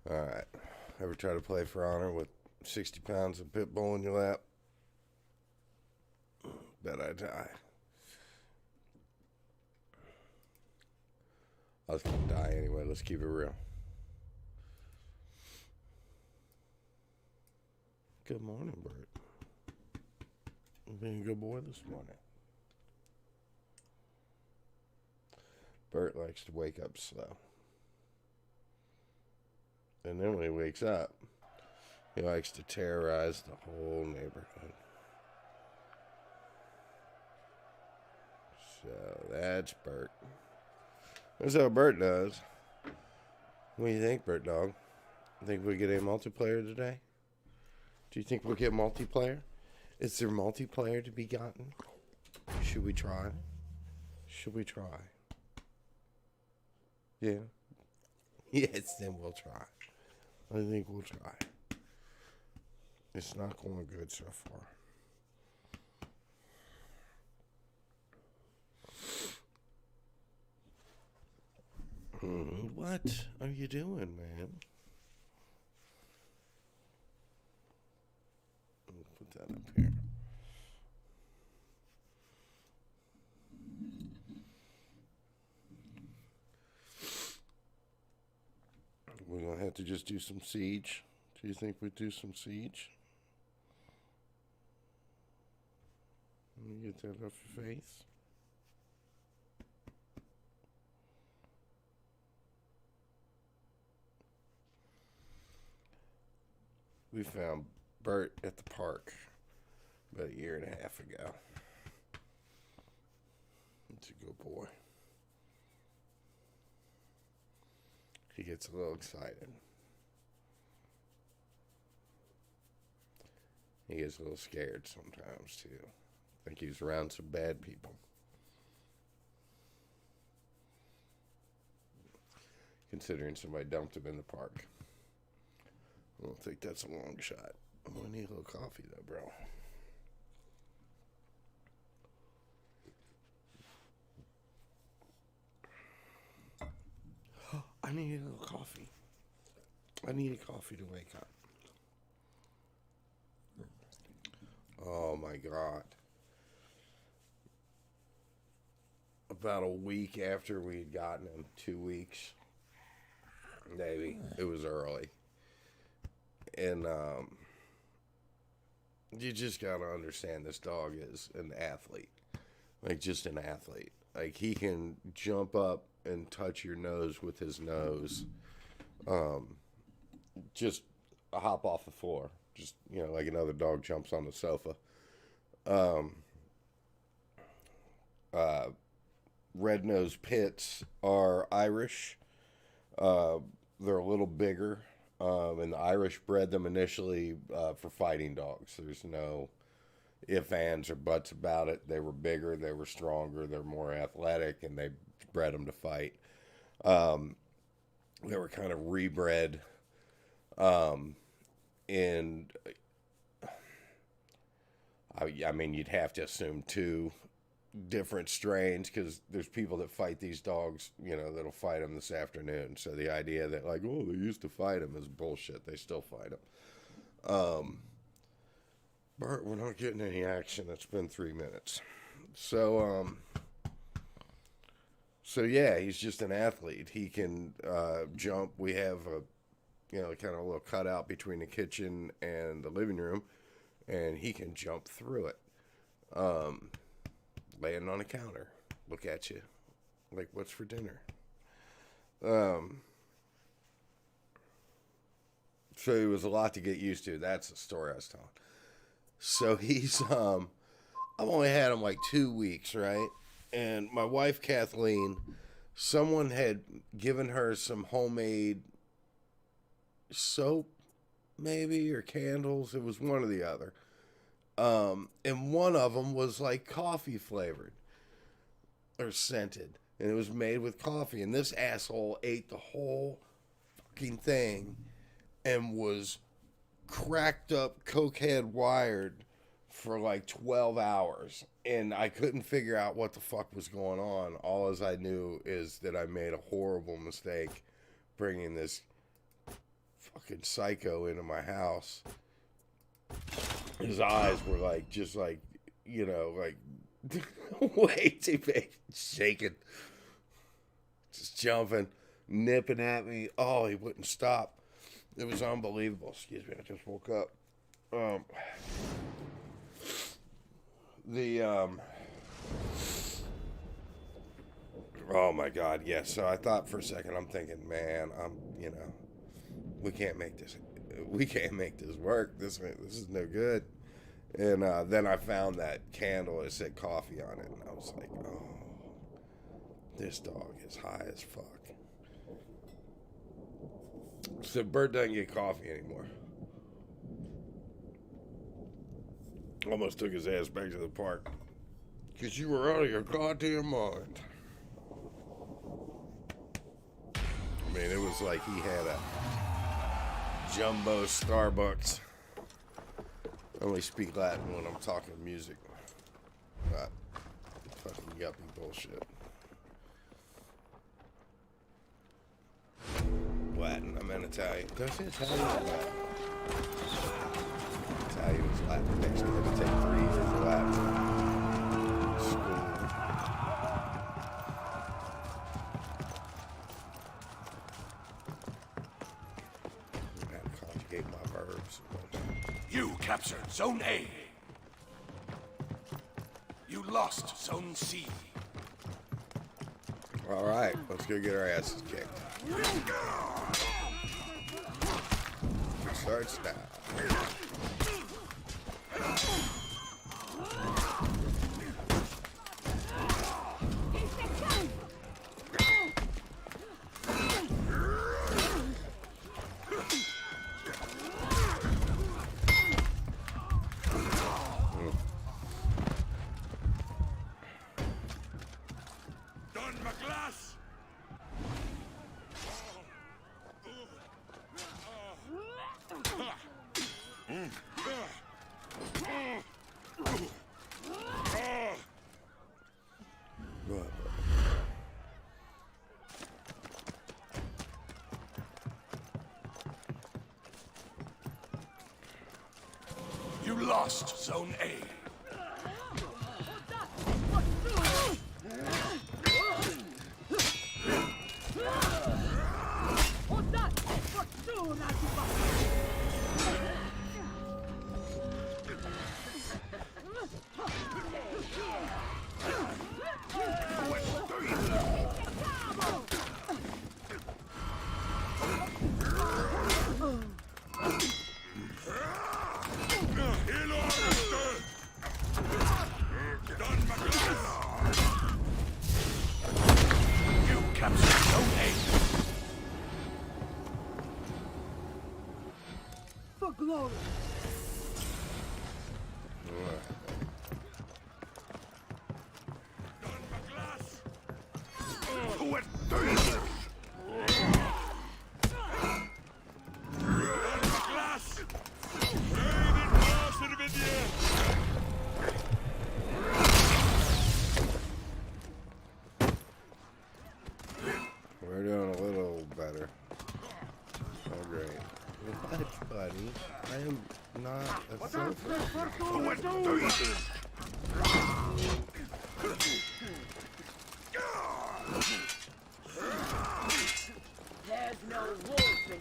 Alright. Ever try to play for honor with 60 pounds of pit bull in your lap? Bet I die. I was gonna die anyway. Let's keep it real. Good morning, Bert. You've been a good boy this morning. Bert likes to wake up slow. And then when he wakes up, he likes to terrorize the whole neighborhood. So that's Bert. That's how Bert does. What do you think, Bert Dog? Think we get a multiplayer today? Do you think we'll get multiplayer? Is there multiplayer to be gotten? Should we try? Should we try? Yeah. Yes, then we'll try. I think we'll try. It's not going good so far. What are you doing, man? Put that up here. We're going to have to just do some siege. Do you think we'd do some siege? Let me get that off your face. We found Bert at the park about a year and a half ago. It's a good boy. He gets a little excited. He gets a little scared sometimes, too. I think he's around some bad people. Considering somebody dumped him in the park. I don't think that's a long shot. I'm going to need a little coffee, though, bro. I need a little coffee. I need a coffee to wake up. Oh, my God. About a week after we had gotten him, 2 weeks, maybe. It was early. And you just got to understand this dog is an athlete. Like, just an athlete. Like, he can jump up and touch your nose with his nose. Just hop off the floor. Just, like another dog jumps on the sofa. Red-nosed pits are Irish. They're a little bigger. And the Irish bred them initially for fighting dogs. There's no ifs, ands, or buts about it. They were bigger, they were stronger, they're more athletic, and they bred them to fight. They were kind of rebred. And I mean, you'd have to assume two different strains because there's people that fight these dogs, that'll fight them this afternoon. So the idea that they used to fight them is bullshit. They still fight them. Bert, we're not getting any action. It's been 3 minutes. So yeah, he's just an athlete. He can jump. We have kind of a little cutout between the kitchen and the living room, and he can jump through it. Laying on a counter, look at you, like, what's for dinner? So it was a lot to get used to. That's the story I was telling. So he's, I've only had him like 2 weeks, right? And my wife, Kathleen, someone had given her some homemade soap, maybe, or candles. It was one or the other. And one of them was like coffee flavored or scented, and it was made with coffee. And this asshole ate the whole fucking thing and was cracked up, cokehead wired for like 12 hours. And I couldn't figure out what the fuck was going on. All as I knew is that I made a horrible mistake bringing this fucking psycho into my house. His eyes were like, just like, you know, like way too big, shaking, just jumping, nipping at me. Oh, he wouldn't stop. It was unbelievable. Excuse me, I just woke up. Oh my God, yes. So I thought for a second, I'm thinking, man, you know, we can't make this work. This is no good. And then I found that candle. It said coffee on it, and I was like, oh, this dog is high as fuck. So Bert doesn't get coffee anymore. Almost took his ass back to the park. Because you were out of your goddamn mind. I mean, it was like he had a jumbo Starbucks. I only speak Latin when I'm talking music. Not fucking yuppie bullshit. Latin, I meant Italian. Did I say Italian or Latin? Italian is Latin. Actually, I had to take 3 years of Latin school. I had to conjugate my verbs. You captured Zone A. You lost Zone C. All right, let's go get our asses kicked. It starts now. You lost Zone A. Glory. We're doing a little better. Oh, great. What, buddy? I am not a There's no wolf in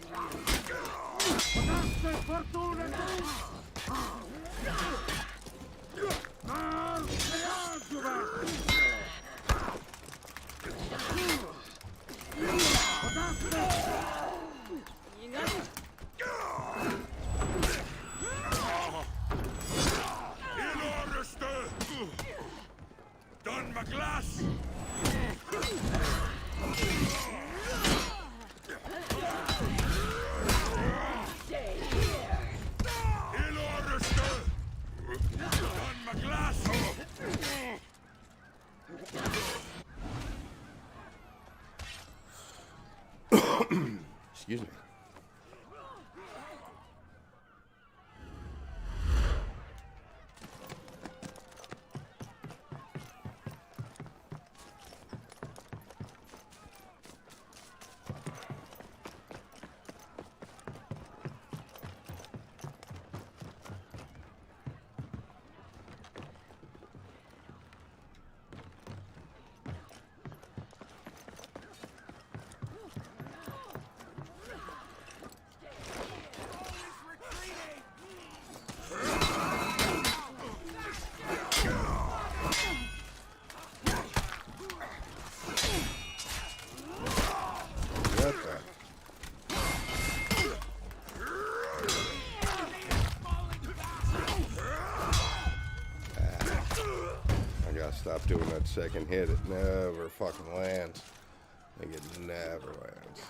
Don McGlass! Stay here. In order, sir! Don McGlass! Excuse me. second hit, it never fucking lands. Like it never lands.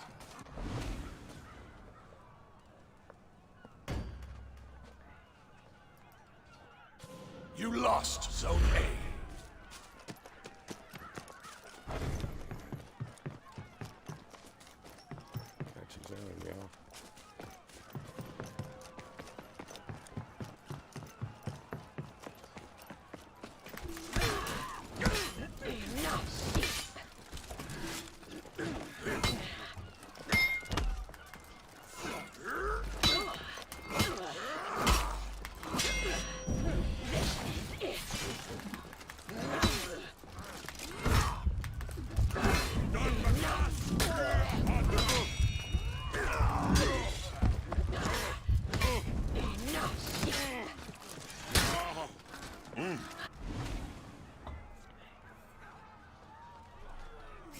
You lost Zone A. Catch his own, yo.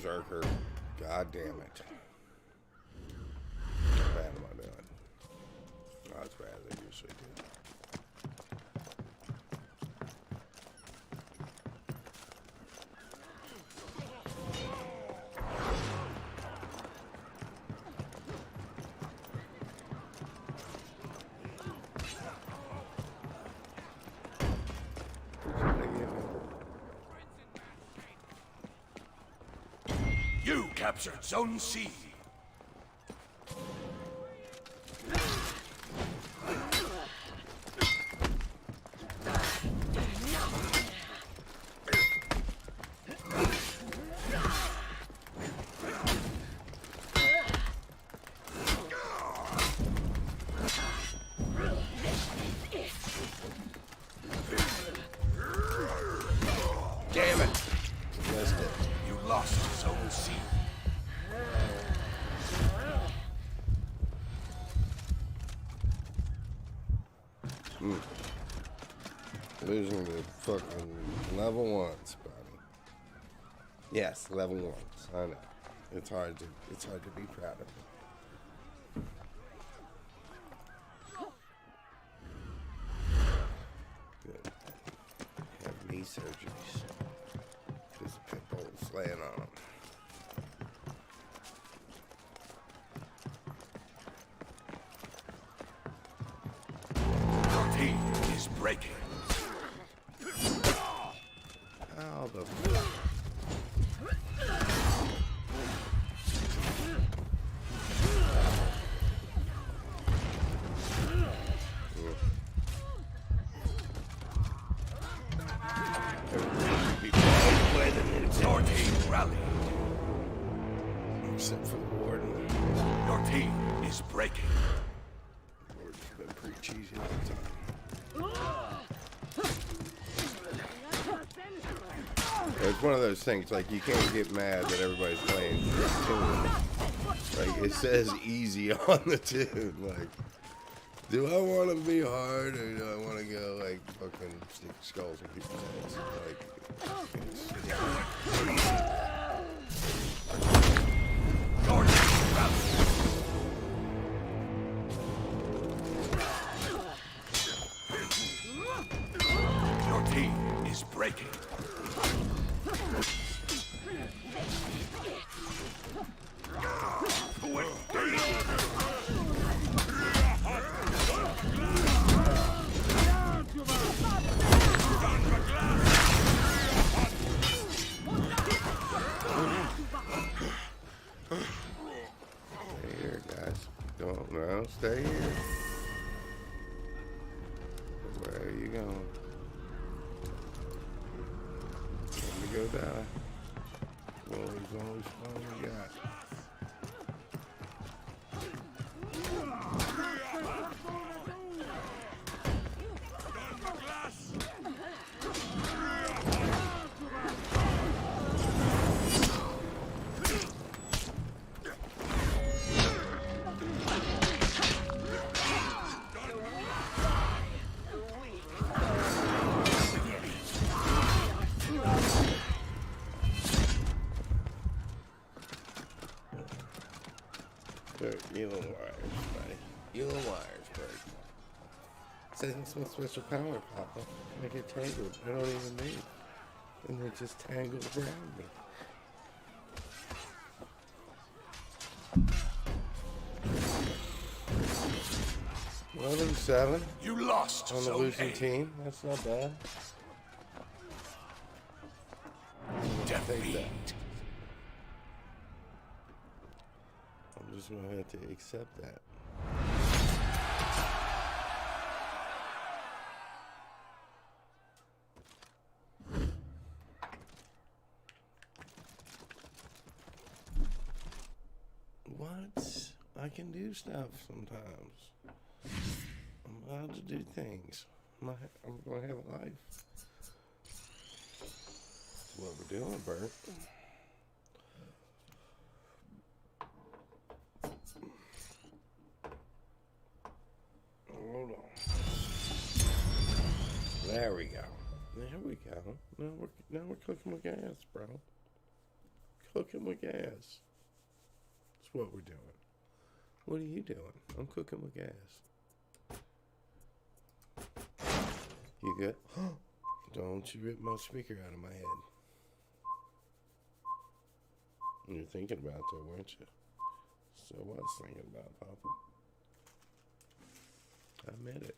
Berserker. God damn it. How bad am I doing? Not as bad as I usually do. You captured Zone C. Damn it! Missed it. You lost Zone C. Losing to fucking level ones, buddy. Yes, level ones. I know. It's hard to be proud of it. Good. Have knee surgeries. Because the pit bull's laying on them. Your team is breaking. How the fuck? Your team rallied. Except for the warden. Your team is breaking. The warden's been pretty cheesy all the time. It's one of those things, like, you can't get mad that everybody's playing this tune. Like, it says easy on the tune. Like, do I want to be hard, or do I want to go, like, fucking stick skulls in people's heads? Like, Your team rallied. Your team is breaking. stay here, guys. Don't, no, stay here. Where are you going? Let me go die. Well, there's only one we got. Yellow wires, buddy. Yellow wires, buddy. Says some special power, Papa. Make it tangled. I don't even need. And they just tangled around me. Well, 7 You lost on the Zone losing A. team. That's not bad. Take that. Defeat. I'm just gonna have to accept that. What? I can do stuff sometimes. I'm allowed to do things. I'm gonna have a life. That's what we're doing, Bert. Hold on. There we go. There we go. Now we're cooking with gas, bro. Cooking with gas. That's what we're doing. What are you doing? I'm cooking with gas. You good? Don't you rip my speaker out of my head. You're thinking about that, weren't you? So I was thinking about Papa. I admit it.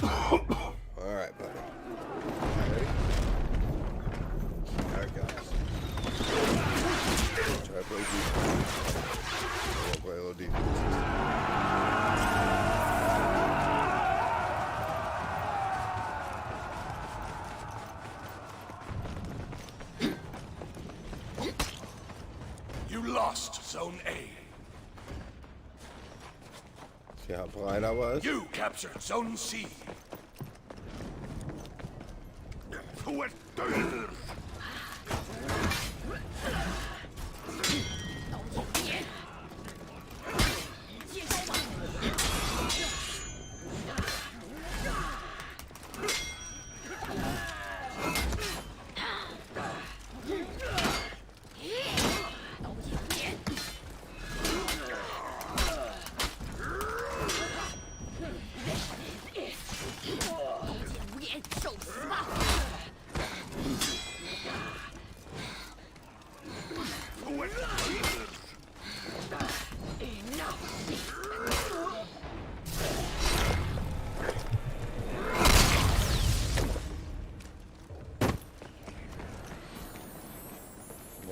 All right, buddy. Ready? All right, guys. Try to play defense. I want to play a little defense. You lost Zone A. See how polite I was? You captured Zone C.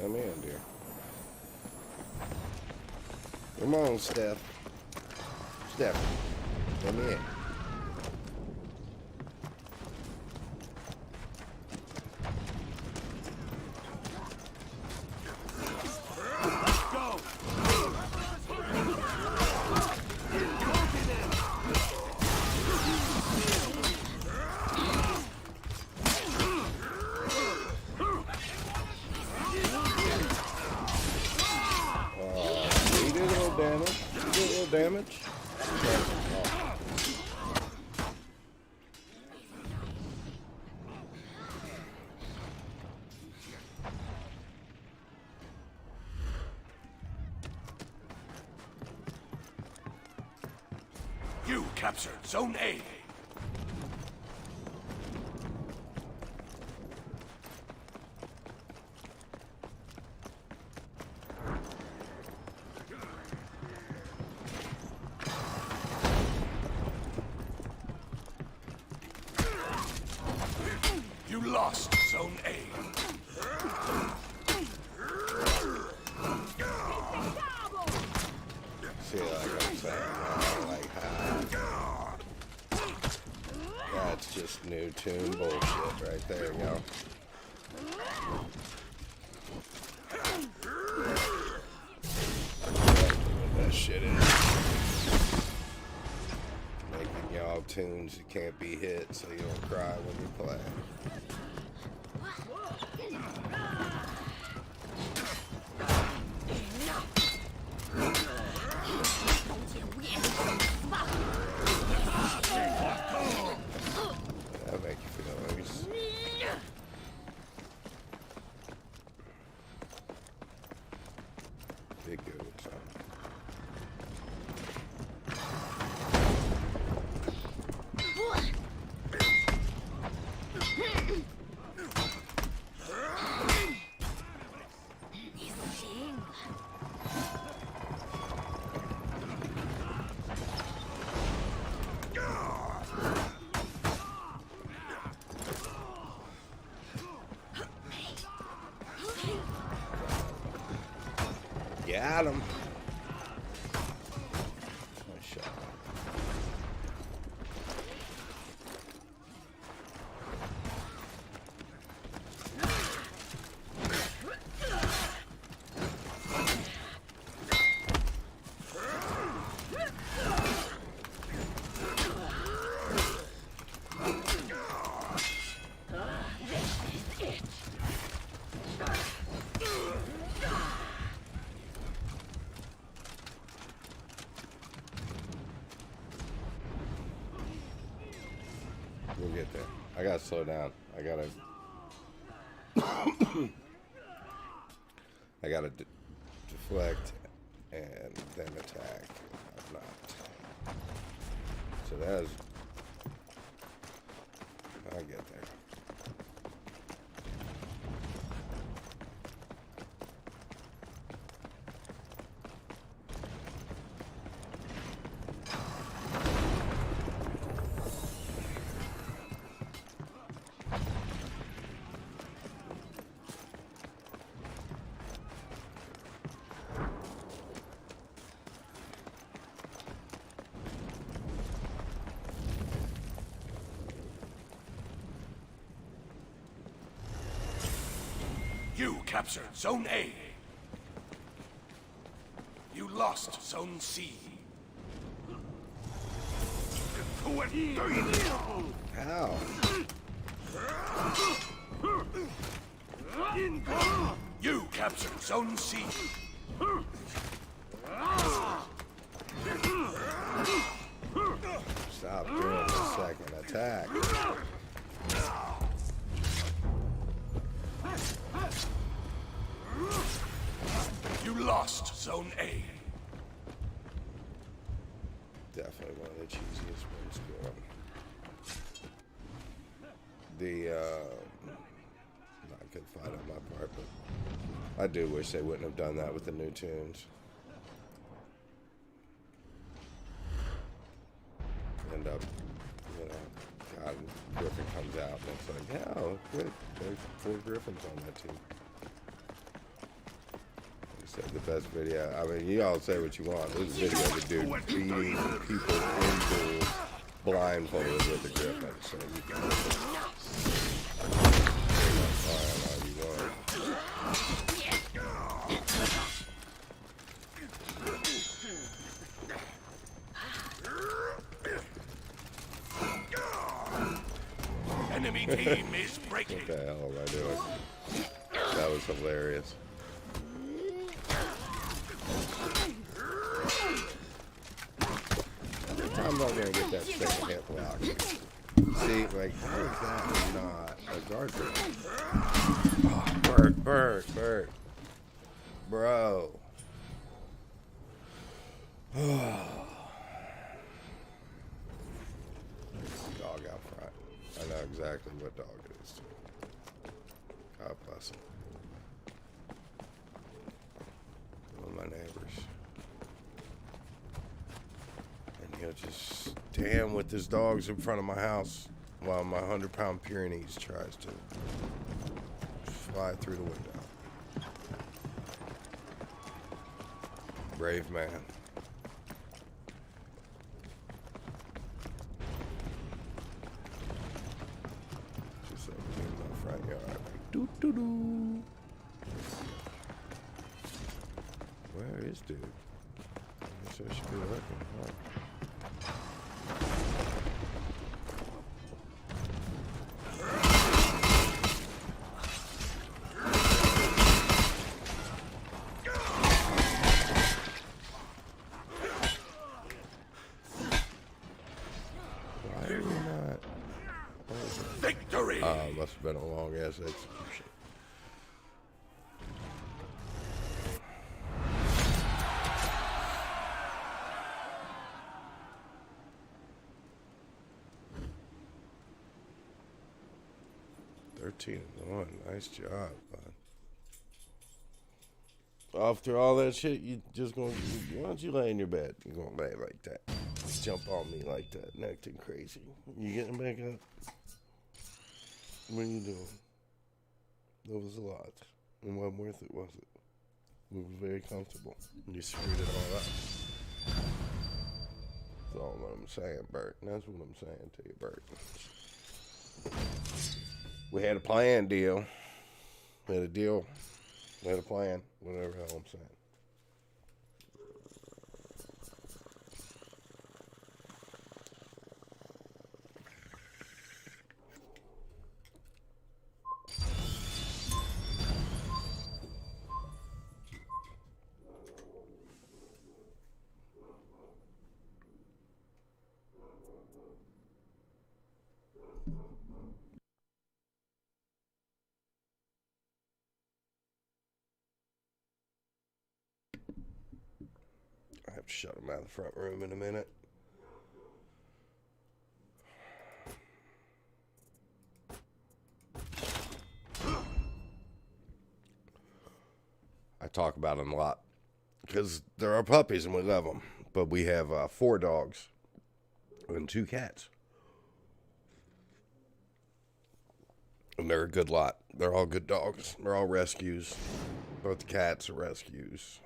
Come in, dear. Come on, Steph. Steph, come in. He did a little damage. He did a little damage. You captured Zone A. You lost Zone A. See, like I'm saying, I don't like how. That's just new tune bullshit right there, you know. What that shit is. Making y'all tunes that can't be hit so you don't cry when you play. That make you feel nice. Be good, son. Got him. Nice shot. We'll get there. I gotta slow down. I gotta deflect and then attack. I'm not. So that's. I'll get there. You captured Zone A. You lost Zone C. Ow. You captured Zone C. Stop doing the second attack. You lost Zone A. Definitely one of the cheesiest ones going. Not good fight on my part, but I do wish they wouldn't have done that with the new tunes. End up, you know, God, Griffin comes out and it's like, yeah, oh, good. There's 4 Griffins on that team. Said the best video. I mean, you all say what you want. This video of a dude beating people indoors blindfolded with a Griffin. So you can all you want. Enemy team is breaking. What the hell am I doing? That was hilarious. I'm not gonna get that second hit block. See, like, how is that not a guard break? Oh, Bert. Bro. exactly what dog it is, too. God bless him. One of my neighbors. And he'll just stand with his dogs in front of my house while my 100-pound Pyrenees tries to fly through the window. Brave man. Just up in my front yard. Doo doo doo. Where is dude? I guess I should be looking. Huh? Victory! Must have been a long ass execution. $13-1. Nice job, bud. After all that shit, you just gonna, why don't you lay in your bed? You're gonna lay like that. Jump on me like that, acting crazy. You getting back up? What are you doing? That was a lot. And wasn't worth it, was it? We were very comfortable. You screwed it all up. That's all what I'm saying, Bert. That's what I'm saying to you, Bert. We had a plan, deal. We had a deal. We had a plan. Whatever the hell I'm saying. I have to shut him out of the front room in a minute. I talk about them a lot because they're our puppies and we love them. But we have 4 dogs and 2 cats. And they're a good lot. They're all good dogs. They're all rescues. Both the cats are rescues.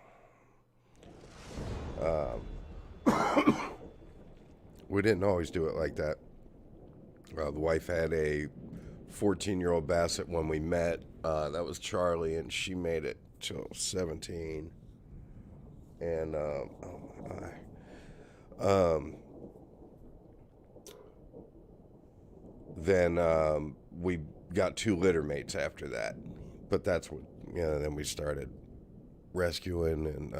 We didn't always do it like that. The wife had a 14-year-old Basset when we met. That was Charlie, and she made it till 17. And oh my, then we got 2 litter mates after that. But that's what, then we started rescuing, and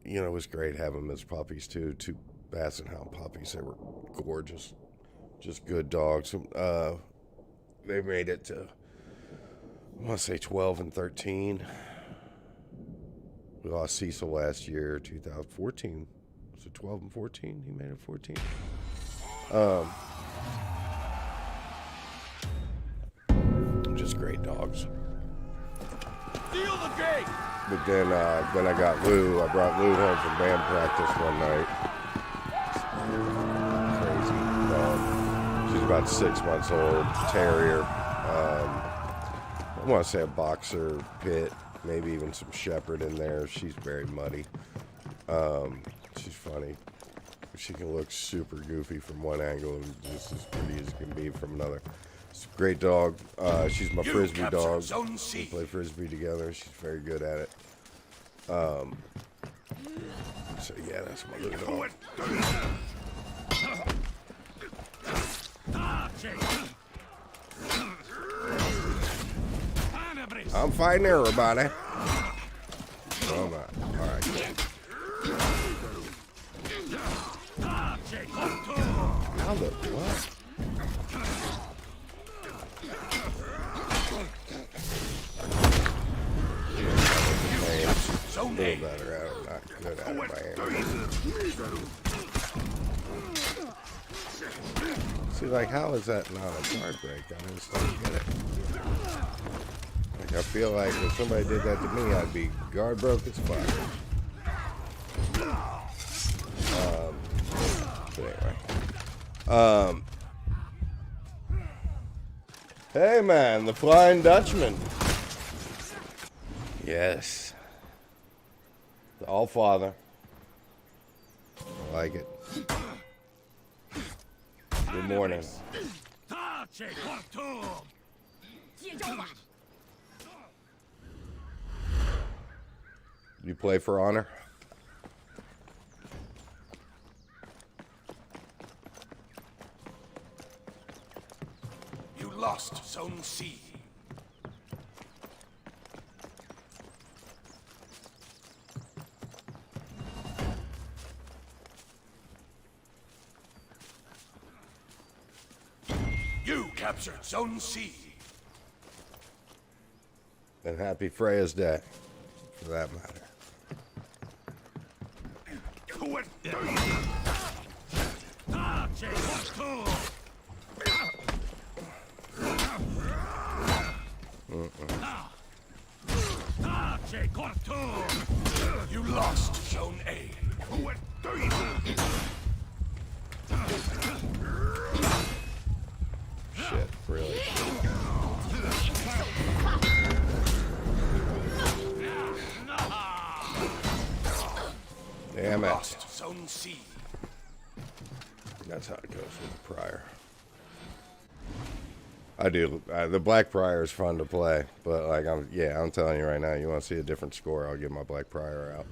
it was great having them as puppies too. 2 Basset Hound puppies. They were gorgeous, just good dogs. They made it to, I want to say 12 and 13. We lost Cecil last year, 2014. Was it 12 and 14? He made it 14. Just great dogs. Seal the gate! But then I got Lou. I brought Lou home from band practice one night. Crazy dog. She's about 6 months old. Terrier. I want to say a boxer pit. Maybe even some shepherd in there. She's very muddy. She's funny. She can look super goofy from one angle and just as pretty as can be from another. It's a great dog. She's my frisbee dog. We play frisbee together. She's very good at it. So yeah, that's my little dog. I'm fighting everybody. Oh my! All right. How the what? A little better at it, not good at it by any means. See, like, how is that not a guard break? I just don't get it. Like, I feel like if somebody did that to me, I'd be guard broke as fuck. But anyway. Hey, man, the Flying Dutchman. Yes. The All-Father. I like it. Good morning. You play for honor? You lost Zone C. You captured Zone C. And happy Freya's Day, for that matter. You lost Zone A. Shit, really. Damn it. Lost Zone C. That's how it goes with the Prior. I do. The Black Prior is fun to play, but like I'm telling you right now, you want to see a different score, I'll get my Black Prior out.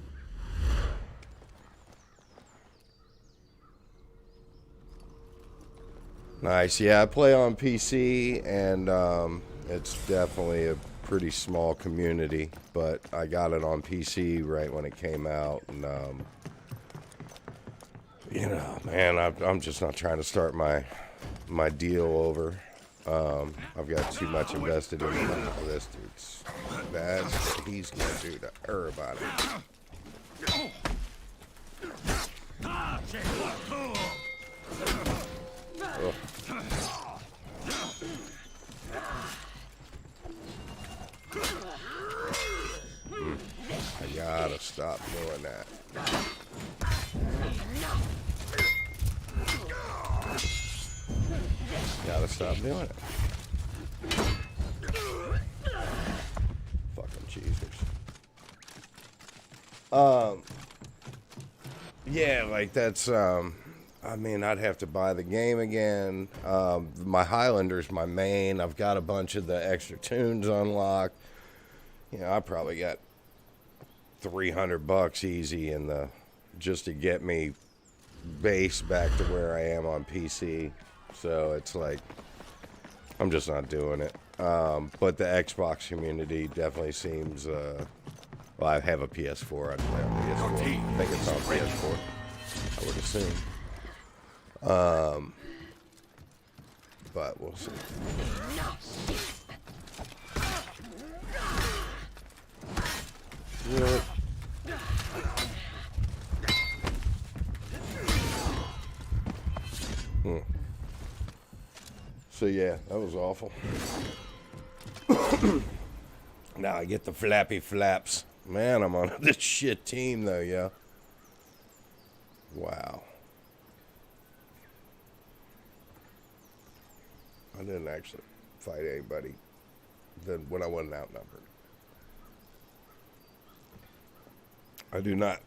Nice. Yeah, I play on PC, and it's definitely a pretty small community, but I got it on PC right when it came out, and you know, man, I'm just not trying to start my deal over. I've got too much invested in this dude's bad. He's gonna do to her about it. Ugh. I gotta stop doing that. Gotta stop doing it. Fucking cheesers. Yeah, like that's I mean, I'd have to buy the game again. My Highlander's my main. I've got a bunch of the extra tunes unlocked. You know, I probably got $300 easy in the just to get me base back to where I am on PC. So it's like I'm just not doing it. But the Xbox community definitely seems. Well, I have a PS4. I play on PS4. I think it's on PS4. I would assume. But we'll see. Really? So yeah, that was awful. Now I get the flappy flaps. Man, I'm on this shit team though, yeah. Wow. I didn't actually fight anybody when I wasn't outnumbered. I do not.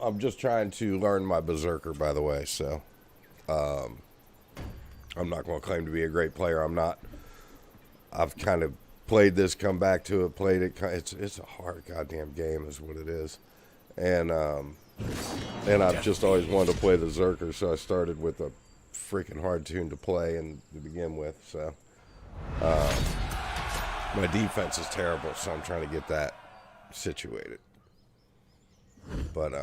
I'm just trying to learn my Berserker, by the way, so I'm not going to claim to be a great player. I'm not. I've kind of played this, come back to it, played it. It's a hard goddamn game is what it is. And I've just always wanted to play the Berserker, so I started with a freaking hard tune to play and to begin with. So my defense is terrible, so I'm trying to get that situated. But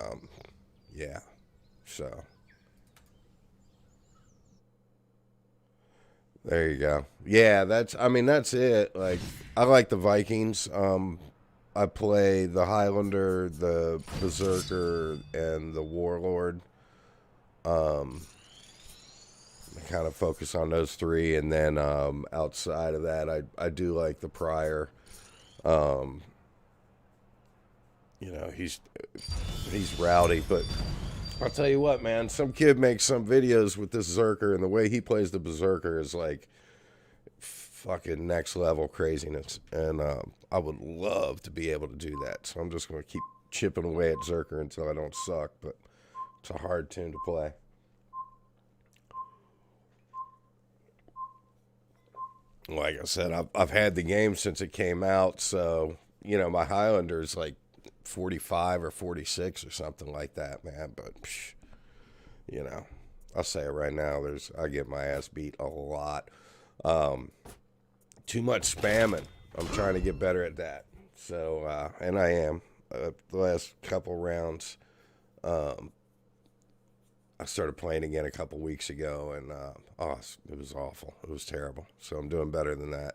yeah, so there you go. Yeah, that's it. Like, I like the Vikings. I play the Highlander, the Berserker, and the Warlord. I kind of focus on those three, and then outside of that, I do like the Prior. You know, he's rowdy, but I'll tell you what, man, some kid makes some videos with this Zerker, and the way he plays the Berserker is like fucking next level craziness. And I would love to be able to do that. So I'm just going to keep chipping away at Zerker until I don't suck, but it's a hard tune to play. Like I said, I've had the game since it came out, so, you know, my Highlander's like 45 or 46 or something like that, man. But you know, I'll say it right now, I get my ass beat a lot. Too much spamming. I'm trying to get better at that. So and I am. The last couple rounds, I started playing again a couple weeks ago, and it was awful. It was terrible. So I'm doing better than that.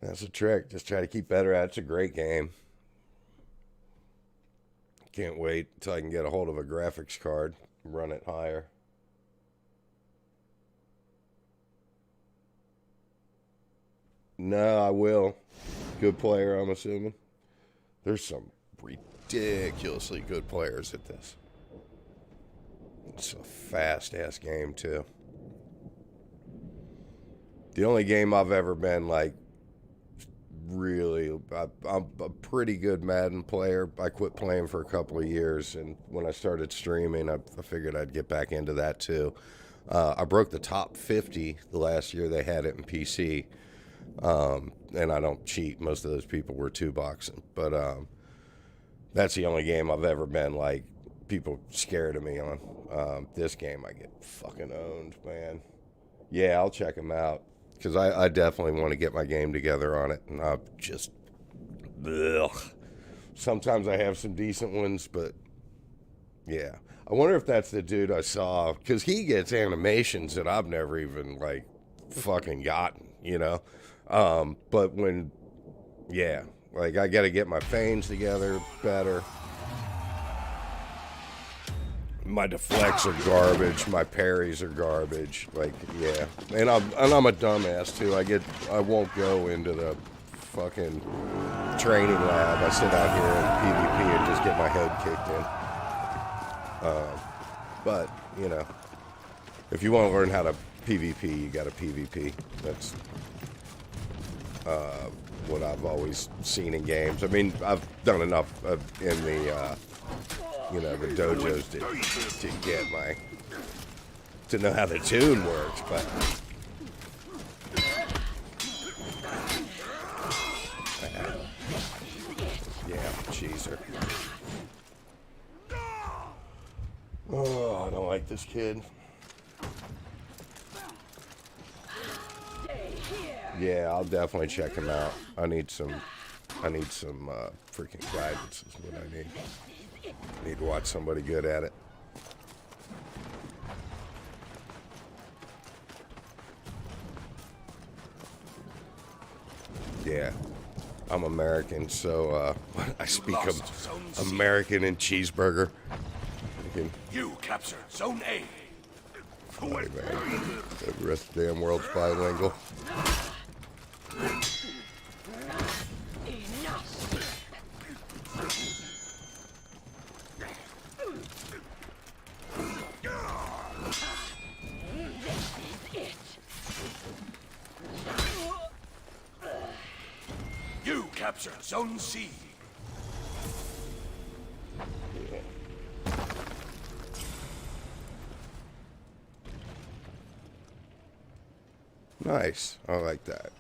That's a trick. Just try to keep better at it. It's a great game. Can't wait until I can get a hold of a graphics card and run it higher. No, I will. Good player, I'm assuming. There's some ridiculously good players at this. It's a fast-ass game, too. The only game I've ever been, like, really, I'm a pretty good Madden player. I quit playing for a couple of years, and when I started streaming, I figured I'd get back into that too. I broke the top 50 the last year they had it in PC, and I don't cheat. Most of those people were two-boxing, but that's the only game I've ever been, like, people scared of me on. This game, I get fucking owned, man. Yeah, I'll check them out. Because I definitely want to get my game together on it. And I'm just... Ugh. Sometimes I have some decent ones, but... Yeah. I wonder if that's the dude I saw. Because he gets animations that I've never even, like, fucking gotten, you know? But when... Yeah. Like, I got to get my feigns together better. My deflects are garbage. My parries are garbage. Like, yeah, and I'm a dumbass too. I won't go into the fucking training lab. I sit out here in PvP and just get my head kicked in. But you know, if you want to learn how to PvP, you got to PvP. That's what I've always seen in games. I mean, I've done enough in the. You know, the dojos to get to know how the tune works, but yeah, cheeser. Oh, I don't like this kid. Yeah, I'll definitely check him out. I need some freaking guidance is what I need. Need to watch somebody good at it. Yeah, I'm American, so I speak American and cheeseburger. You captured Zone A. Hey, man. The rest of the damn world's bilingual. You captured Zone C. Yeah. Nice. I like that.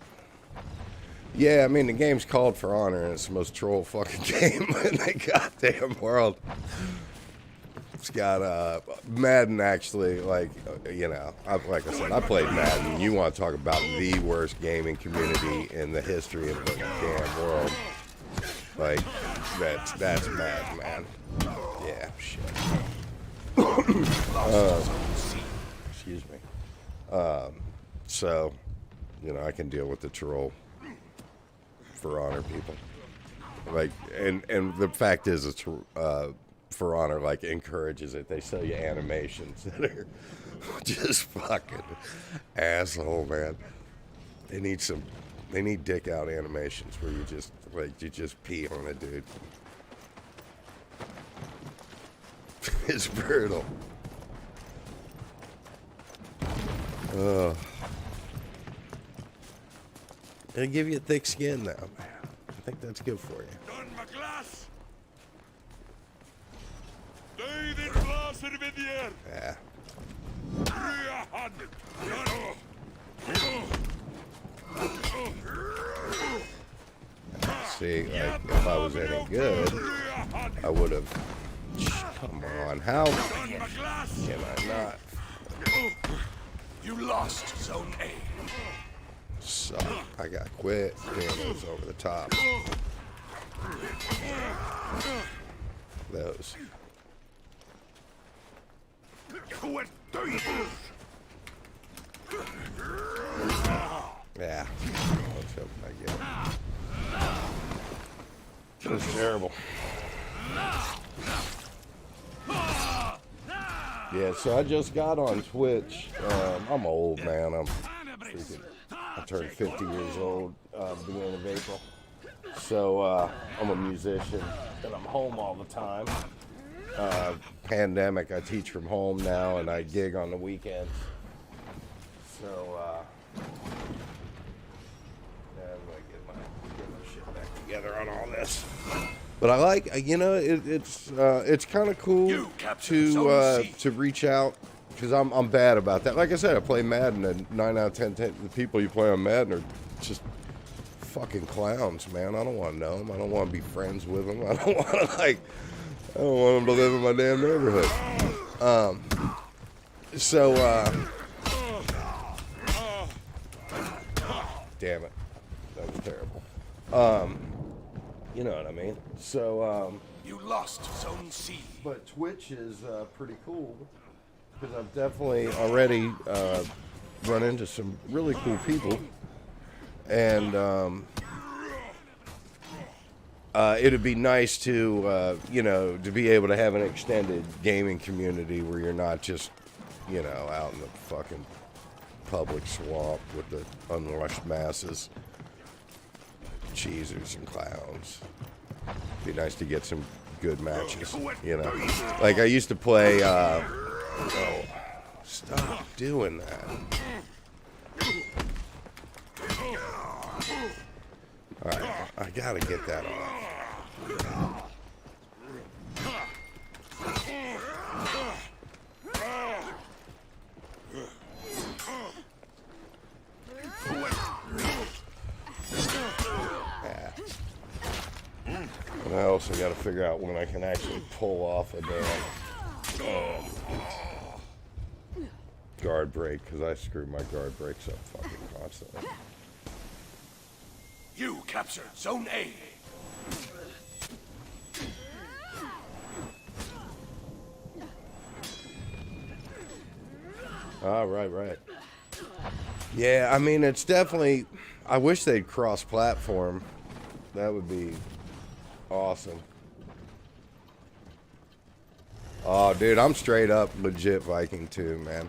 Yeah, I mean, the game's called For Honor, and it's the most troll fucking game in the goddamn world. It's got Madden, actually, like, you know, like I said, I played Madden. You want to talk about the worst gaming community in the history of the damn world. Like, that's Madden, man. Yeah, shit. Excuse me. So, you know, I can deal with the troll For Honor people. Like, and the fact is, it's For Honor like encourages it. They sell you animations that are just fucking asshole, man. They need dick out animations where you just pee on a dude. It's brutal. It'll give you thick skin though, man. I think that's good for you. Don McGlass! David Glass in the Yeah. See, like, if I was any good, I would have. Come on, how can I not? You lost Zone A. Suck. I got quit. Damn, those over the top. Those. Yeah. Let's hope I get it. It was terrible. Yeah, so I just got on Twitch. I'm old, man. I turned 50 years old beginning of April. So I'm a musician, and I'm home all the time. Pandemic, I teach from home now, and I gig on the weekends. So I'm gonna get my shit back together on all this. But I like, it's kind of cool to reach out, because I'm bad about that. Like I said, I play Madden, and 9 out of 10 the people you play on Madden are just fucking clowns, man. I don't want to know them. I don't want to be friends with them. I don't want to I don't want them to live in my damn neighborhood. Damn it, that was terrible. You know what I mean? So, you lost Zone C. But Twitch is pretty cool, because I've definitely already run into some really cool people, and it'd be nice to, to be able to have an extended gaming community where you're not just, out in the fucking public swamp with the unwashed masses. Cheesers and clowns. Be nice to get some good matches, Like I used to play, oh, stop doing that. Alright, I gotta get that off. And I also got to figure out when I can actually pull off a damn guard break, because I screw my guard breaks up fucking constantly. You captured Zone A. Right. Yeah, I mean, it's definitely, I wish they'd cross-platform. That would be awesome. Oh, dude, I'm straight up legit Viking too, man.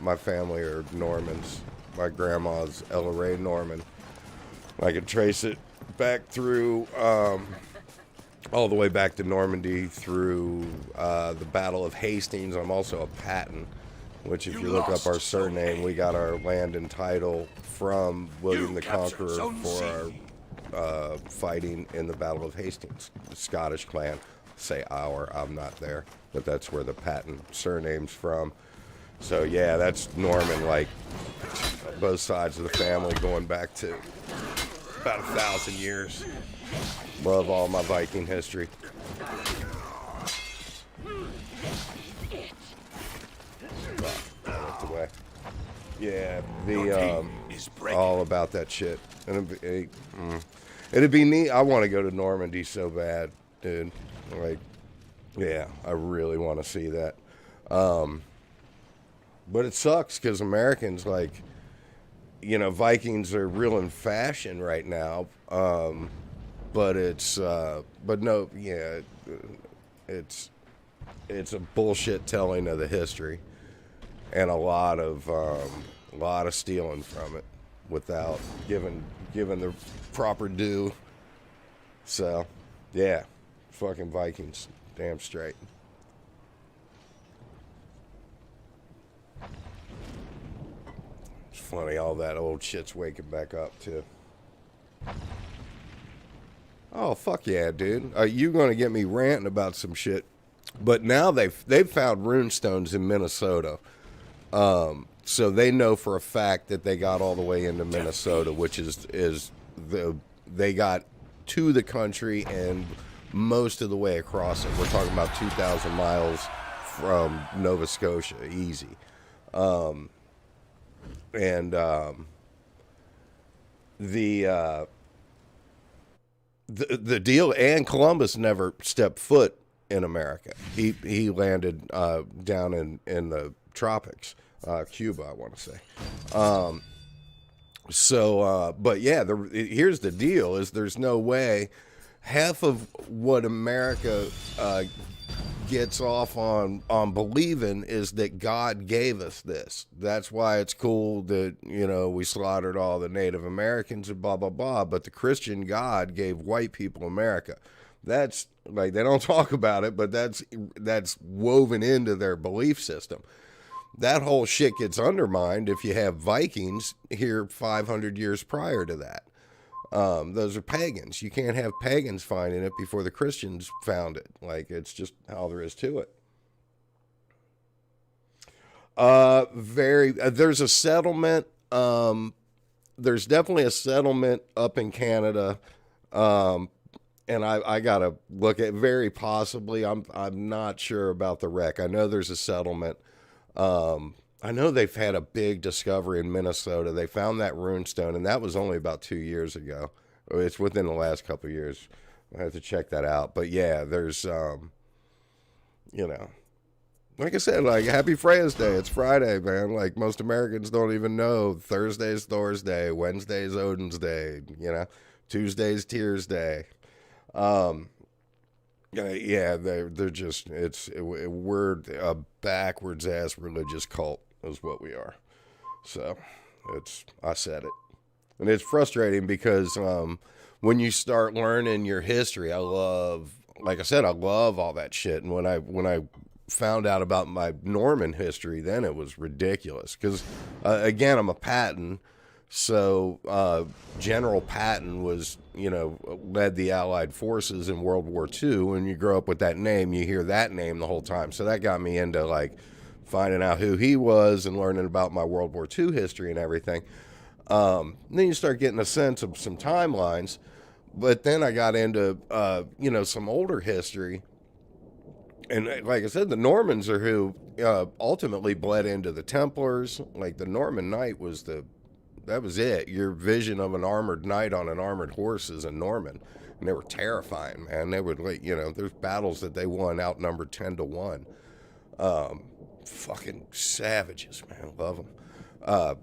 My family are Normans. My grandma's Ella Ray Norman. I could trace it back through, all the way back to Normandy through the Battle of Hastings. I'm also a Patton, which if you look up our surname, we got our land and title from William the Conqueror for our fighting in the Battle of Hastings. The Scottish clan. Say our, I'm not there, but that's where the Patton surname's from. So yeah, that's Norman, like both sides of the family going back to about 1,000 years. Love all my Viking history. Away. Yeah, the all about that shit. And it'd be neat. I want to go to Normandy so bad, dude. Like, yeah, I really want to see that. But it sucks because Americans, like, Vikings are real in fashion right now. But it's, but no, yeah, it's it's a bullshit telling of the history, and a lot of stealing from it without giving the proper due. So, yeah, fucking Vikings, damn straight. It's funny, all that old shit's waking back up too. Oh fuck yeah, dude! You gonna get me ranting about some shit? But now they've found runestones in Minnesota, so they know for a fact that they got all the way into Minnesota, which is they got to the country and most of the way across it. We're talking about 2,000 miles from Nova Scotia, easy. The deal, and Columbus never stepped foot in America. He landed down in the tropics, Cuba, I want to say. But yeah, here's the deal: is there's no way half of what America gets off on believing is that God gave us this. That's why it's cool that, you know, we slaughtered all the Native Americans and blah, blah, blah. But the Christian God gave white people America. That's like, they don't talk about it, but that's woven into their belief system. That whole shit gets undermined if you have Vikings here 500 years prior to that. Those are pagans. You can't have pagans finding it before the Christians found it. Like, it's just how there is to it. There's a settlement. There's definitely a settlement up in Canada. And I gotta look at, very possibly. I'm not sure about the wreck. I know there's a settlement. I know they've had a big discovery in Minnesota. They found that runestone, and that was only about 2 years ago. It's within the last couple of years. I have to check that out. But yeah, there's, you know, like I said, like, happy Freya's Day. It's Friday, man. Like, most Americans don't even know Thursday's Thor's Day, Wednesday's Odin's Day, you know, Tuesday's Tears Day. Yeah, they're just, we're a backwards ass religious cult is what we are. So I said it. And it's frustrating because when you start learning your history, like I said, I love all that shit. And when I found out about my Norman history, then it was ridiculous. Because, again, I'm a Patton. So General Patton was, you know, led the Allied forces in World War II. And you grow up with that name, you hear that name the whole time. So that got me into, like, finding out who he was and learning about my World War II history and everything. Then you start getting a sense of some timelines. But then I got into, you know, some older history. And like I said, the Normans are who ultimately bled into the Templars. Like, the Norman Knight was that was it. Your vision of an armored knight on an armored horse is a Norman. And they were terrifying, man. They would, like, you know, there's battles that they won outnumbered 10-1. Fucking savages, man. Love them.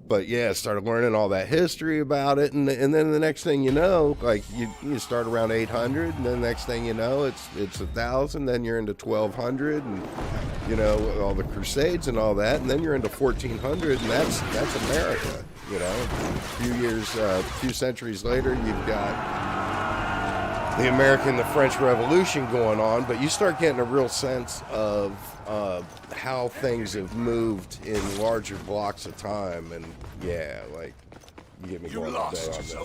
But yeah, started learning all that history about it, and then the next thing you know, like, you start around 800, and then the next thing you know, it's 1,000, then you're into 1,200, and, you know, all the Crusades and all that, and then you're into 1,400, and that's America, you know. A few centuries later, you've got the American, the French Revolution going on, but you start getting a real sense of how things have moved in larger blocks of time, and yeah, like, you get me going all day on this.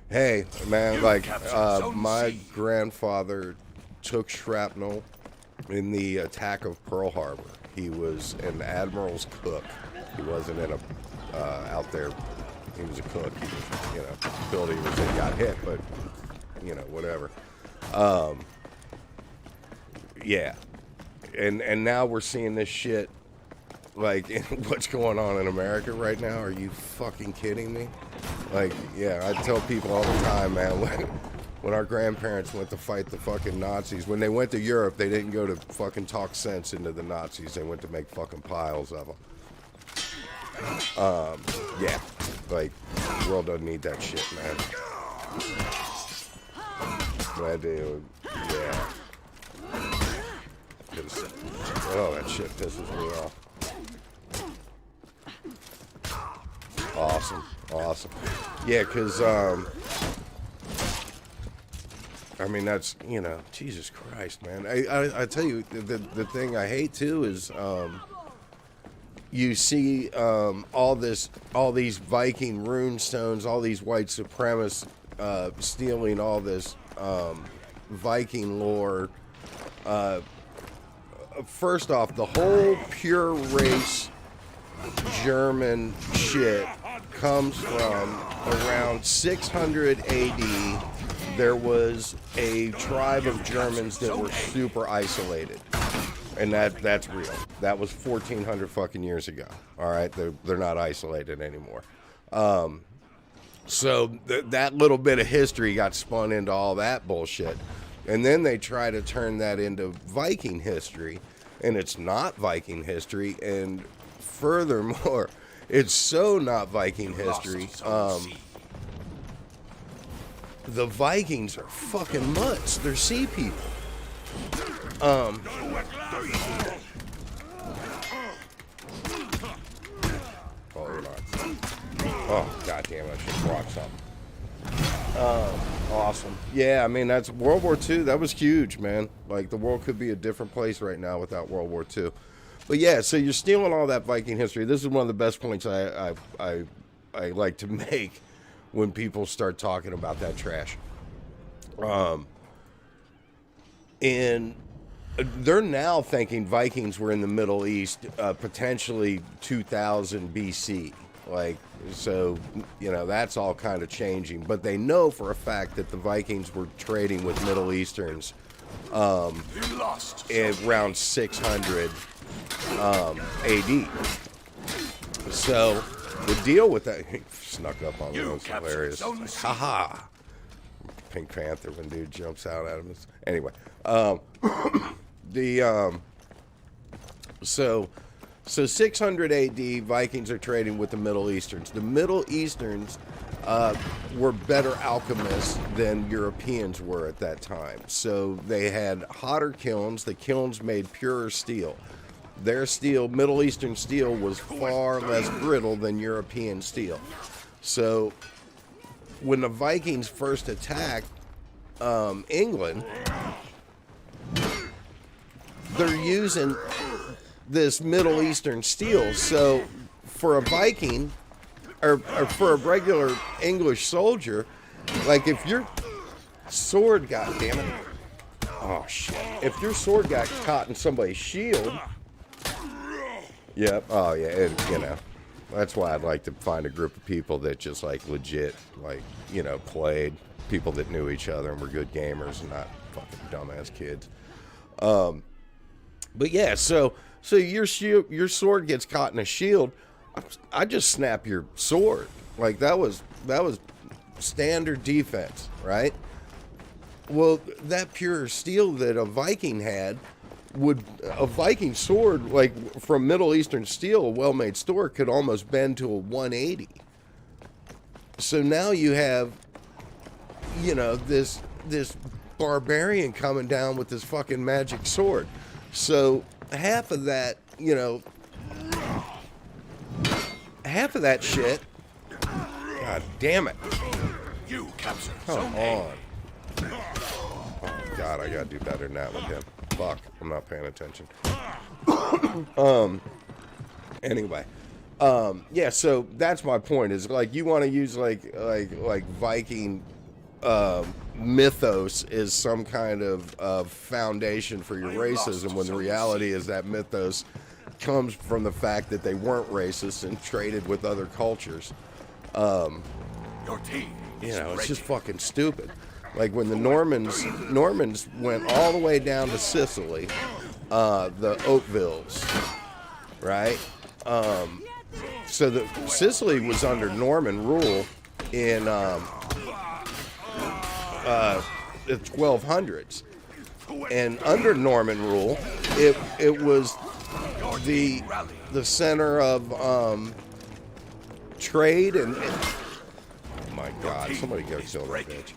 Hey, man, like, my grandfather took shrapnel in the attack of Pearl Harbor. He was an admiral's cook. He wasn't in out there. He was a cook. He was, you know, building was got hit, but, you know, whatever. Yeah. And now we're seeing this shit, like, what's going on in America right now. Are you fucking kidding me? Like, yeah, I tell people all the time, man, when our grandparents went to fight the fucking Nazis, when they went to Europe, they didn't go to fucking talk sense into the Nazis. They went to make fucking piles of them. Yeah, like, the world doesn't need that shit, man. Glad they, yeah. Oh, that shit pisses me off. Awesome. Awesome. Yeah, because, I mean, that's, you know, Jesus Christ, man. I tell you, the thing I hate, too, is, you see all these Viking rune stones, all these white supremacists stealing all this Viking lore. First off, the whole pure race German shit comes from around 600 AD. There was a tribe of Germans that were super isolated. And that's real. That was 1,400 fucking years ago. All right, they're not isolated anymore. So that little bit of history got spun into all that bullshit, and then they try to turn that into Viking history, and it's not Viking history. And furthermore, it's so not Viking history. The Vikings are fucking mutts. They're sea people. Oh, hold on. Oh, goddamn, I should block something. Awesome. Yeah, I mean, that's World War II. That was huge, man. Like, the world could be a different place right now without World War II. But yeah, so you're stealing all that Viking history. This is one of the best points I like to make when people start talking about that trash. And they're now thinking Vikings were in the Middle East, potentially 2000 BC. Like, so, you know, that's all kind of changing. But they know for a fact that the Vikings were trading with Middle Easterns around 600 AD. So the deal with that, he snuck up on me. It was hilarious. Like, haha. Pink Panther when dude jumps out at him. Anyway, so 600 AD, Vikings are trading with the Middle Easterns. The Middle Easterns were better alchemists than Europeans were at that time. So they had hotter kilns. The kilns made purer steel. Their steel, Middle Eastern steel, was far less brittle than European steel. So when the Vikings first attacked England, they're using this Middle Eastern steel. So for a Viking, or for a regular English soldier, like if your sword got, damn it, oh shit, if your sword got caught in somebody's shield, yep, oh yeah, and you know, that's why I'd like to find a group of people that just like legit, like, you know, played, people that knew each other and were good gamers and not fucking dumbass kids. But yeah, so your sword gets caught in a shield, I just snap your sword. Like that was standard defense, right? Well, that pure steel that a Viking had, a Viking sword, like from Middle Eastern steel, a well-made sword, could almost bend to a 180. So now you have, you know, this barbarian coming down with this fucking magic sword. So half of that, you know, half of that shit, god damn it. You captured Come on. Oh god, I gotta do better than that with him. Fuck, I'm not paying attention. Anyway, yeah, so that's my point, is like you want to use like Viking mythos is some kind of foundation for your racism, when the reality is that mythos comes from the fact that they weren't racist and traded with other cultures. Your team, you know, it's just fucking stupid. Like when the Normans went all the way down to Sicily, the Oakvilles, right? So Sicily was under Norman rule in the 1200s, and under Norman rule, it was the center of trade and oh my god, somebody go kill that bitch.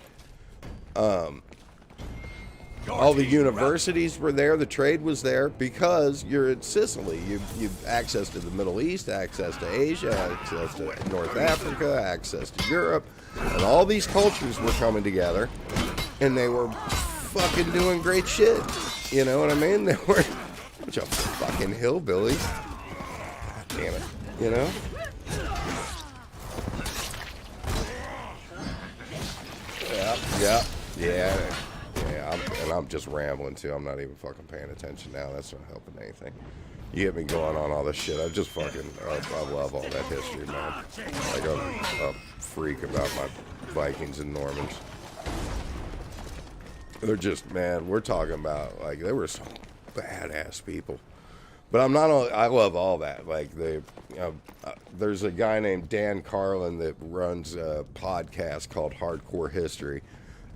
All the universities were there. The trade was there because you're in Sicily. You've access to the Middle East, access to Asia, access to North Africa, access to Europe. And all these cultures were coming together. And they were fucking doing great shit. You know what I mean? They were a bunch of fucking hillbillies. God damn it. You know? Yeah. I'm just rambling too. I'm not even fucking paying attention now. That's not helping anything. You get me going on all this shit. I just fucking, I love all that history, man. Like, I'm a freak about my Vikings and Normans. They're just, man, we're talking about, like, they were some badass people. But I'm not, I love all that. Like, there's a guy named Dan Carlin that runs a podcast called Hardcore History.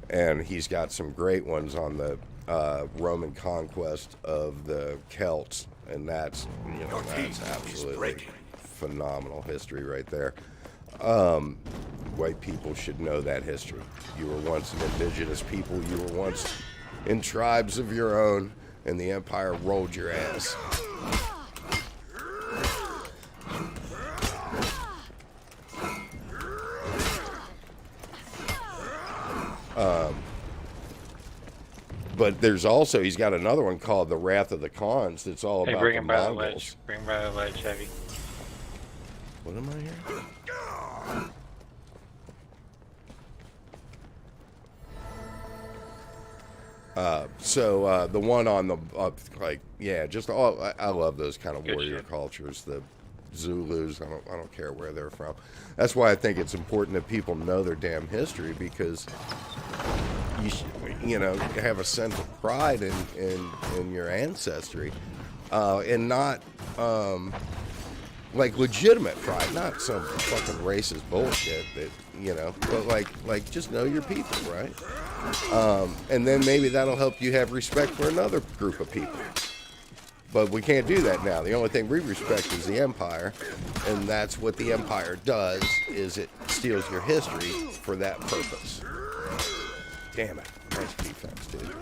And he's got some great ones on the Roman conquest of the Celts. And that's, you know, that's absolutely phenomenal history right there. White people should know that history. You were once an indigenous people. You were once in tribes of your own, and the empire rolled your ass. But there's also, he's got another one called The Wrath of the Khans that's all about the Mongols. Bring by the ledge, Heavy. What am I here? The one on the, like, yeah, just all, I love those kind of Good warrior shit. cultures, the Zulus, I don't care where they're from. That's why I think it's important that people know their damn history, because you should, you know, have a sense of pride in your ancestry, and not, like, legitimate pride, not some fucking racist bullshit that, you know, but like just know your people, right? And then maybe that'll help you have respect for another group of people. But we can't do that now. The only thing we respect is the empire, and that's what the empire does, is it steals your history for that purpose. Damn it. Nice defense, dude.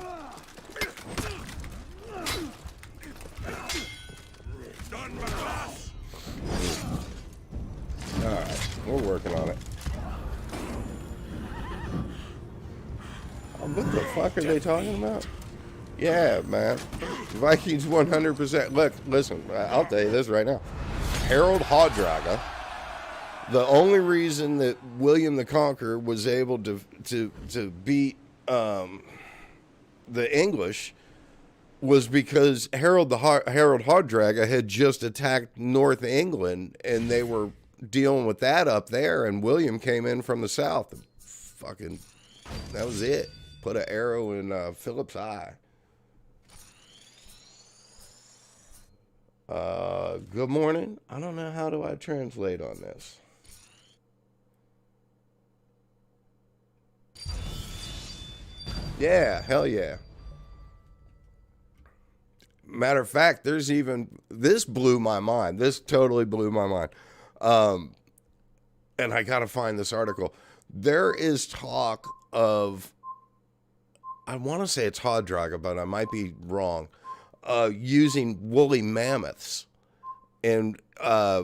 Alright, we're working on it. What the fuck are they talking about? Yeah, man. Vikings 100%. Look, listen, I'll tell you this right now. Harold Hardrada, the only reason that William the Conqueror was able to beat the English was because Harold Hardrada had just attacked North England, and they were dealing with that up there, and William came in from the south. And fucking, that was it. Put an arrow in Philip's eye. Good morning. I don't know, how do I translate on this? Yeah, hell yeah. Matter of fact, there's even, this blew my mind. This totally blew my mind. And I gotta find this article. There is talk of, I want to say it's Hardrada, but I might be wrong, using woolly mammoths. And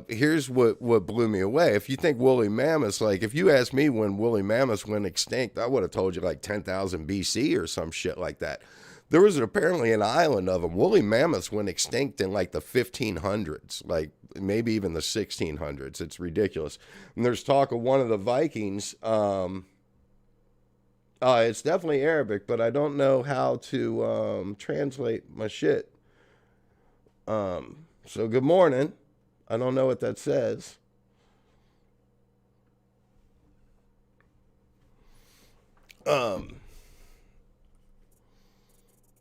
here's what blew me away. If you think woolly mammoths, like, if you asked me when woolly mammoths went extinct, I would have told you like 10,000 BC or some shit like that. There was apparently an island of them. Woolly mammoths went extinct in like the 1500s, like maybe even the 1600s. It's ridiculous. And there's talk of one of the Vikings. It's definitely Arabic, but I don't know how to translate my shit. So good morning. I don't know what that says.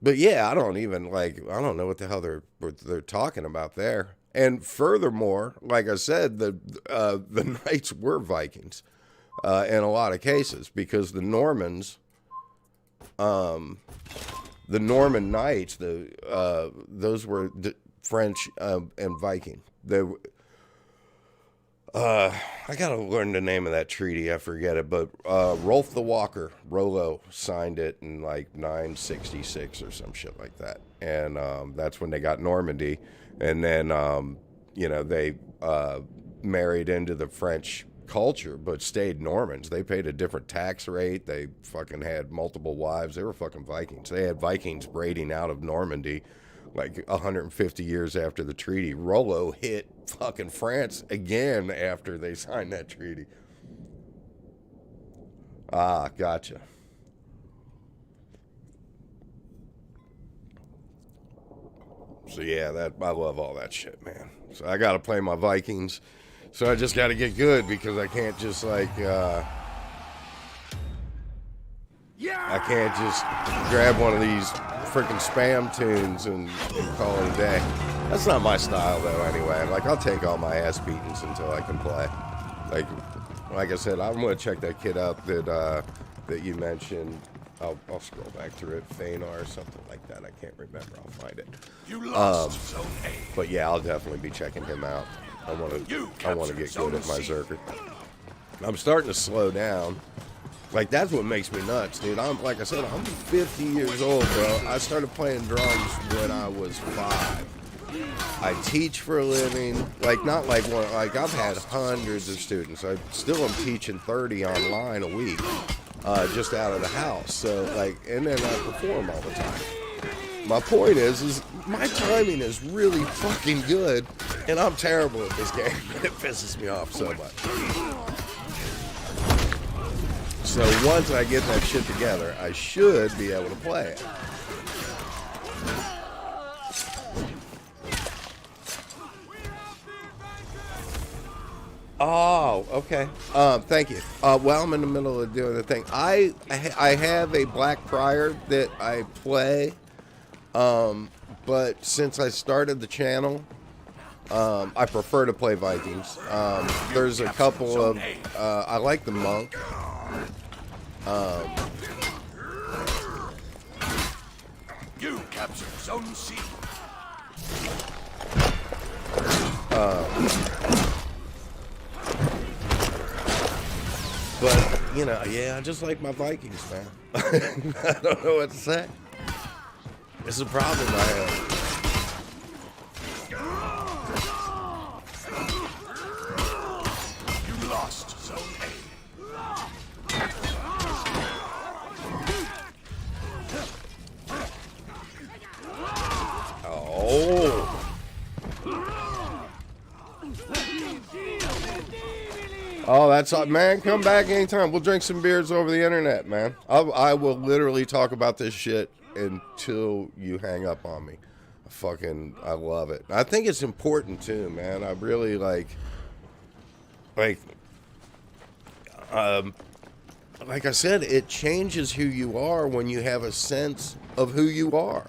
But yeah, I don't know what the hell they're talking about there. And furthermore, like I said, the knights were Vikings in a lot of cases, because the Normans, the Norman knights, those were French and Viking. I gotta learn the name of that treaty. I forget it, but Rolf the Walker, Rollo, signed it in like 966 or some shit like that, and that's when they got Normandy, and then they married into the French culture, but stayed Normans. They paid a different tax rate. They fucking had multiple wives. They were fucking Vikings. They had Vikings braiding out of Normandy like 150 years after the treaty. Rollo hit fucking France again after they signed that treaty. Ah, gotcha. So yeah, I love all that shit, man. So I gotta play my Vikings. So I just gotta get good because I can't just like I can't just grab one of these freaking spam tunes and call it a day. That's not my style though anyway. Like I'll take all my ass beatings until I can play. Like I said, I'm gonna check that kid out that you mentioned. I'll scroll back through it. Feanor or something like that. I can't remember. I'll find it. You lost Zone A. But yeah, I'll definitely be checking him out. I want to get good at my Zerker. I'm starting to slow down. Like that's what makes me nuts, dude. Like I said, I'm 50 years old, bro. I started playing drums when I was 5. I teach for a living. Like not like one. Like I've had hundreds of students. I still am teaching 30 online a week, just out of the house. So like, and then I perform all the time. My point is my timing is really fucking good, and I'm terrible at this game. It pisses me off so much. So once I get that shit together, I should be able to play it. Oh, okay. Thank you. Well, I'm in the middle of doing the thing. I have a Black Prior that I play. But since I started the channel, I prefer to play Vikings. There's a couple of, I like the Monk. You captured Zone C. But, yeah, I just like my Vikings, man. I don't know what to say. It's a problem I have. You lost Zone A. Oh. Oh, that's man. Come back anytime. We'll drink some beers over the internet, man. I will literally talk about this shit until you hang up on me. I love it. I think it's important too, man. I really like I said, it changes who you are when you have a sense of who you are.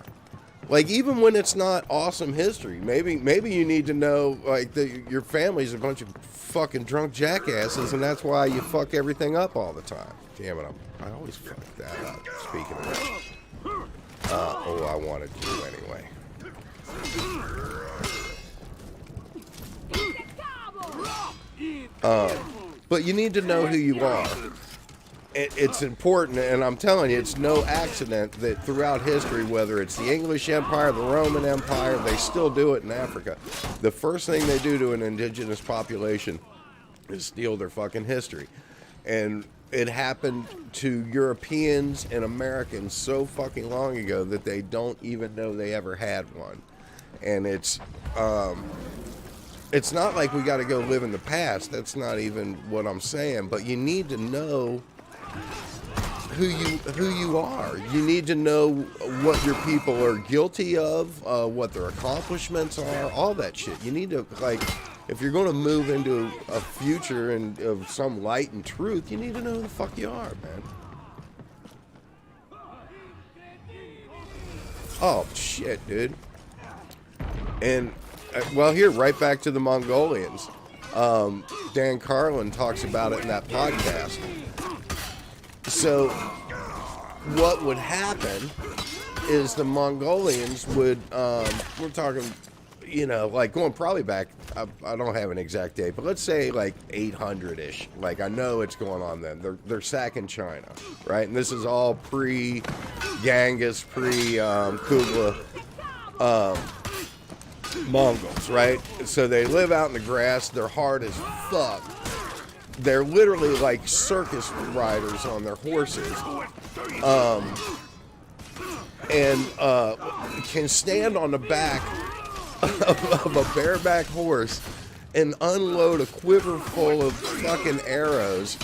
Like, even when it's not awesome history, maybe you need to know, like, your family's a bunch of fucking drunk jackasses, and that's why you fuck everything up all the time. Damn it, I always fuck that up, speaking of that. I wanted to anyway. But you need to know who you are. It's important, and I'm telling you, it's no accident that throughout history, whether it's the English Empire, the Roman Empire, they still do it in Africa. The first thing they do to an indigenous population is steal their fucking history. And it happened to Europeans and Americans so fucking long ago that they don't even know they ever had one. And it's not like we got to go live in the past. That's not even what I'm saying. But you need to know who you are. You need to know what your people are guilty of, what their accomplishments are, all that shit. You need to, like, if you're going to move into a future and of some light and truth, you need to know who the fuck you are, man. Oh shit, dude. And well, here, right back to the Mongolians. Dan Carlin talks about it in that podcast. So what would happen is the Mongolians would, we're talking you know, like going probably back, I don't have an exact date, but let's say like 800-ish. Like I know it's going on then. They're sacking China, right? And this is all pre-Genghis, pre-Kublai Mongols, right? So they live out in the grass. They're hard as fuck. They're literally like circus riders on their horses. And can stand on the back of a bareback horse and unload a quiver full of fucking arrows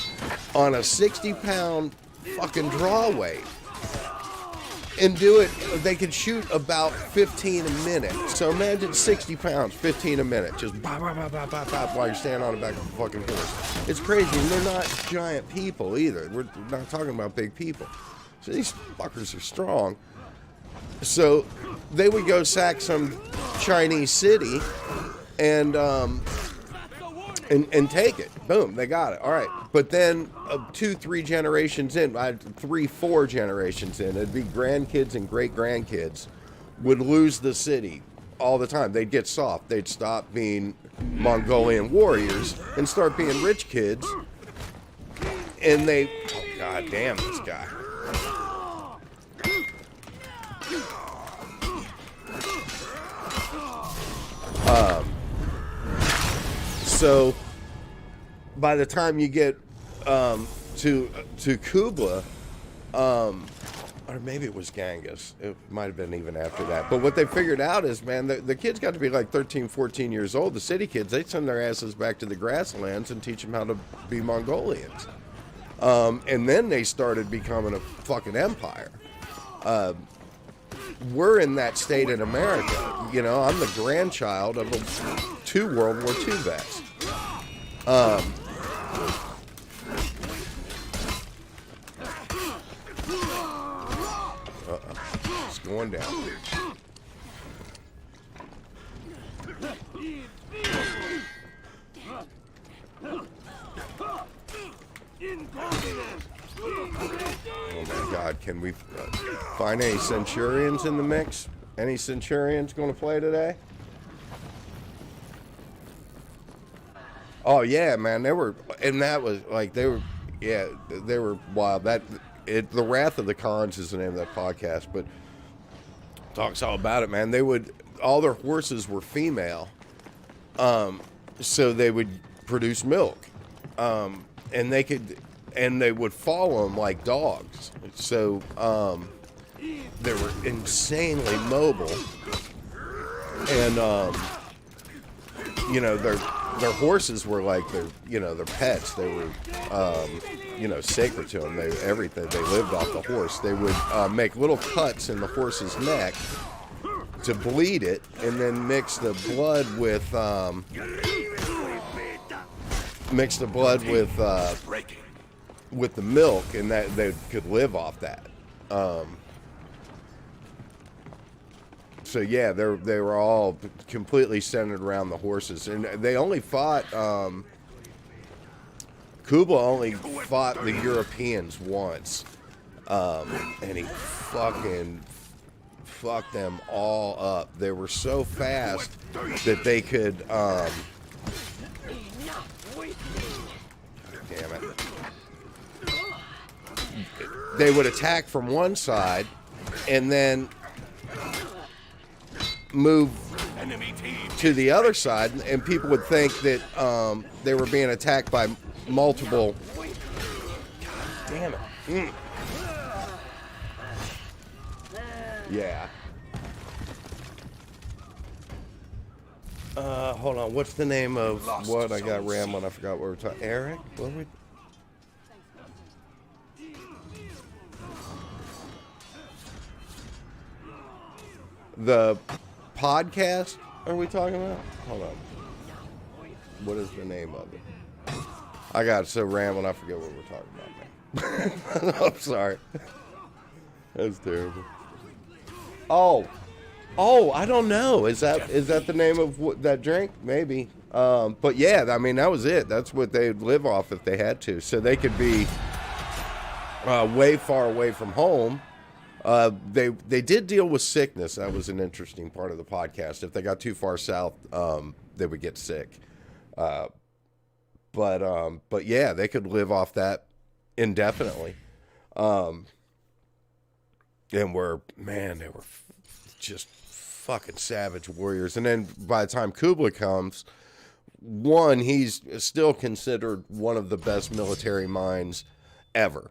on a 60-pound fucking draw weight. And do it, they could shoot about 15 a minute. So imagine 60 pounds, 15 a minute. Just bop, bop, bop, bop, bop, bop, while you're standing on the back of a fucking horse. It's crazy. And they're not giant people either. We're not talking about big people. So these fuckers are strong. So they would go sack some Chinese city and take it. Boom, they got it. All right. But then 2-3 generations in, 3-4 generations in, it'd be grandkids and great-grandkids would lose the city all the time. They'd get soft. They'd stop being Mongolian warriors and start being rich kids. And they... Oh, God damn this guy. So by the time you get to Kublai, or maybe it was Genghis, it might have been even after that, but what they figured out is, man, the kids got to be like 13, 14 years old. The city kids, they send their asses back to the grasslands and teach them how to be Mongolians. And then they started becoming a fucking empire. We're in that state in America. You know, I'm the grandchild of 2 World War II vets. It's going down. Oh my God, can we find any Centurions in the mix? Any Centurions going to play today? Oh yeah, man, they were, and that was like, they were wild. The Wrath of the Khans is the name of that podcast, but talks all about it, man. All their horses were female, so they would produce milk, and they would follow them like dogs. So they were insanely mobile, and you know, their horses were like their pets. They were sacred to them. Everything, they lived off the horse. They would make little cuts in the horse's neck to bleed it, and then mix the blood with the milk, and that they could live off that. So yeah, they were all completely centered around the horses, and they only fought. Kublai only fought the Europeans once, and he fucking fucked them all up. They were so fast that they could. Damn it! They would attack from one side, and then move to the other side, and people would think that they were being attacked by multiple. God damn it! Yeah. Hold on. What's the name of what I got rambling? I forgot what we were talking. Eric? What were we? The podcast are we talking about? Hold on. What is the name of it? I got so rambling, I forget what we're talking about, man. I'm sorry. That's terrible. Oh, I don't know. Is that the name of that drink? Maybe. But yeah, I mean, that was it. That's what they'd live off if they had to. So they could be way far away from home. They did deal with sickness. That was an interesting part of the podcast. If they got too far south, they would get sick. But yeah, they could live off that indefinitely. And they were just fucking savage warriors. And then by the time Kublai comes, he's still considered one of the best military minds ever,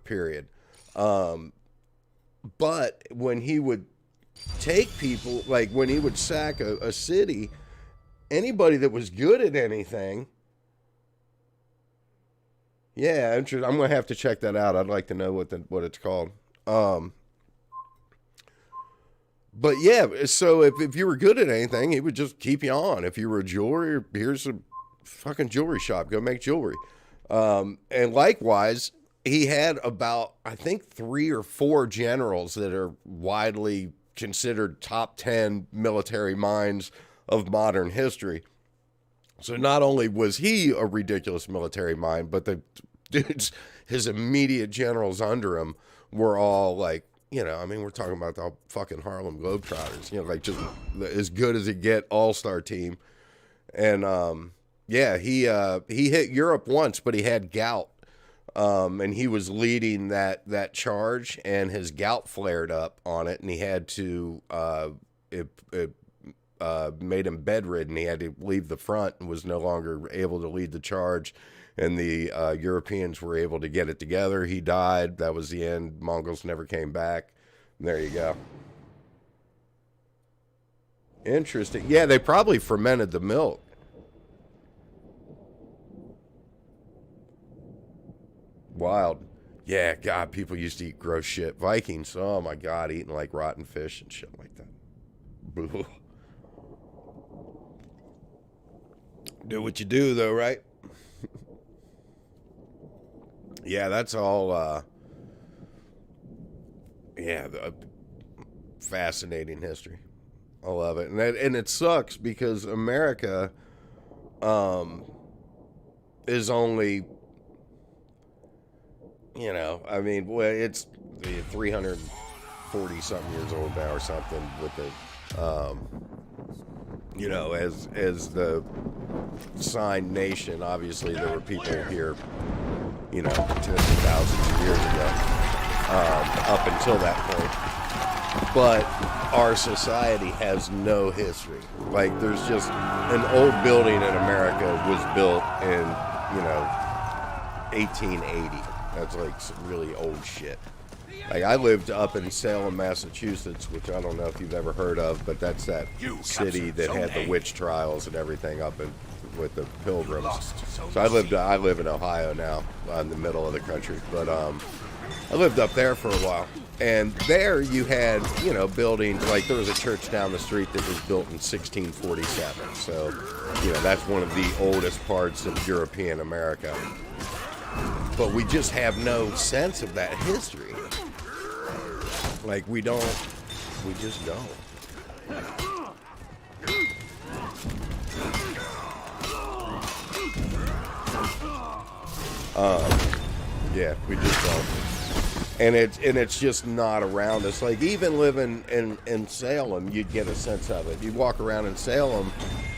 period. But when he would take people, like when he would sack a city, anybody that was good at anything, yeah, I'm going to have to check that out. I'd like to know what it's called. But yeah, so if you were good at anything, he would just keep you on. If you were a jeweler, here's a fucking jewelry shop. Go make jewelry. And likewise, he had about, I think, 3 or 4 generals that are widely considered top 10 military minds of modern history. So not only was he a ridiculous military mind, but the dudes, his immediate generals under him were all like, you know, I mean, we're talking about the fucking Harlem Globetrotters, you know, like just as good as it get, all-star team. And yeah, he hit Europe once, but he had gout. And he was leading that charge, and his gout flared up on it, and he had to it made him bedridden. He had to leave the front and was no longer able to lead the charge. And the Europeans were able to get it together. He died. That was the end. Mongols never came back. And there you go. Interesting. Yeah, they probably fermented the milk. Wild. Yeah, God, people used to eat gross shit. Vikings, oh my God, eating like rotten fish and shit like that. Boo. Do what you do, though, right? Yeah, that's all, fascinating history. I love it. And it sucks because America is only, you know, I mean, well, it's 340-something years old now or something with the, you know, as the signed nation. Obviously, there were people here, you know, tens of thousands of years ago, up until that point. But our society has no history. Like, there's just an old building in America was built in, you know, 1880. That's like some really old shit. Like, I lived up in Salem, Massachusetts, which I don't know if you've ever heard of, but that's that city that had the witch trials and everything up in with the Pilgrims. So I live in Ohio now, in the middle of the country. But I lived up there for a while. And there you had, you know, buildings, like there was a church down the street that was built in 1647. So, you know, that's one of the oldest parts of European America. But we just have no sense of that history. Like, we just don't. Yeah, we just don't. And it's just not around us. Like, even living in Salem, you'd get a sense of it. You'd walk around in Salem,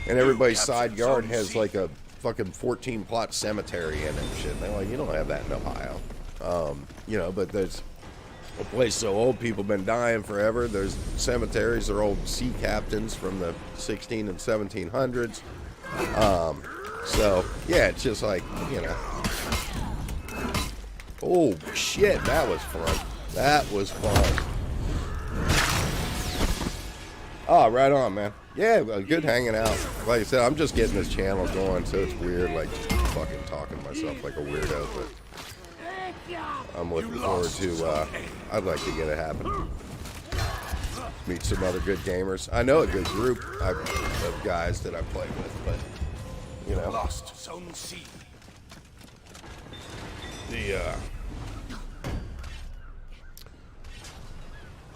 and everybody's side yard has like a fucking 14-plot cemetery in it and shit. And they're like, you don't have that in Ohio. You know, but there's a place so old, people been dying forever. There's cemeteries, they're old sea captains from the 16 and 1700s. So, yeah, it's just like, you know. Oh, shit, that was fun. That was fun. Oh, right on, man. Yeah, good hanging out. Like I said, I'm just getting this channel going, so it's weird, like, just fucking talking to myself like a weirdo, but I'm looking forward to, I'd like to get it happen. Meet some other good gamers. I know a good group of guys that I play with, but, you know. Lost Zone C.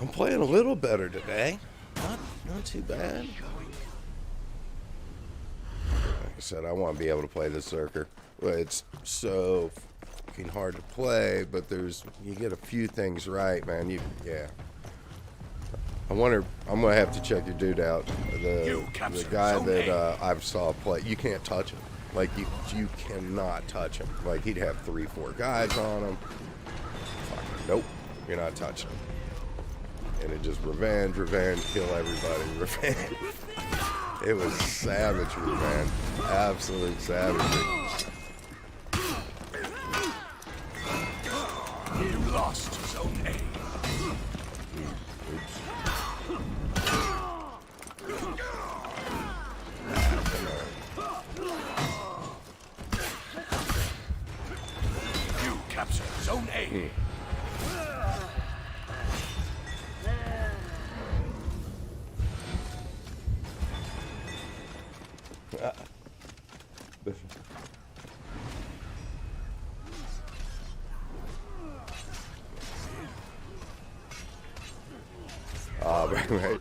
I'm playing a little better today. Not too bad. Like I said, I want to be able to play this Zerker. It's so fucking hard to play, but you get a few things right, man. Yeah. I wonder. I'm gonna have to check your dude out. The guy that I saw play. You can't touch him. Like you cannot touch him. Like he'd have 3-4 guys on him. Fucking nope. You're not touching him. And it just revenge, kill everybody, revenge. It was savagery, man. Absolute savagery. You lost Zone A. Oops. You captured Zone A. Right.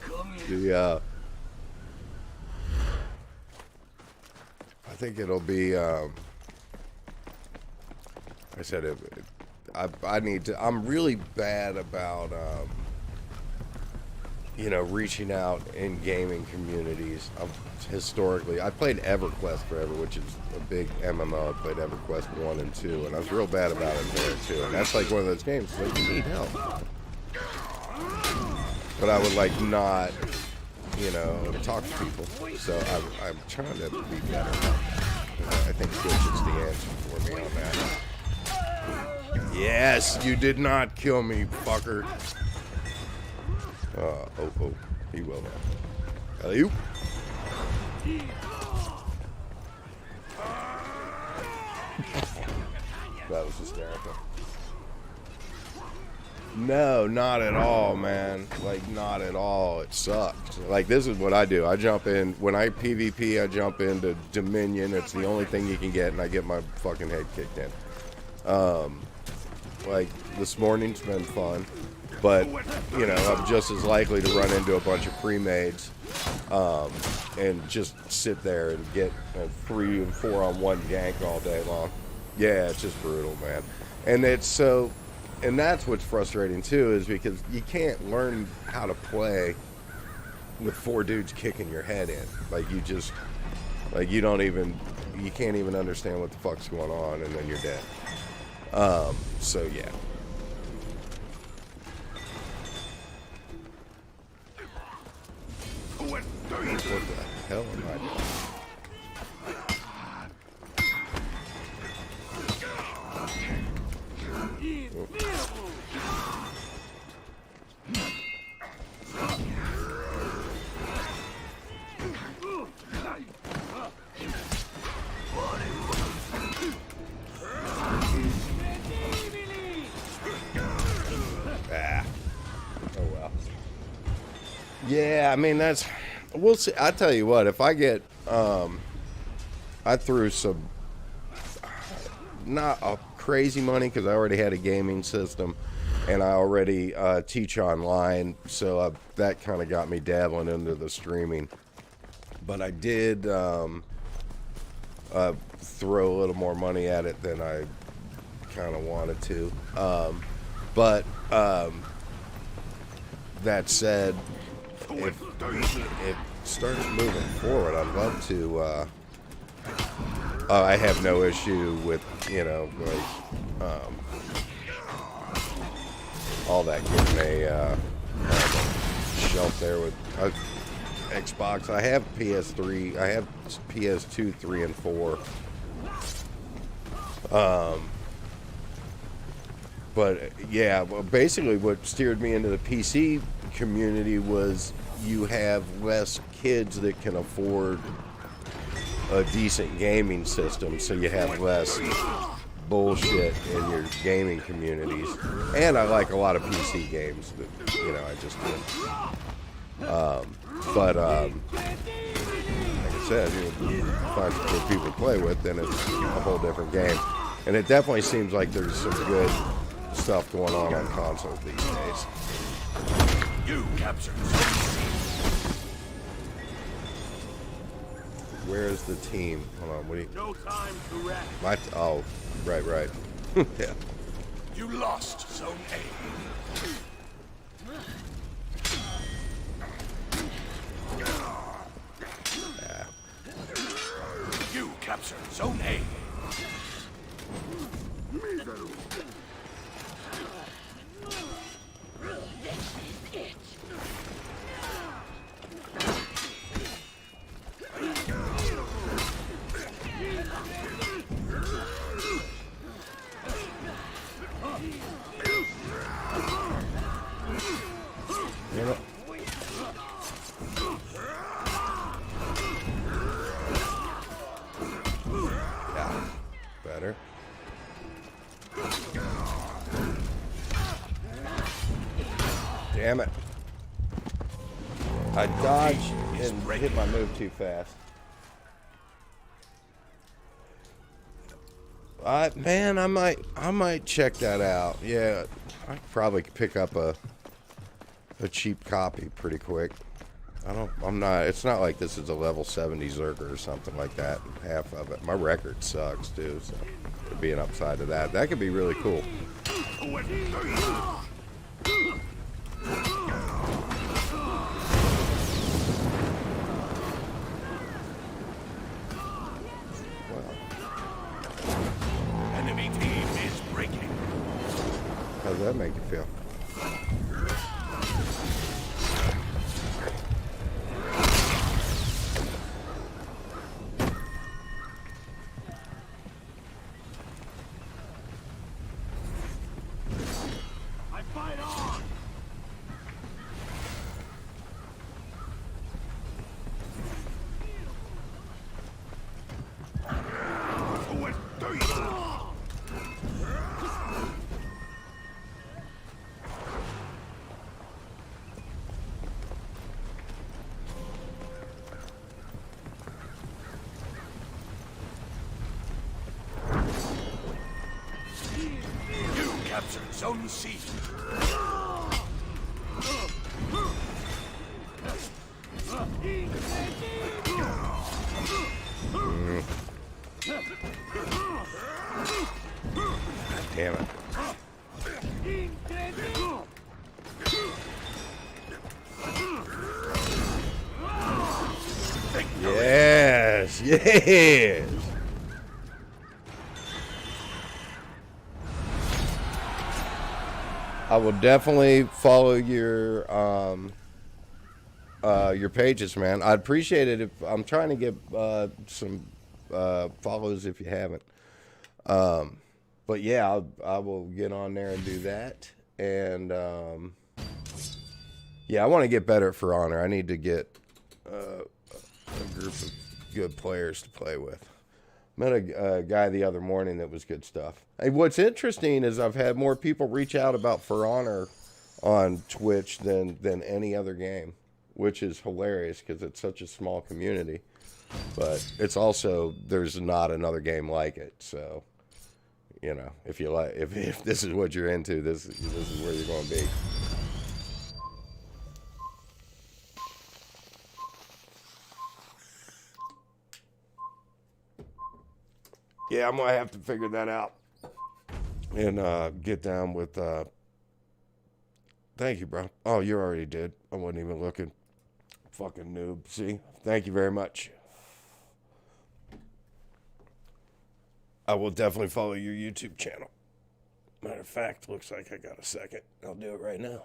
I think it'll be. I said I need to. I'm really bad about reaching out in gaming communities. Historically, I played EverQuest forever, which is a big MMO. I played EverQuest 1 and 2, and I was real bad about it there too. And that's like one of those games like you need help. But I would like not, talk to people. So I'm trying to be better. I think Twitch is the answer for me on that. Yes, you did not kill me, fucker. He will now. Alley-oop. That was hysterical. No, not at all, man. Like, not at all. It sucks. Like, this is what I do. I jump in. When I PvP, I jump into Dominion. It's the only thing you can get, and I get my fucking head kicked in. Like, this morning's been fun. But, I'm just as likely to run into a bunch of pre-mades and just sit there and get a 3 and 4 on 1 gank all day long. Yeah, it's just brutal, man. And it's so... And that's what's frustrating too, is because you can't learn how to play with 4 dudes kicking your head in. Like you can't even understand what the fuck's going on, and then you're dead. So yeah. What the hell am I doing? Yeah, I mean, we'll see. I tell you what, if I get, I threw some, not a crazy money, because I already had a gaming system, and I already teach online, so that kind of got me dabbling into the streaming. But I did throw a little more money at it than I kind of wanted to. But that said, if it starts moving forward, I'd love to. I have no issue with, all that getting a shelf there with Xbox. I have PS3. I have PS2, 3, and 4. But yeah, well, basically what steered me into the PC community was you have less kids that can afford a decent gaming system, so you have less bullshit in your gaming communities. And I like a lot of PC games that, I just did. But like I said, you find some good people to play with, then it's a whole different game. And it definitely seems like there's some good stuff going on consoles these days. You captured. Where is the team? Hold on, what do you... No time to rest. Oh, right. Yeah. You lost Zone A. You captured Zone A. You know, yeah, better. Damn it. I dodged and hit my move too fast. Man, I might check that out. Yeah, I could probably pick up a cheap copy pretty quick. It's not like this is a level 70 Zerker or something like that. Half of it. My record sucks too, so there'd be an upside to that. That could be really cool. Enemy team is breaking. How does that make you feel? I fight on. You captured Zone C. Damn it. Yes, yes. I will definitely follow your pages, man. I'd appreciate it if I'm trying to get some follows if you haven't. But yeah, I will get on there and do that. And yeah, I want to get better at For Honor. I need to get a group of good players to play with. Met a guy the other morning that was good stuff. Hey, what's interesting is I've had more people reach out about For Honor on Twitch than any other game, which is hilarious because it's such a small community. But it's also, there's not another game like it. So, you know, if you like, if this is what you're into, this is where you're going to be. Yeah, I'm gonna have to figure that out and get down with. Thank you, bro. Oh, you already did. I wasn't even looking. Fucking noob. See, thank you very much. I will definitely follow your YouTube channel. Matter of fact, looks like I got a second. I'll do it right now.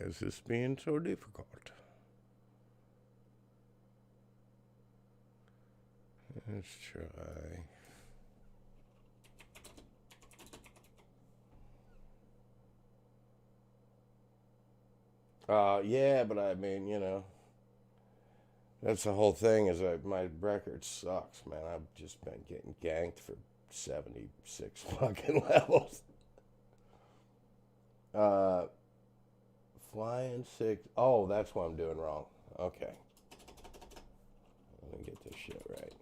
is this being so difficult? Let's try. Yeah, but I mean, you know, that's the whole thing. Is my record sucks, man. I've just been getting ganked for 76 fucking levels. Flying six. Oh, that's what I'm doing wrong. Okay. Let me get this shit right.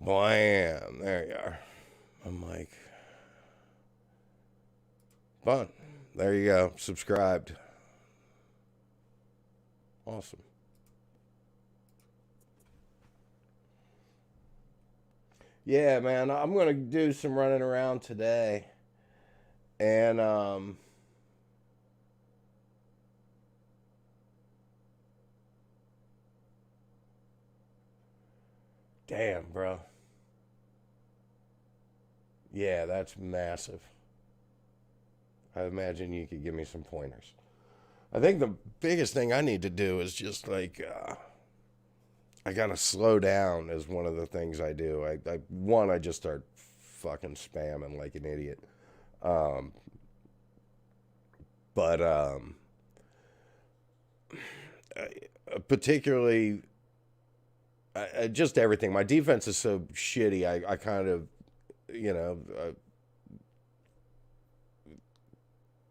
Blam. There you are. I'm like, fun. There you go. Subscribed. Awesome. Yeah, man. I'm going to do some running around today. And, damn, bro. Yeah, that's massive. I imagine you could give me some pointers. I think the biggest thing I need to do is just like, I gotta slow down is one of the things I do. I just start fucking spamming like an idiot. Particularly, just everything. My defense is so shitty. I kind of, you know,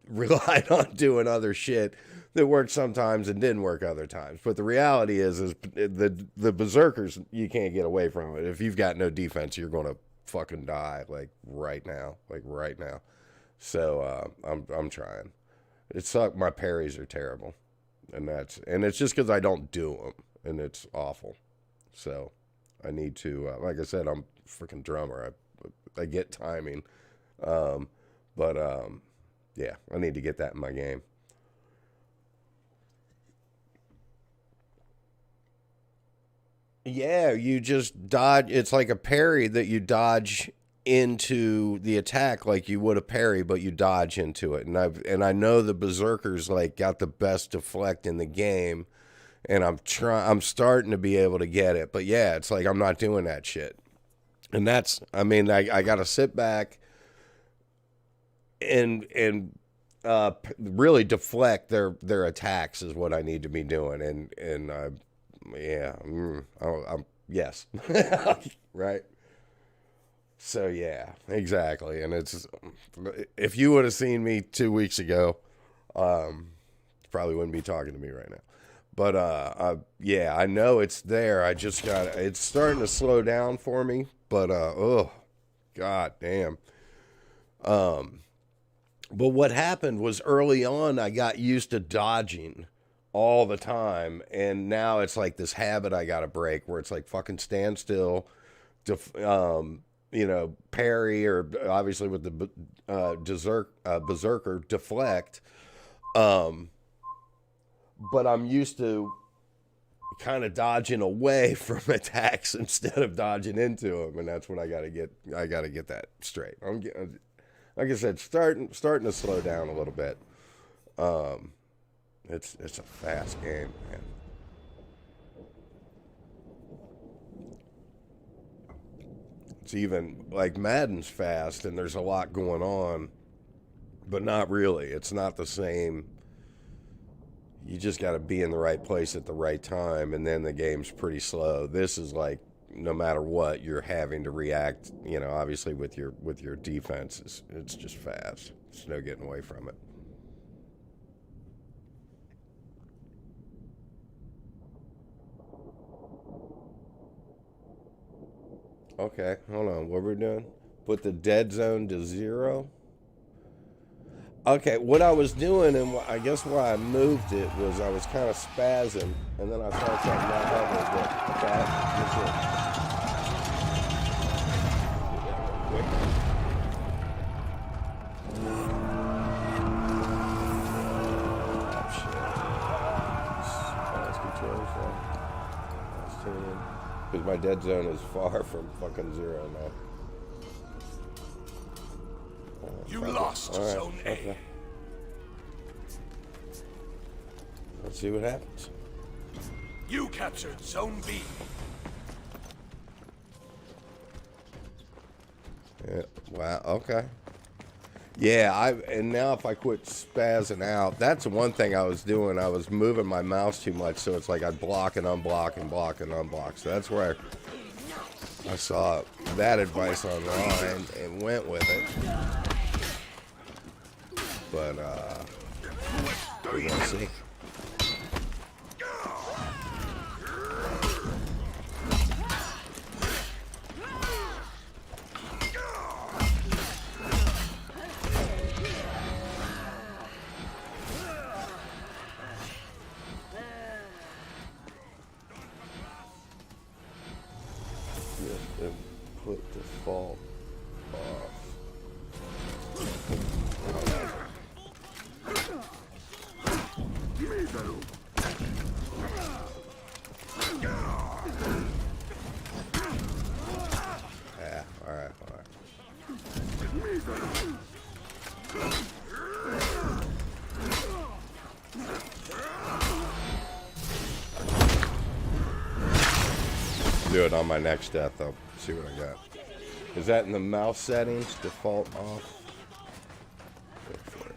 relied on doing other shit that worked sometimes and didn't work other times. But the reality is the berserkers, you can't get away from it. If you've got no defense, you're going to fucking die right now. So I'm trying. It sucks. My parries are terrible, and it's just because I don't do them, and it's awful. So I need to, like I said, I'm a freaking drummer. I get timing, yeah, I need to get that in my game. Yeah, you just dodge. It's like a parry that you dodge into the attack like you would a parry, but you dodge into it. And I know the berserkers like got the best deflect in the game, and I'm starting to be able to get it. But yeah, it's like I'm not doing that shit. And that's, I mean, I got to sit back and really deflect their attacks is what I need to be doing. And I'm yes, right. So yeah, exactly. And it's, if you would have seen me 2 weeks ago, probably wouldn't be talking to me right now. But yeah, I know it's there. I just it's starting to slow down for me. But oh, god damn. But what happened was early on I got used to dodging all the time, and now it's like this habit I got to break where it's like fucking stand still, you know, parry, or obviously with the berserker deflect. But I'm used to kind of dodging away from attacks instead of dodging into them, and that's what I got to get. I got to get that straight. I'm getting, like I said, starting to slow down a little bit. It's a fast game, man. It's even like Madden's fast, and there's a lot going on, but not really. It's not the same. You just got to be in the right place at the right time, and then the game's pretty slow. This is like, no matter what, you're having to react, you know, obviously with your defense. It's just fast. There's no getting away from it. Okay, hold on. What we're doing? Put the dead zone to 0. Okay, what I was doing, and I guess why I moved it, was I was kind of spazzing, and then I saw something not having a bit. Okay, that's it. my dead zone is far from fucking zero now. You lost Zone A. Okay. Let's see what happens. You captured Zone B. Yeah, wow, okay. Yeah, and now if I quit spazzing out, that's the one thing I was doing. I was moving my mouse too much, so it's like I'd block and unblock and block and unblock. So that's where I saw that advice online and went with it. But we're gonna see. And put default off. Yeah, alright. Do it on my next death though. See what I got. Is that in the mouse settings? Default off? Go for it.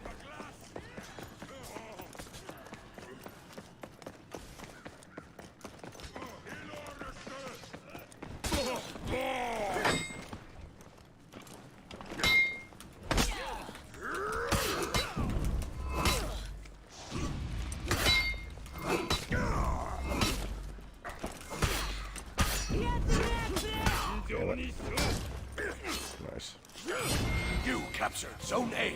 Nice. You captured Zone A.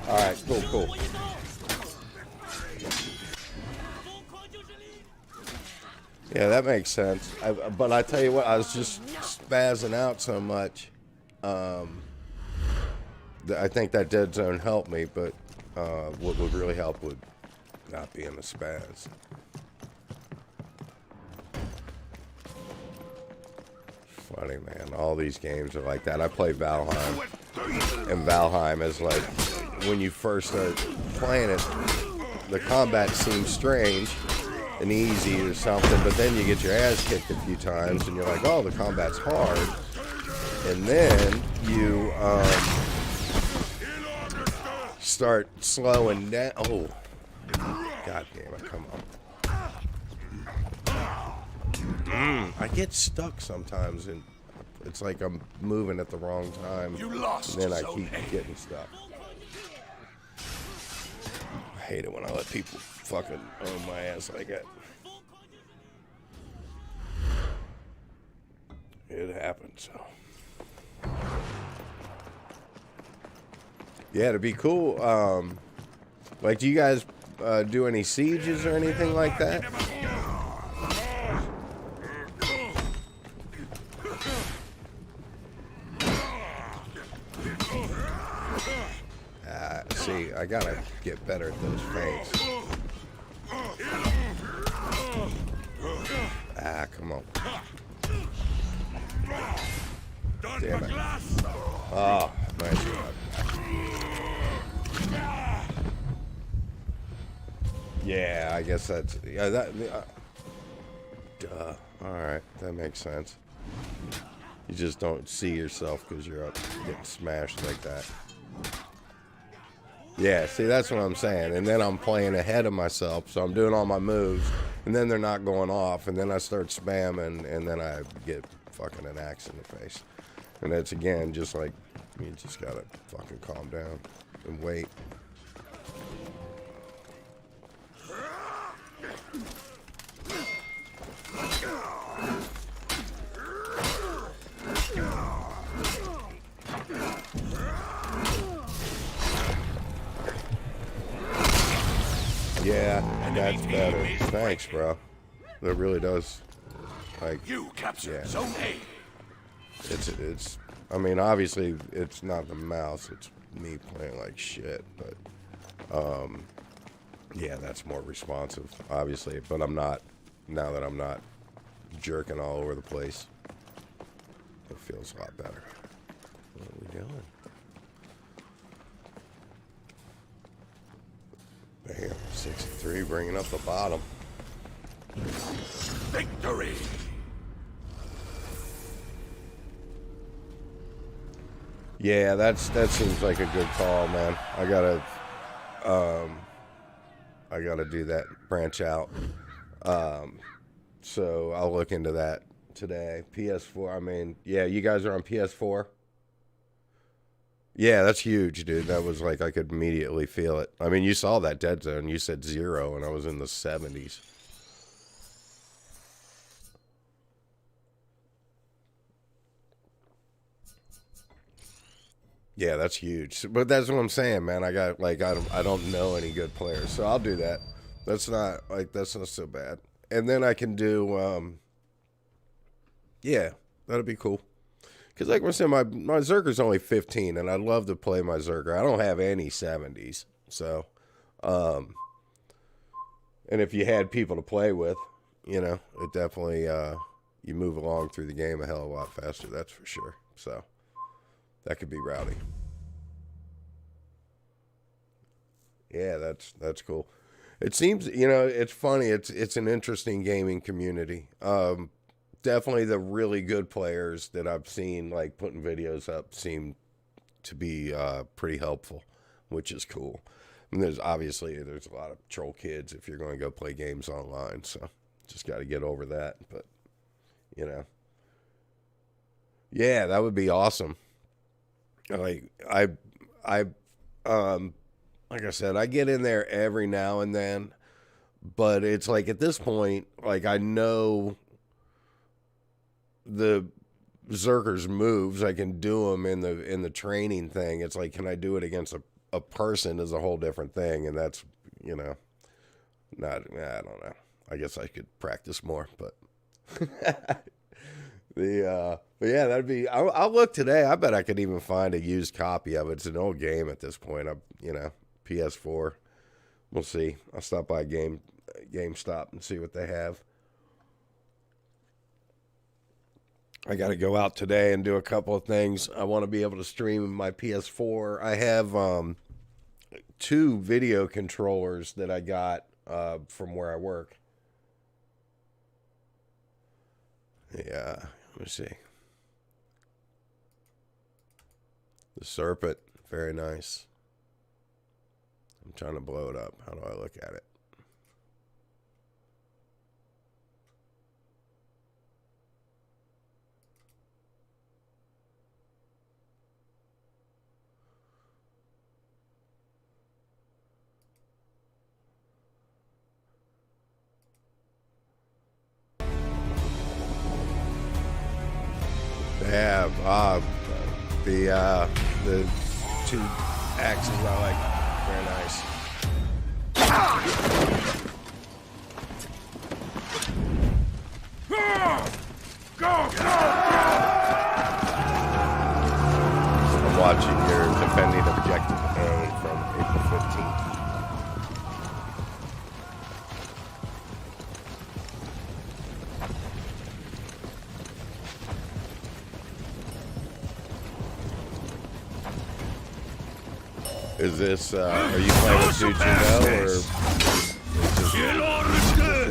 Alright, cool. Yeah, that makes sense. But I tell you what, I was just spazzing out so much. I think that dead zone helped me, but what would really help would not be in the spaz. Funny, man. All these games are like that. I play Valheim, and Valheim is like, when you first start playing it, the combat seems strange and easy or something, but then you get your ass kicked a few times, and you're like, oh, the combat's hard. And then you start slowing down. Oh, god damn it, come on. I get stuck sometimes, and it's like I'm moving at the wrong time. You lost. And then I Zone keep A. getting stuck. I hate it when I let people fucking own my ass like that. It happens, so. Yeah, it'd be cool. Like, do you guys do any sieges or anything like that? See, I gotta get better at those feints. Ah, come on. Damn it. Oh, nice job. Yeah, I guess that's... Yeah, that... duh. Alright, that makes sense. You just don't see yourself because you're up getting smashed like that. Yeah, see, that's what I'm saying. And then I'm playing ahead of myself, so I'm doing all my moves, and then they're not going off, and then I start spamming, and then I get fucking an axe in the face. And it's, again, just like, you just gotta fucking calm down and wait. Yeah, Enemy that's team better. is Thanks, breaking. bro. That really does. Like, You captured Yeah. Zone A. it's. I mean, obviously, it's not the mouse. It's me playing like shit. But, yeah, that's more responsive, obviously. But I'm not. Now that I'm not jerking all over the place, it feels a lot better. What are we doing? Damn, 63, bringing up the bottom. Victory. Yeah, that seems like a good call, man. I gotta do that, branch out. So I'll look into that today. PS4. I mean, yeah, you guys are on PS4. Yeah, that's huge, dude. That was like I could immediately feel it. I mean, you saw that dead zone. You said 0, and I was in the 70s. Yeah, that's huge. But that's what I'm saying, man. I got like I don't know any good players, so I'll do that. That's not so bad. And then I can do yeah, that'd be cool. Cause like I said, my Zerker's only 15, and I'd love to play my Zerker. I don't have any 70s, so and if you had people to play with, you know, it definitely you move along through the game a hell of a lot faster. That's for sure. So. That could be rowdy. Yeah, that's cool. It seems, you know, it's funny. It's an interesting gaming community. Definitely the really good players that I've seen, like putting videos up, seem to be pretty helpful, which is cool. And there's a lot of troll kids if you're going to go play games online. So just got to get over that. But you know, yeah, that would be awesome. Like like I said, I get in there every now and then, but it's like at this point, like I know the Zerker's moves. I can do them in the training thing. It's like, can I do it against a person is a whole different thing, and that's, you know, I don't know. I guess I could practice more, but but yeah, that'd be. I'll look today. I bet I could even find a used copy of it. It's an old game at this point. You know, PS4. We'll see. I'll stop by GameStop and see what they have. I got to go out today and do a couple of things. I want to be able to stream my PS4. I have 2 video controllers that I got from where I work. Yeah, let me see. The Serpent, very nice. I'm trying to blow it up. How do I look at it? They have the 2 axes I like. Very nice. I'm watching your defending objective A from April 15th. Is this, are you playing with dudes you know, or is this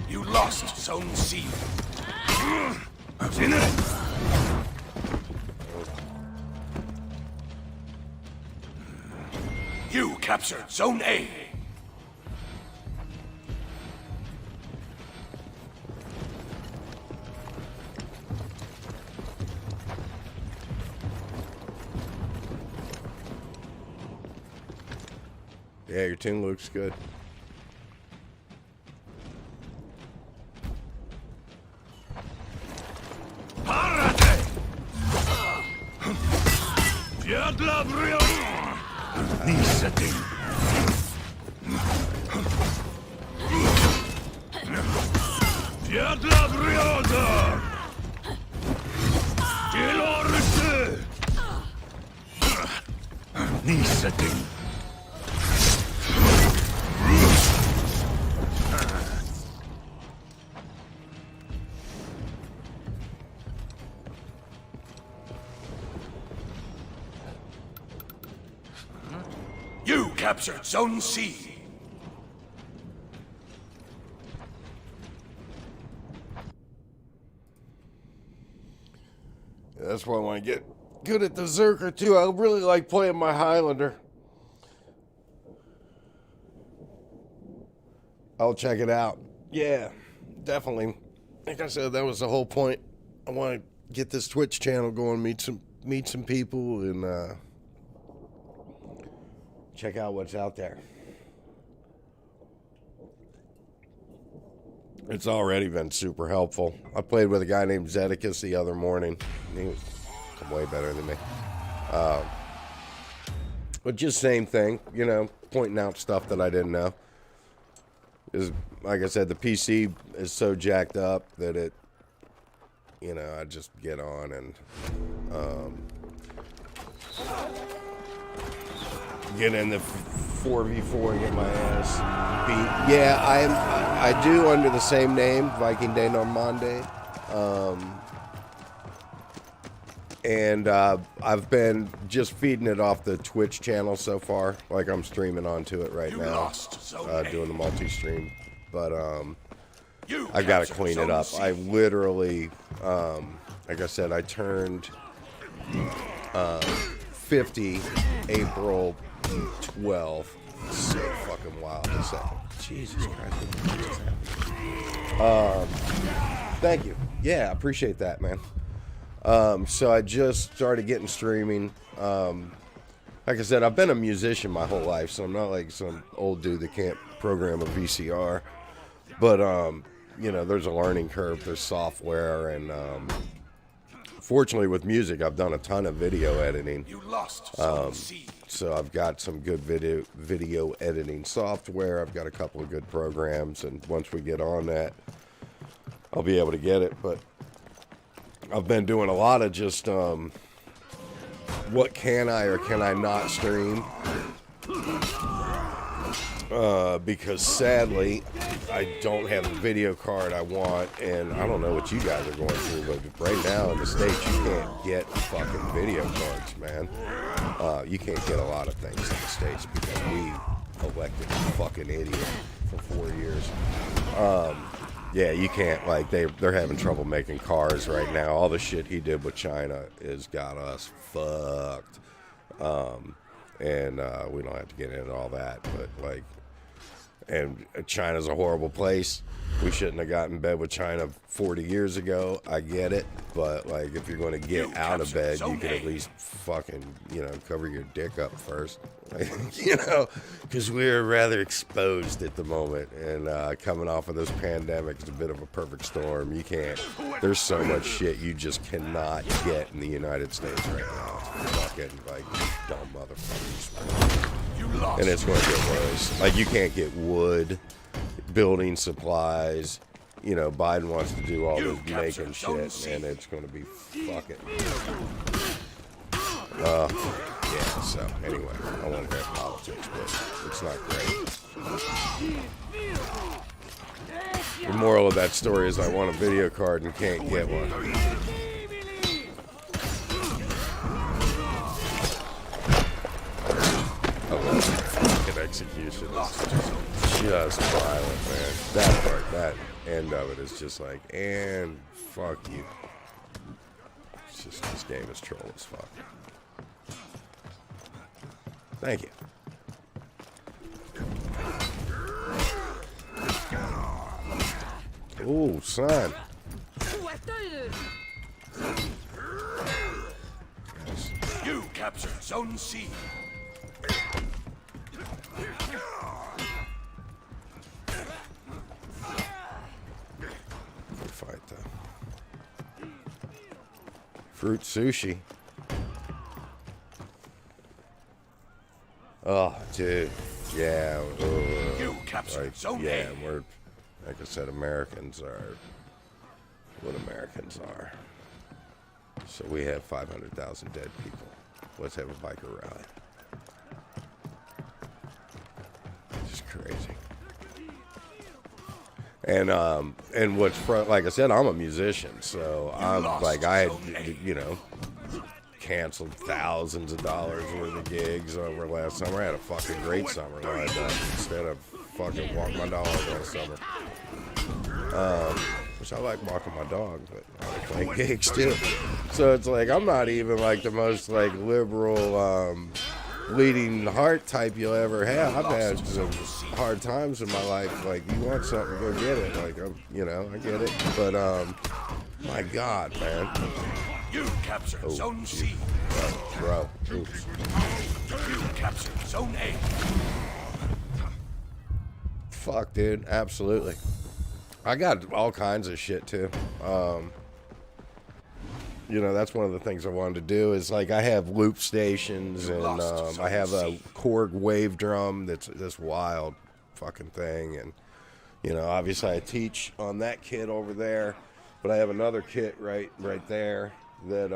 You lost Zone C. You captured Zone A. Yeah, your tune looks good. You captured Zone C. That's why I want to get good at the Zerker too. I really like playing my Highlander. I'll check it out. Yeah, definitely. Like I said, that was the whole point. I want to get this Twitch channel going, meet some people, and check out what's out there. It's already been super helpful. I played with a guy named Zedicus the other morning. He was way better than me. But just same thing, you know, pointing out stuff that I didn't know. Is, like I said, the PC is so jacked up that it, you know, I just get on and get in the 4v4 and get my ass beat. Yeah, I do under the same name, Viking de Normandie. And I've been just feeding it off the Twitch channel so far. Like I'm streaming onto it right now, doing the multi-stream. But I got to clean it up. I literally, like I said, I turned 50 April 12th. So fucking wild. Just like, Jesus Christ. What just happened? Thank you. Yeah, I appreciate that, man. So I just started getting streaming. Like I said, I've been a musician my whole life, so I'm not like some old dude that can't program a VCR. But, you know, there's a learning curve, there's software, and fortunately with music, I've done a ton of video editing. You lost So I've got some good video editing software. I've got a couple of good programs, and once we get on that, I'll be able to get it. But I've been doing a lot of just what can I or can I not stream, because sadly I don't have the video card I want, and I don't know what you guys are going through, but right now in the States you can't get fucking video cards, man. You can't get a lot of things in the States because we elected a fucking idiot for 4 years. Yeah, you can't, like, they're having trouble making cars right now. All the shit he did with China has got us fucked. And we don't have to get into all that, but, like, and China's a horrible place. We shouldn't have gotten in bed with China 40 years ago. I get it, but, like, if you're going to get out of bed, you can at least fucking, you know, cover your dick up first. You know, because we're rather exposed at the moment, and coming off of this pandemic is a bit of a perfect storm. You can't, there's so much shit you just cannot get in the United States right now. It's fucking, like, dumb motherfuckers. And it's going to get worse. Like, you can't get wood, building supplies. You know, Biden wants to do all this making shit, and it's going to be fucking... yeah, so, anyway, I won't get politics, but it's not great. The moral of that story is I want a video card and can't get one. Fucking execution is just violent, man. That part, that end of it is just like, and fuck you. It's just, this game is troll as fuck. Thank you. Ooh, son. You captured Zone C. Fruit sushi. Oh, dude. Yeah. You captured Like, Zone yeah, A. we're, like I said, Americans are what Americans are. So we have 500,000 dead people. Let's have a biker rally. It's crazy. And what's like I said, I'm a musician, so I'm lost like I Zone A. had, you know, canceled thousands of dollars worth of gigs over last summer. I had a fucking great summer lined up instead of fucking walking my dog all summer. Which I like walking my dog, but I like playing gigs too. So it's like I'm not even like the most like liberal, bleeding heart type you'll ever have. I've had some hard times in my life. Like you want something, go get it. Like you know, I get it. But my God, man. You captured Zone C. Bro. Oops. You captured Zone A. Fuck, dude. Absolutely. I got all kinds of shit too. You know, that's one of the things I wanted to do is like I have loop stations and I have a Korg wave drum that's this wild fucking thing. And, you know, obviously I teach on that kit over there, but I have another kit right there that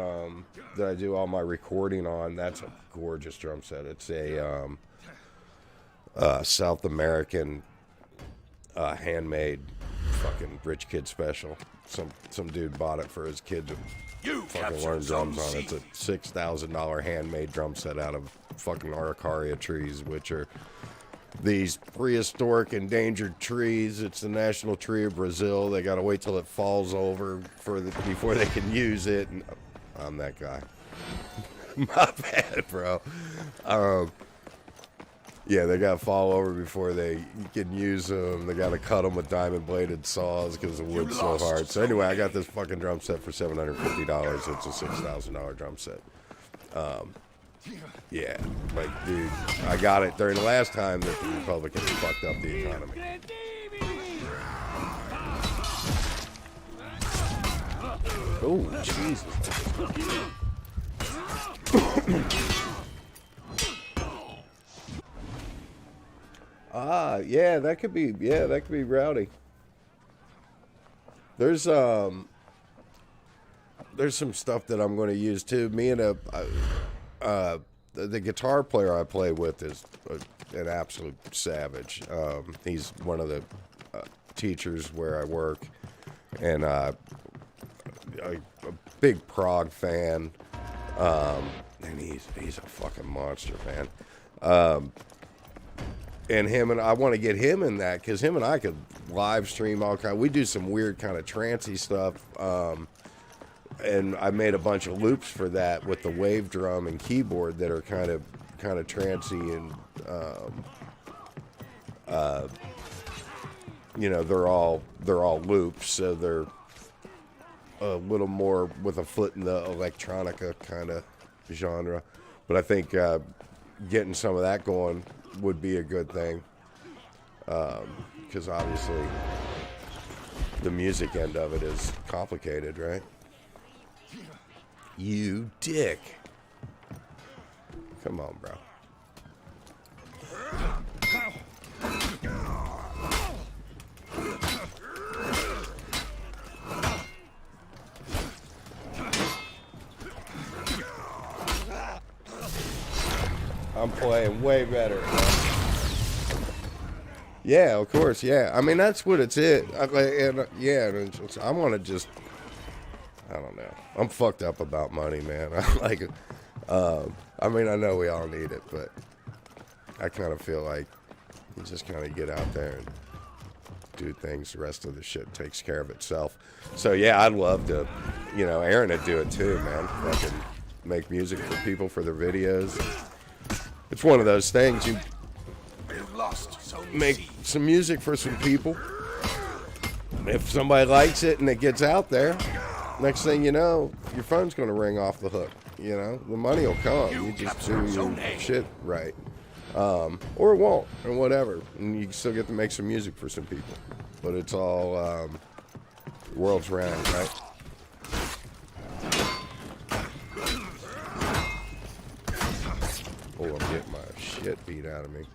that I do all my recording on. That's a gorgeous drum set. It's a South American handmade fucking rich kid special. Some dude bought it for his kid to You fucking learn drums on. It's a $6,000 handmade drum set out of fucking araucaria trees, which are these prehistoric endangered trees. It's the national tree of Brazil. They got to wait till it falls over before they can use it. And I'm that guy. My bad, bro. Yeah, they got to fall over before they can use them. They got to cut them with diamond-bladed saws because the wood's so hard. So anyway, I got this fucking drum set for $750. It's a $6,000 drum set. Yeah, like, dude, I got it during the last time that the Republicans fucked up the economy. Oh, Jesus. Yeah, that could be rowdy. There's some stuff that I'm going to use too. Me and the guitar player I play with is an absolute savage. He's one of the teachers where I work, and a big prog fan. And he's a fucking monster, man. And I want to get him in that because him and I could live stream all kind. We do some weird kind of trancey stuff. And I made a bunch of loops for that with the wave drum and keyboard that are kind of trancey and you know, they're all loops, so they're a little more with a foot in the electronica kind of genre. But I think getting some of that going would be a good thing, because obviously the music end of it is complicated, right? You dick. Come on, bro. I'm playing way better. Yeah, of course. Yeah, I mean that's what it's it. I want to just. I don't know. I'm fucked up about money, man. I like it. I mean, I know we all need it, but I kind of feel like you just kind of get out there and do things. The rest of the shit takes care of itself. So yeah, I'd love to. You know, Aaron would do it too, man. Fucking make music for people for their videos. It's one of those things you make some music for some people. If somebody likes it and it gets out there, next thing you know, your phone's going to ring off the hook. You know, the money will come. You just do your shit right. Or it won't, or whatever. And you still get to make some music for some people. But it's all the world's round, right? Oh, I'm getting my shit beat out of me.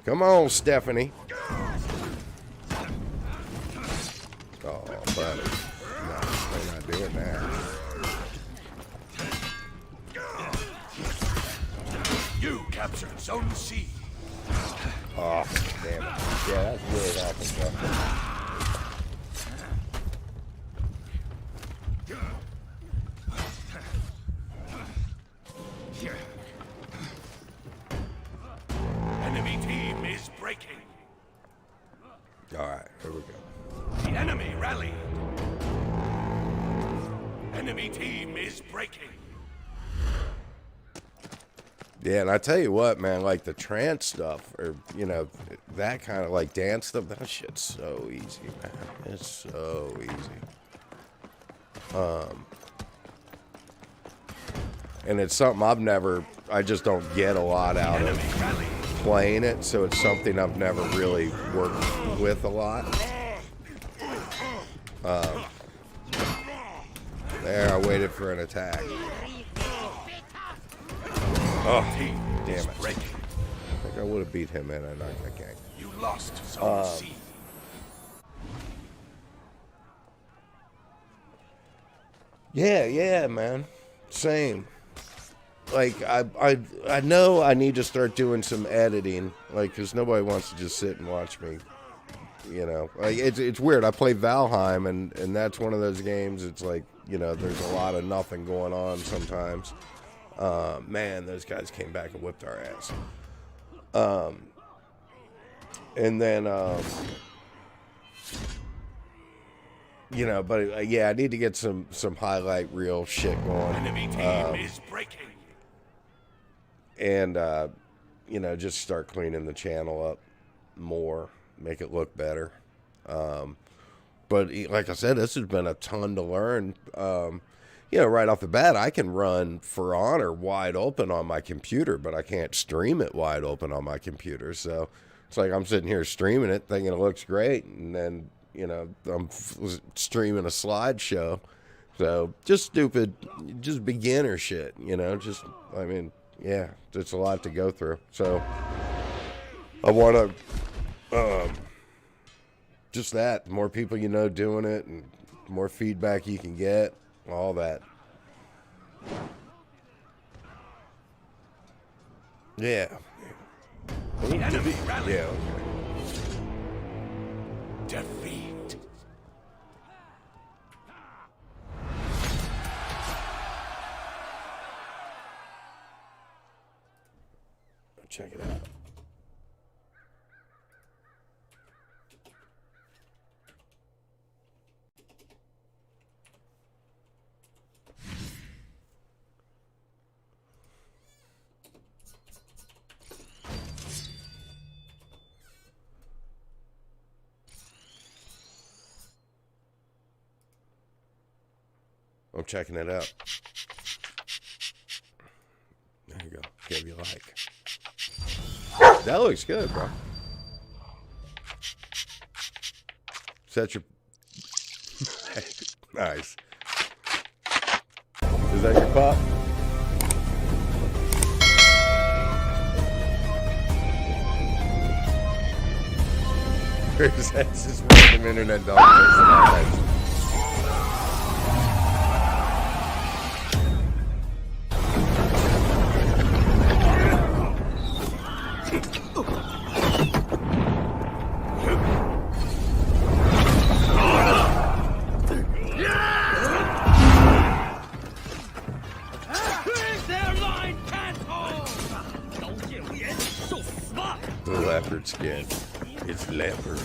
Come on, Stephanie. Oh, buddy. No, they're not doing that. You captured Zone C. Oh, damn it. Yeah, that's weird happened, bro. Enemy team is breaking. Alright, here we go. The enemy rallied. Enemy team is breaking. Yeah, and I tell you what, man, like the trance stuff, or, you know, that kind of like dance stuff, that shit's so easy, man. It's so easy. And it's something I just don't get a lot out of playing it, so it's something I've never really worked with a lot. There, I waited for an attack. Oh, damn it. I think I would have beat him in, and I can't. You lost Zone C. Yeah, man. Same. Like, I know I need to start doing some editing, like, because nobody wants to just sit and watch me, you know. Like, it's weird. I play Valheim, and that's one of those games, it's like, you know, there's a lot of nothing going on sometimes. Man, those guys came back and whipped our ass. And then, you know, but yeah, I need to get some highlight reel shit going. Enemy team is breaking. And, you know, just start cleaning the channel up more, make it look better. But like I said, this has been a ton to learn. You know, right off the bat, I can run For Honor wide open on my computer, but I can't stream it wide open on my computer. So it's like I'm sitting here streaming it, thinking it looks great, and then, you know, I'm streaming a slideshow. So just stupid, just beginner shit, you know, just, I mean, yeah, it's a lot to go through. So I want to, just that, the more people you know doing it, and more feedback you can get. All that. Yeah. The enemy rallied. Yeah, okay. Defeat. Check it out. I'm checking it out. There you go. Give you like. That looks good, bro. Set your... Nice. Is that your pop? That's just random internet dog. The leopard skin. It's leopard.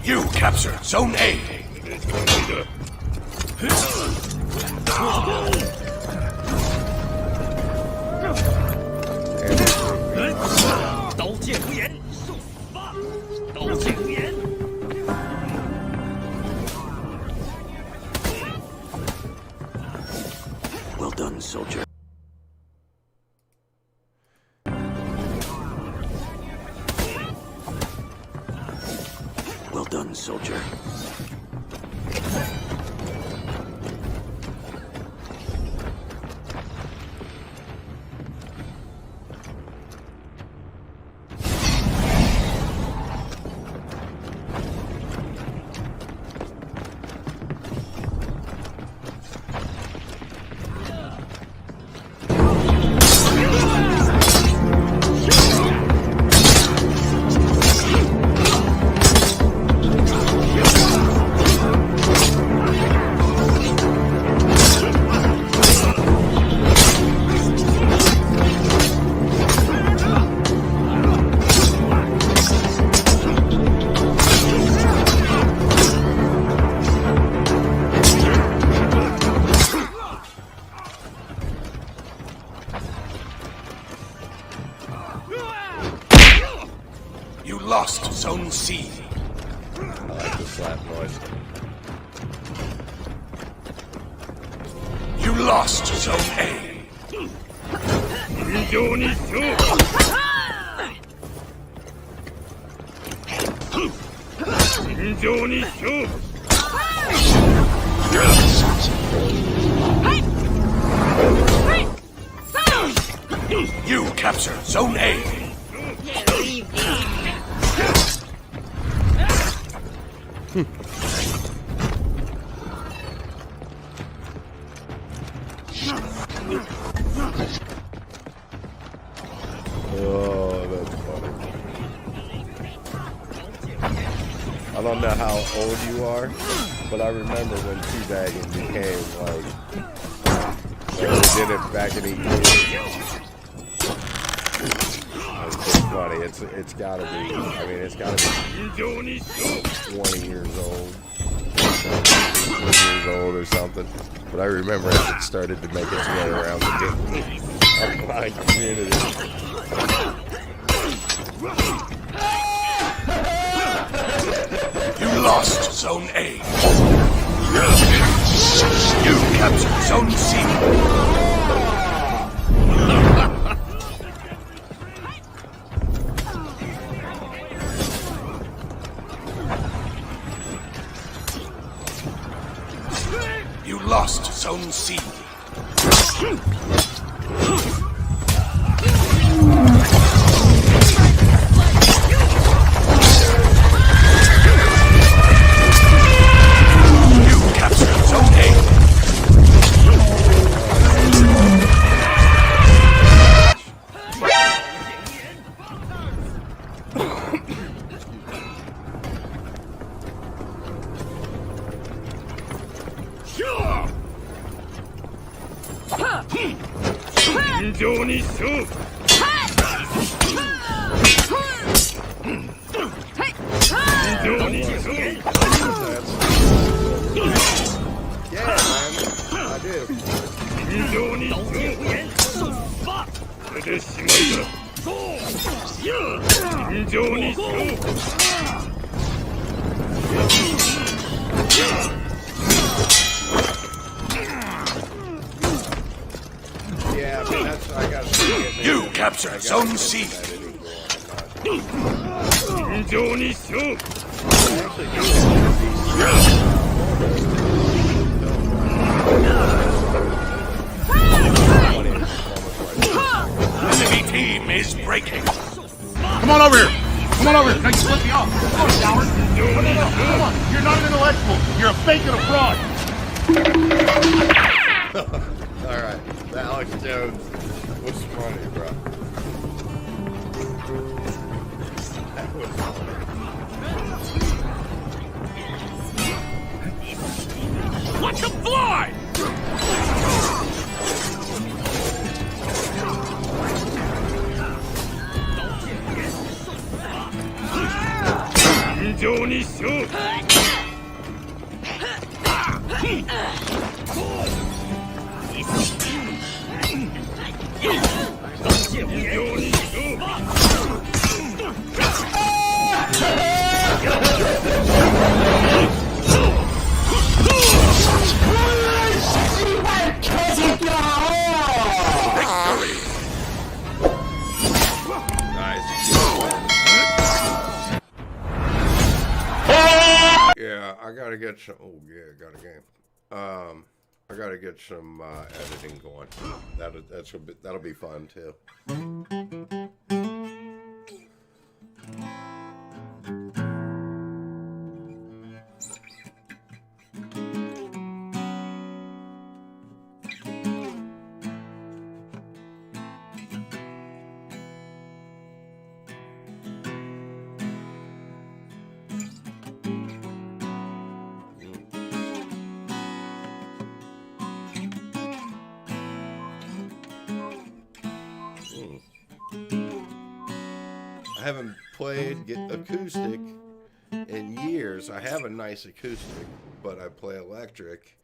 You captured Zone A. done, soldier. Well done, soldier. You lost Zone C. I like the slap noise. You lost Zone A. You captured Zone A. Oh, that's funny. I don't know how old you are, but I remember when teabagging became like we did it back in the 80s. It's so funny. It's gotta be. I mean, it's gotta be 20 years old, 15 years old or something. But I remember as it started to make its way around the online community. You lost Zone A. You captured Zone C. You lost Zone C. You captured Zone A. Yeah, man, I do. Yeah, I mean, that's I got to. You captured Zone C. Enemy team is breaking. Come on over here! Come on over here! Now you split me off! Come on, coward! No. Come on! You're not an intellectual! You're a fake and a fraud! Alright, Alex Jones was funny, bro. That was funny. Watch him fly! get some. Oh yeah, got a game. I gotta get some editing going. That'll be fun too. I haven't played acoustic in years. I have a nice acoustic, but I play electric.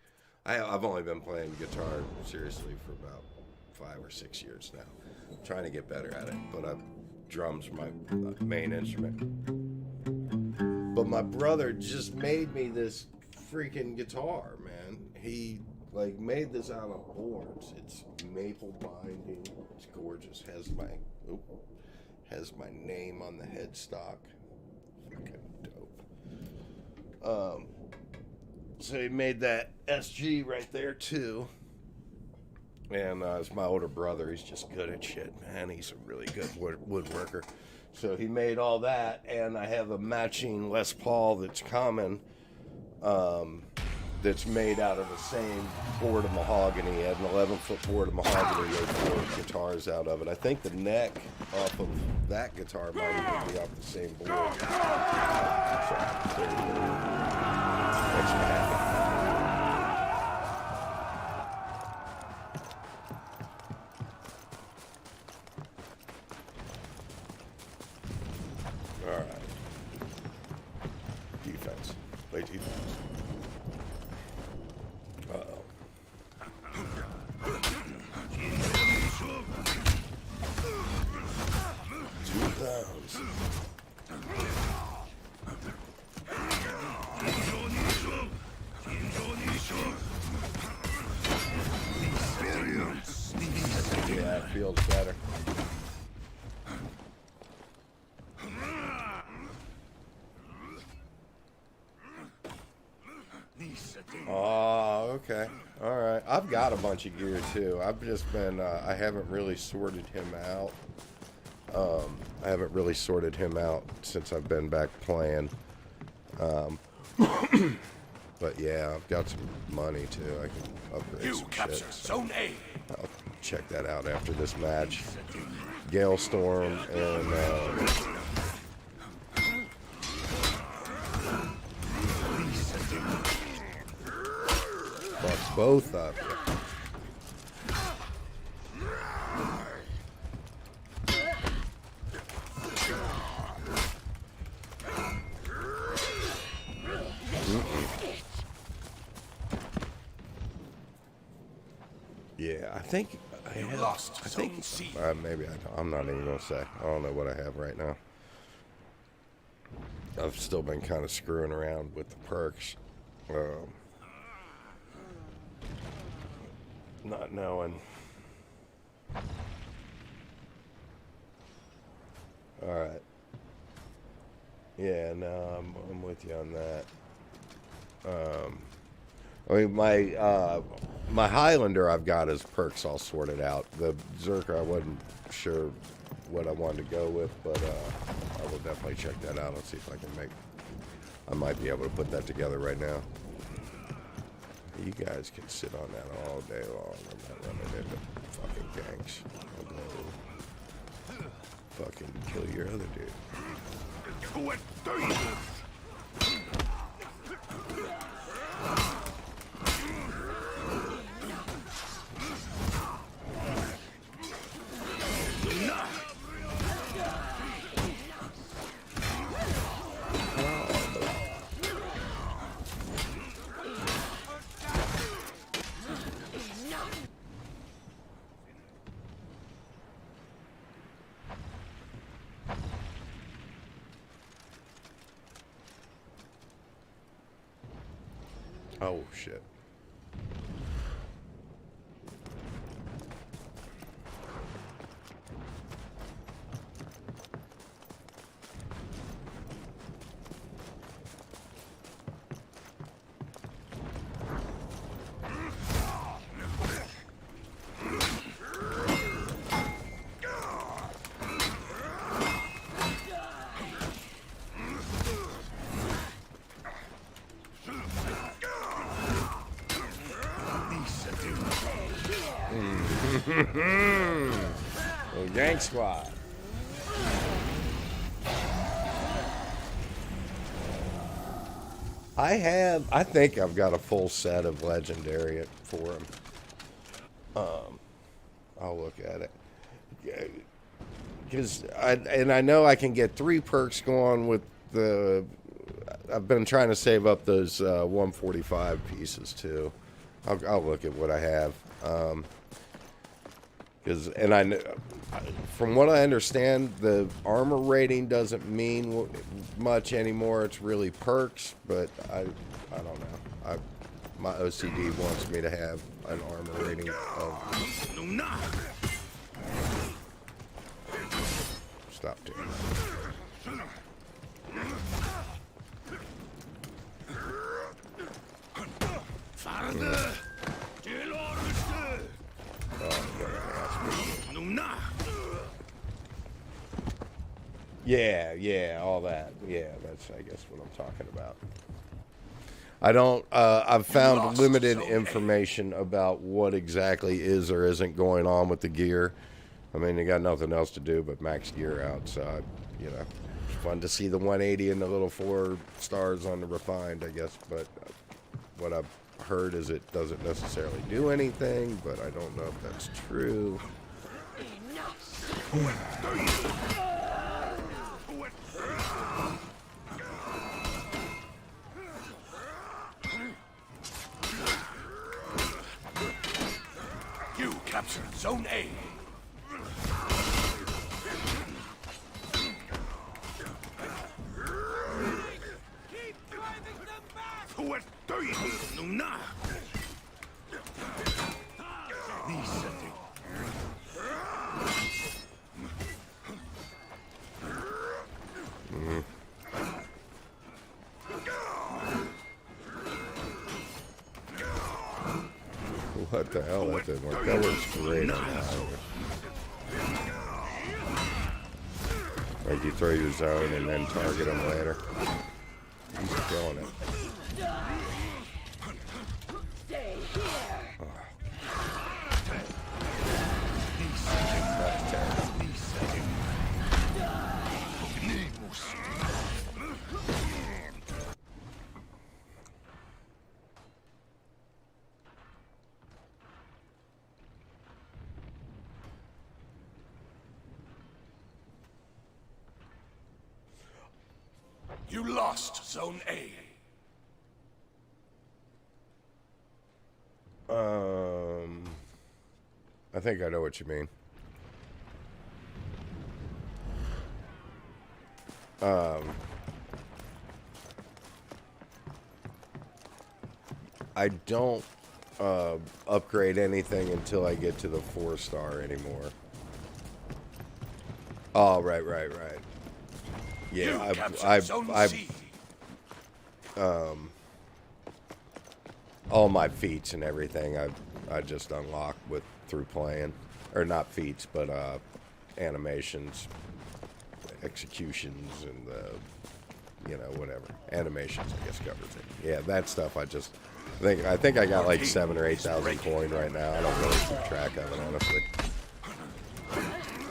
I've only been playing guitar seriously for about 5 or 6 years now. I'm trying to get better at it, but drums my main instrument. But my brother just made me this freaking guitar, man. He made this out of boards. It's maple binding. It's gorgeous. Has my name on the headstock. Fucking dope. So he made that SG right there too. And it's my older brother. He's just good at shit, man. He's a really good woodworker. So he made all that, and I have a matching Les Paul that's common. That's made out of the same board of mahogany. He had an 11-foot board of mahogany. Made 4 guitars out of it. I think the neck off of that guitar might even be off the same board. Makes me happy. All right. Defense. Play defense. Uh-oh. £2. Yeah, it feels better. Oh, okay. All right. I've got a bunch of gear too. I've just been, I haven't really sorted him out. I haven't really sorted him out since I've been back playing. But yeah, I've got some money too. I can upgrade You some capture shit. Zone A. I'll check that out after this match. Galestorm and fucks both up. Yeah, I think I have. Lost I think Zone C. maybe I'm not even gonna say. I don't know what I have right now. I've still been kind of screwing around with the perks, not knowing. All right. Yeah, no, I'm with you on that. I mean, my Highlander I've got his perks all sorted out. The Zerker I wasn't sure what I wanted to go with, but I will definitely check that out and see if I can I might be able to put that together right now. You guys can sit on that all day long. I'm not running into fucking ganks. I'll go fucking kill your other dude. Oh shit. Little gang squad. I think I've got a full set of legendary for him. I'll look at it. Because I know I can get 3 perks going with the. I've been trying to save up those 145 pieces too. I'll look at what I have. From what I understand, the armor rating doesn't mean much anymore. It's really perks, but I don't know. My OCD wants me to have an armor rating of. Stop doing that. Yeah, all that. Yeah, that's, I guess, what I'm talking about. I don't, I've found limited information about what exactly is or isn't going on with the gear. I mean, they got nothing else to do but max gear out, so, you know, it's fun to see the 180 and the little 4 stars on the refined, I guess, but what I've heard is it doesn't necessarily do anything, but I don't know if that's true. You captured Zone A. What the hell? That didn't work. That works great on that. Like you throw your zone and then target them later. He's killing it. Stay here. That's terrible. You lost Zone A. I think I know what you mean. I don't upgrade anything until I get to the 4-star anymore. Oh, right. Yeah, I've all my feats and everything I just unlock through playing, or not feats, but animations, executions, and whatever animations. I guess covers it. Yeah, that stuff. I think I got like 7,000 or 8,000 coin right now. I don't really keep track of it, honestly.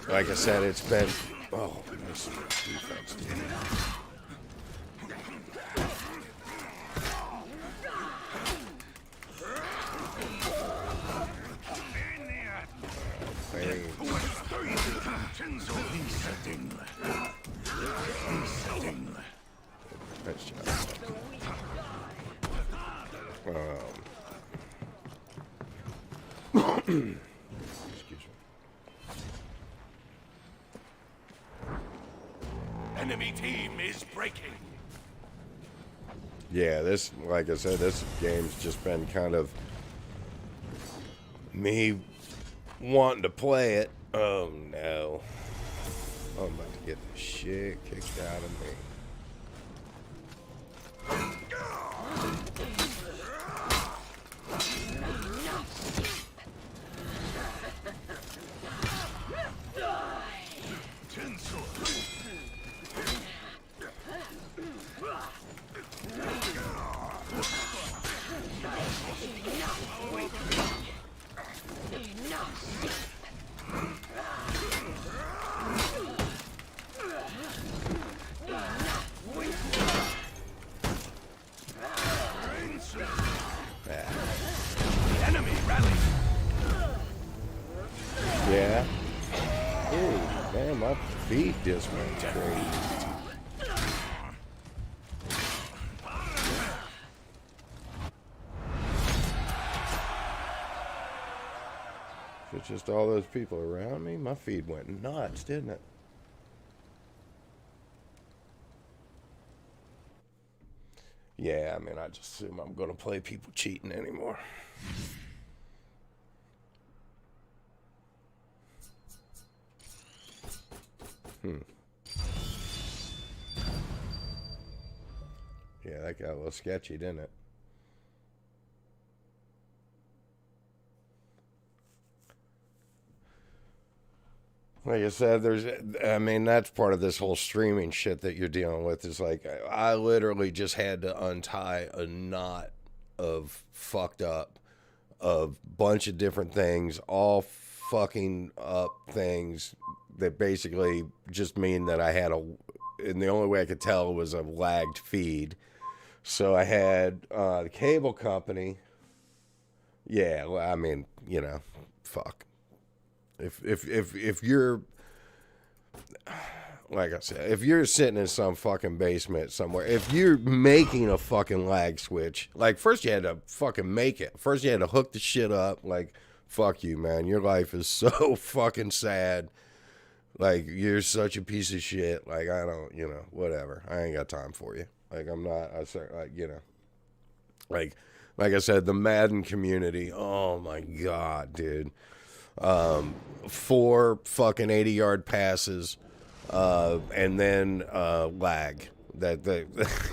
Like I said, it's been. Oh, nice defense, dude. Nice job. Excuse me. Enemy team is breaking. Yeah, this, like I said, this game's just been kind of me wanting to play it. Oh no. I'm about to get the shit kicked out of me. Enough. My feet just went crazy. It's just all those people around me. My feed went nuts, didn't it? Yeah, I mean, I just assume I'm going to play people cheating anymore. Yeah, that got a little sketchy, didn't it? Like I said, I mean, that's part of this whole streaming shit that you're dealing with. Is like, I literally just had to untie a knot of fucked up, of bunch of different things, all fucking up things that basically just mean that I had and the only way I could tell was a lagged feed. So I had the cable company. Yeah, well, I mean, you know, fuck. If you're, like I said, if you're sitting in some fucking basement somewhere, if you're making a fucking lag switch, like, first you had to fucking make it. First you had to hook the shit up. Like, fuck you, man. Your life is so fucking sad. Like, you're such a piece of shit. Like, I don't, you know, whatever. I ain't got time for you. Like, I'm not, like, you know, like I said, the Madden community. Oh my God, dude. 4 fucking 80-yard passes, and then lag. That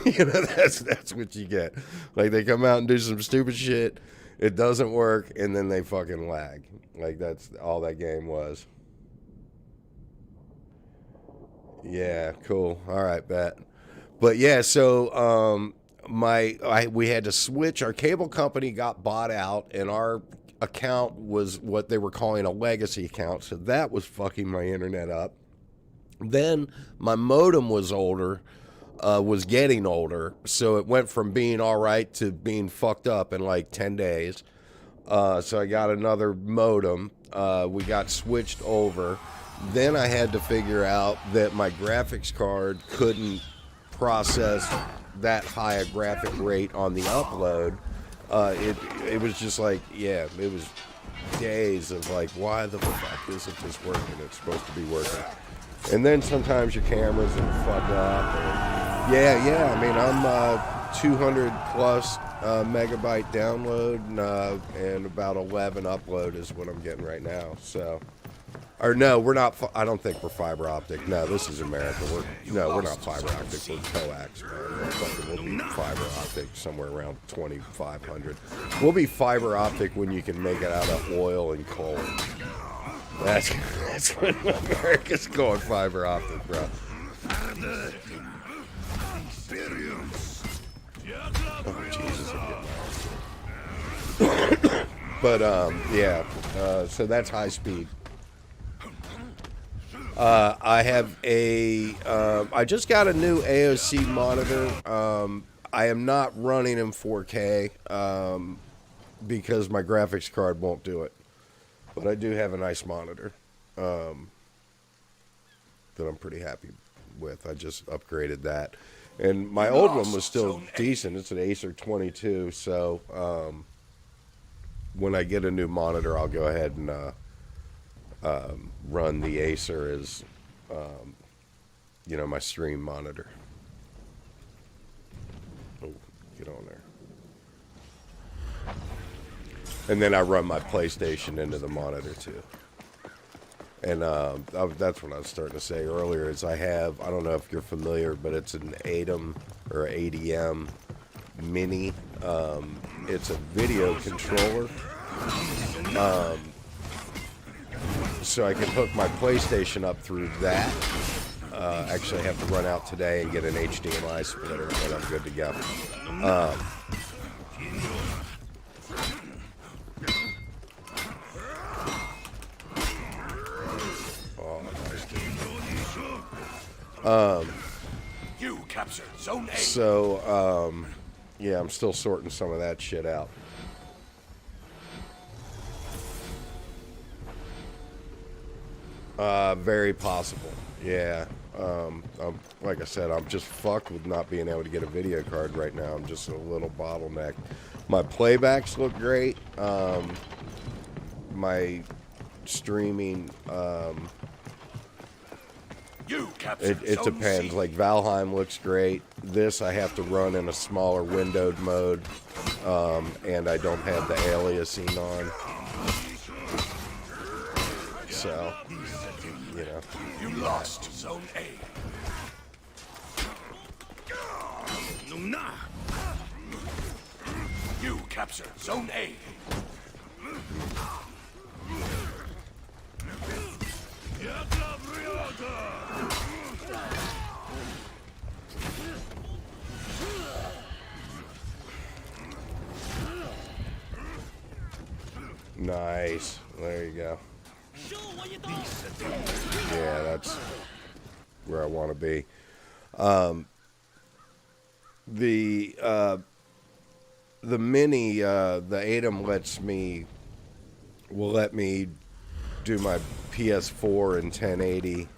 you know, that's what you get. Like, they come out and do some stupid shit, it doesn't work, and then they fucking lag. Like, that's all that game was. Yeah, cool. All right, bet. But yeah, so we had to switch. Our cable company got bought out, and our account was what they were calling a legacy account, so that was fucking my internet up. Then my modem was getting older, so it went from being all right to being fucked up in like 10 days. So I got another modem. We got switched over. Then I had to figure out that my graphics card couldn't process that high a graphic rate on the upload. It was just like, yeah, it was days of like, why the fuck isn't this working? It's supposed to be working. And then sometimes your cameras would fuck up. Yeah, I mean, I'm 200 plus megabyte download and about 11 upload is what I'm getting right now. So, or no, we're not. I don't think we're fiber optic. No, this is America. We're not fiber optic. We're coax. We'll be fiber optic somewhere around 2,500. We'll be fiber optic when you can make it out of oil and coal. That's when America's going fiber optic, bro. Oh, Jesus, I'm getting out. But yeah. So that's high speed. I have I just got a new AOC monitor. I am not running in 4K because my graphics card won't do it. But I do have a nice monitor that I'm pretty happy with. I just upgraded that. And my old one was still decent. It's an Acer 22. So when I get a new monitor, I'll go ahead and run the Acer as, you know, my stream monitor. Oh, get on there. And then I run my PlayStation into the monitor too. And that's what I was starting to say earlier is I don't know if you're familiar, but it's an ADEM or ADM Mini. It's a video controller. So I can hook my PlayStation up through that. Actually, I have to run out today and get an HDMI splitter, but I'm good to go. You captured Zone A. So, yeah, I'm still sorting some of that shit out. Very possible. Yeah. Like I said, I'm just fucked with not being able to get a video card right now. I'm just a little bottlenecked. My playbacks look great. My streaming, it depends. Like Valheim looks great. This I have to run in a smaller windowed mode, and I don't have the aliasing on. So, you know. You lost Zone A. You captured Zone A. Nice. There you go. Yeah, that's where I want to be. The mini, the ATEM will let me do my PS4 in 1080,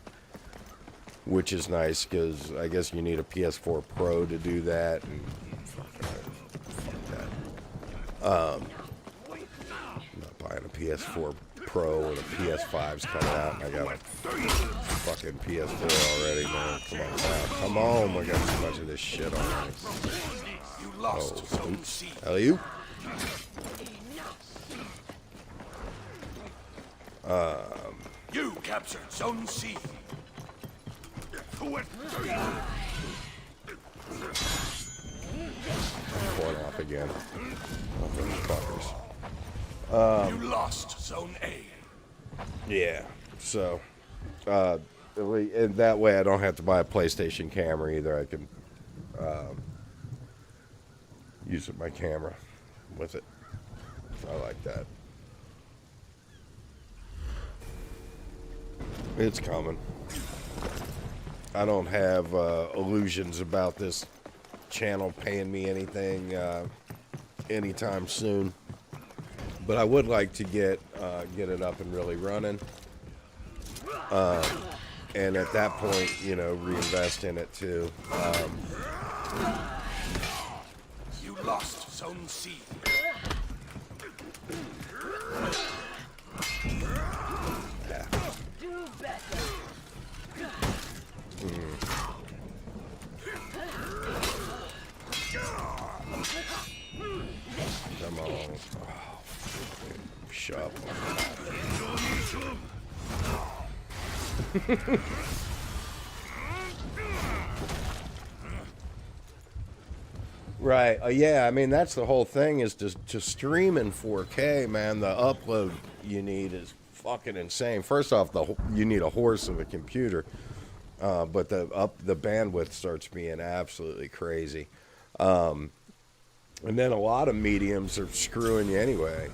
which is nice because I guess you need a PS4 Pro to do that. And fuck that. I'm not buying a PS4 Pro when a PS5's coming out, and I got a fucking PS4 already, man. Come on, now. Come on, I got too much of this shit already. You lost Zone C. Hell you? You captured Zone C. Point off again. Fuckers. You lost Zone A. Yeah, so and that way I don't have to buy a PlayStation camera either. I can use my camera with it. I like that. It's coming. I don't have illusions about this channel paying me anything anytime soon. But I would like to get it up and really running, and at that point, you know, reinvest in it too. You lost Zone C. Yeah. Do better. Come on. Shut up. Right. Yeah, I mean, that's the whole thing is to stream in 4K, man. The upload you need is fucking insane. First off, you need a horse of a computer. But the bandwidth starts being absolutely crazy. And then a lot of mediums are screwing you anyway.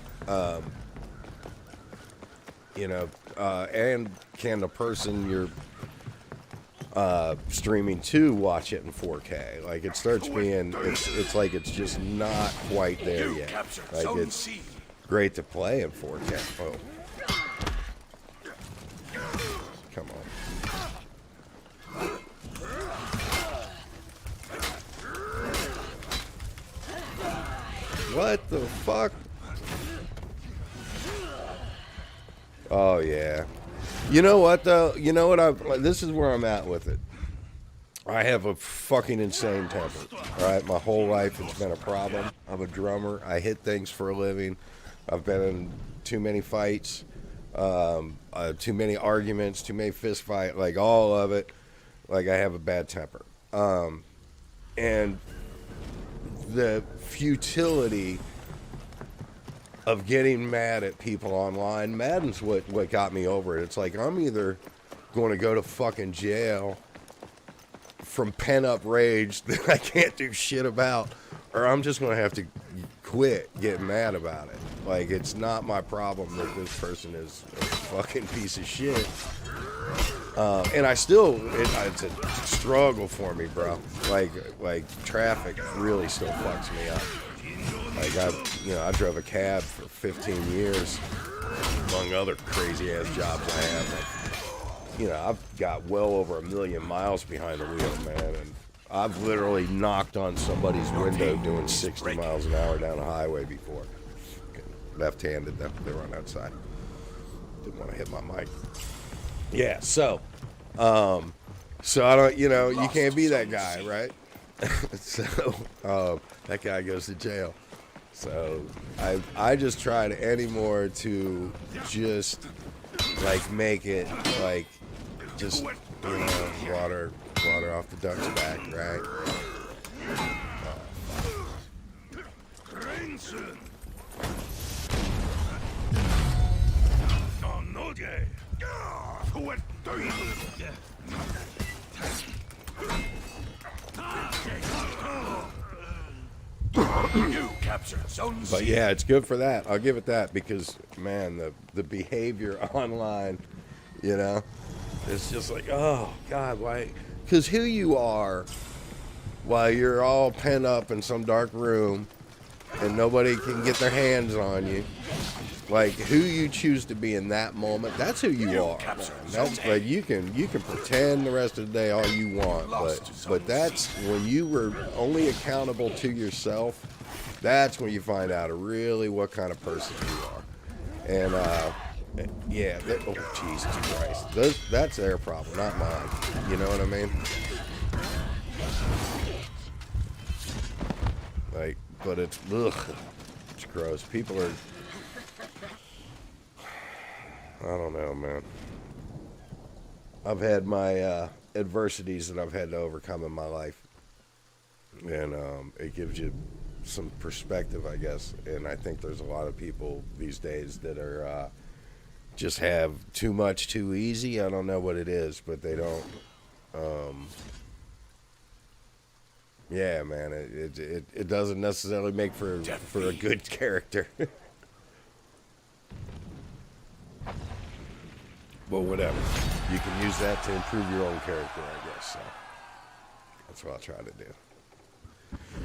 You know, and can the person you're streaming to watch it in 4K? Like, it starts being, it's like it's just not quite there yet. Like, it's great to play in 4K. Oh. Come on. What the fuck? Oh, yeah. You know what, though? You know what? This is where I'm at with it. I have a fucking insane temper. All right? My whole life it's been a problem. I'm a drummer. I hit things for a living. I've been in too many fights, too many arguments, too many fist fights, like all of it. Like, I have a bad temper. And the futility of getting mad at people online, Madden's what got me over it. It's like, I'm either going to go to fucking jail from pent-up rage that I can't do shit about, or I'm just going to have to quit getting mad about it. Like, it's not my problem that this person is a fucking piece of shit. And I still, it's a struggle for me, bro. Like traffic really still fucks me up. Like, I drove a cab for 15 years, among other crazy ass jobs I have. Like, you know, I've got well over 1,000,000 miles behind the wheel, man, and I've literally knocked on somebody's window doing 60 miles an hour down a highway before. Left-handed, though. They were on that side. Didn't want to hit my mic. Yeah, so I don't, you know, you can't be that guy, right? So, that guy goes to jail. So, I just tried anymore to just, like, make it, like, just, you know, water off the duck's back, right? You captured Zone C. But yeah, it's good for that. I'll give it that because, man, the behavior online, you know, it's just like, oh, God, why? Because who you are while you're all pent up in some dark room and nobody can get their hands on you, like who you choose to be in that moment, that's who you are. Man. That's like you can pretend the rest of the day all you want, but that's when you were only accountable to yourself. That's when you find out really what kind of person you are. And yeah, oh Jesus Christ, that's their problem, not mine. You know what I mean? Like, but it's gross. People are, I don't know, man. I've had my adversities that I've had to overcome in my life, and it gives you some perspective, I guess. And I think there's a lot of people these days that are just have too much too easy. I don't know what it is, but they don't. Yeah, man, it doesn't necessarily make for a good character. But whatever. You can use that to improve your own character, I guess. So that's what I'll try to do.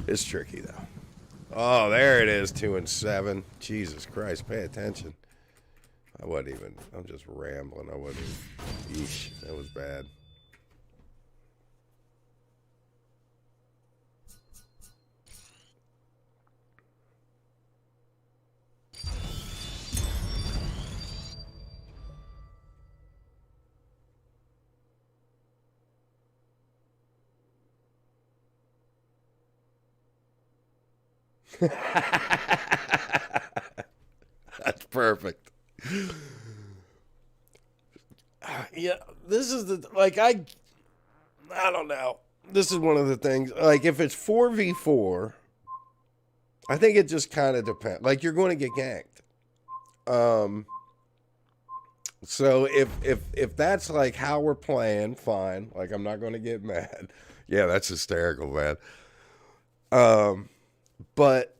It's tricky, though. Oh, there it is, 2 and 7. Jesus Christ, pay attention. I'm just rambling. I wasn't even, eesh, that was bad. That's perfect. Yeah, this is the, like, I don't know. This is one of the things, like, if it's 4v4, I think it just kind of depends. Like, you're going to get ganked. So if that's like how we're playing, fine. Like, I'm not going to get mad. Yeah, that's hysterical, man. But,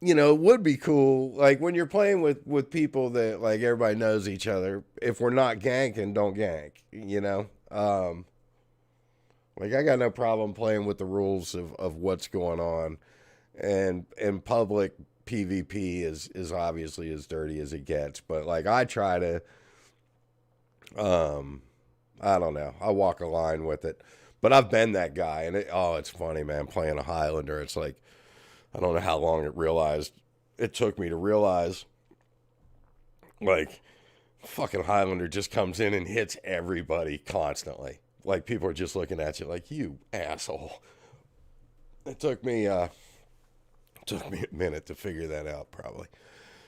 you know, it would be cool, like, when you're playing with people that, like, everybody knows each other, if we're not ganking, don't gank, you know? Like, I got no problem playing with the rules of what's going on, and public PvP is obviously as dirty as it gets, but, like, I try to, I don't know, I walk a line with it. But I've been that guy, and it's funny, man, playing a Highlander. It's like, I don't know how long it took me to realize, like, fucking Highlander just comes in and hits everybody constantly. Like, people are just looking at you like, you asshole. It took me a minute to figure that out, probably.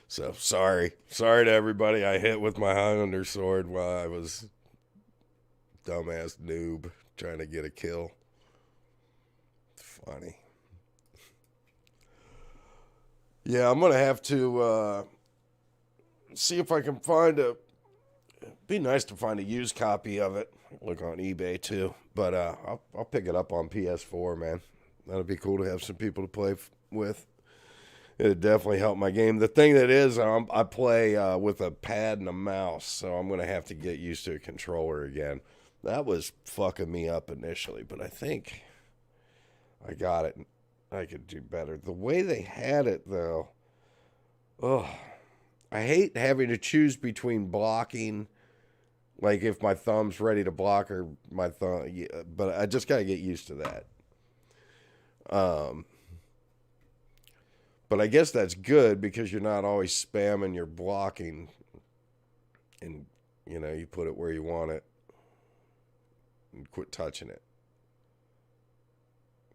So, sorry to everybody I hit with my Highlander sword while I was dumbass noob trying to get a kill. Funny. Yeah, I'm gonna have to see if I can find be nice to find a used copy of it. Look on eBay too, but I'll pick it up on PS4, man. That'd be cool to have some people to play with. It'd definitely help my game. The thing that is, I play with a pad and a mouse, so I'm gonna have to get used to a controller again. That was fucking me up initially, but I think I got it. I could do better. The way they had it, though, I hate having to choose between blocking Like if my thumb's ready to block or my thumb, yeah, but I just got to get used to that. But I guess that's good because you're not always spamming your blocking, and you know, you put it where you want it and quit touching it.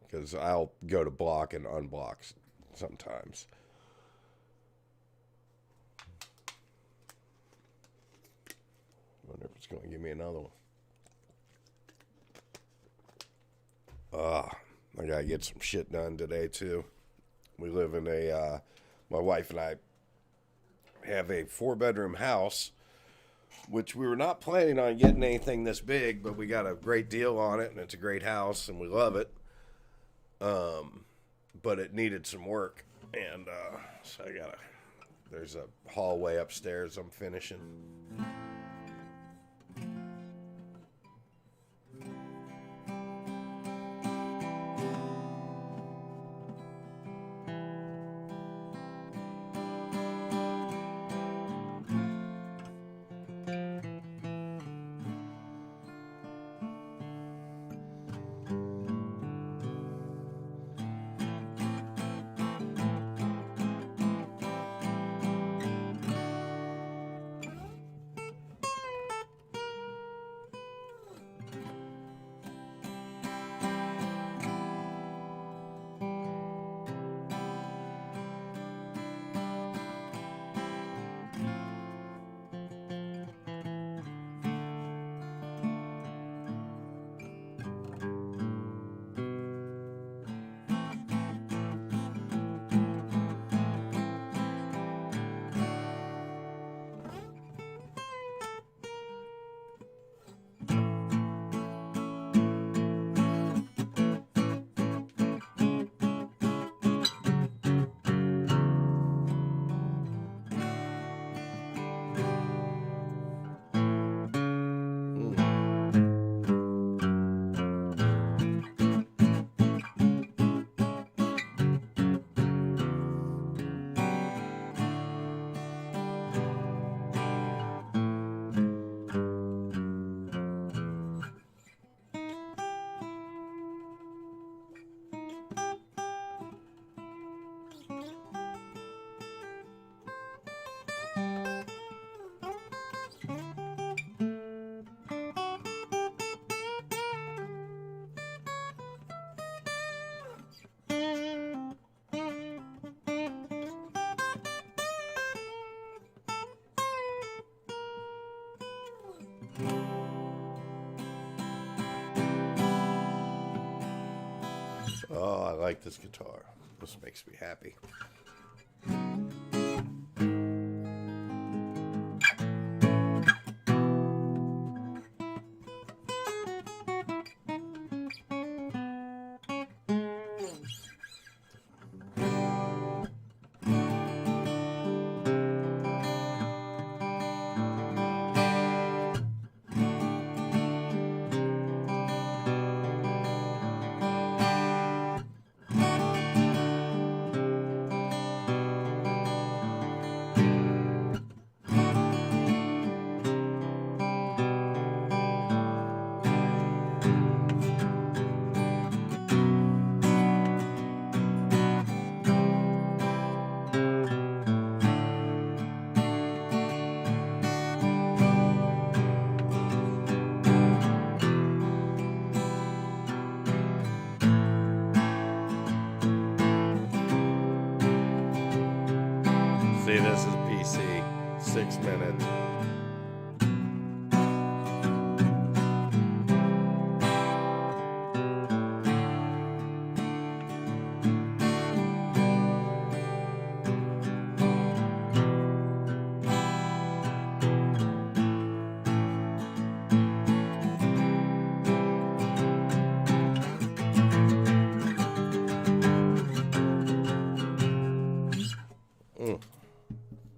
Because I'll go to block and unblock sometimes. Wonder if it's going to give me another one. I got to get some shit done today, too. We live in my wife and I have a 4-bedroom house, which we were not planning on getting anything this big, but we got a great deal on it, and it's a great house, and we love it. But it needed some work, and so there's a hallway upstairs I'm finishing. Oh, I like this guitar. This makes me happy. See, this is PC. 6 minutes.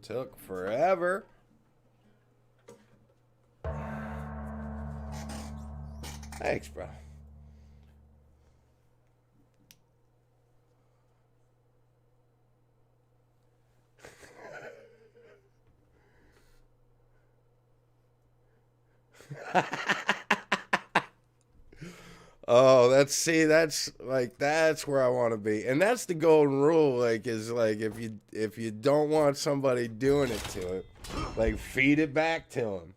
Took forever. Thanks, bro. Oh, that's where I want to be, and that's the golden rule. Like, is like if you don't want somebody doing it to it, like feed it back to them,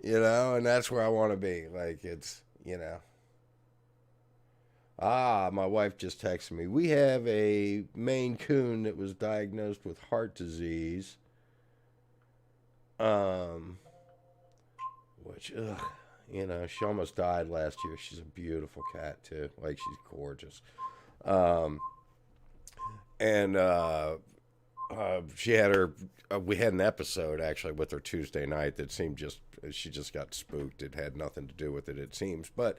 you know. And that's where I want to be. Like, it's, you know. My wife just texted me. We have a Maine Coon that was diagnosed with heart disease. Which, you know, she almost died last year. She's a beautiful cat too. Like, she's gorgeous. She had her. We had an episode actually with her Tuesday night that seemed she just got spooked. It had nothing to do with it, it seems, but.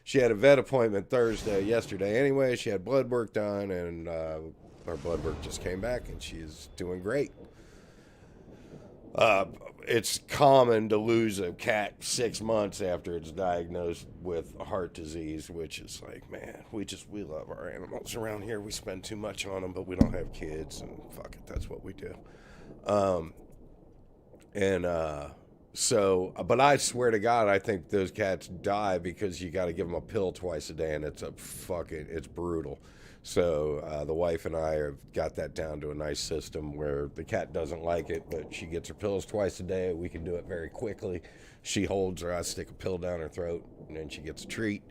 She had a vet appointment yesterday anyway. She had blood work done, and her blood work just came back, and she's doing great. It's common to lose a cat 6 months after it's diagnosed with heart disease, which is like, man, we love our animals around here. We spend too much on them, but we don't have kids, and fuck it, that's what we do. So, but I swear to God, I think those cats die because you got to give them a pill twice a day, and it's brutal. So the wife and I have got that down to a nice system where the cat doesn't like it, but she gets her pills twice a day. We can do it very quickly. She holds her, I stick a pill down her throat, and then she gets a treat.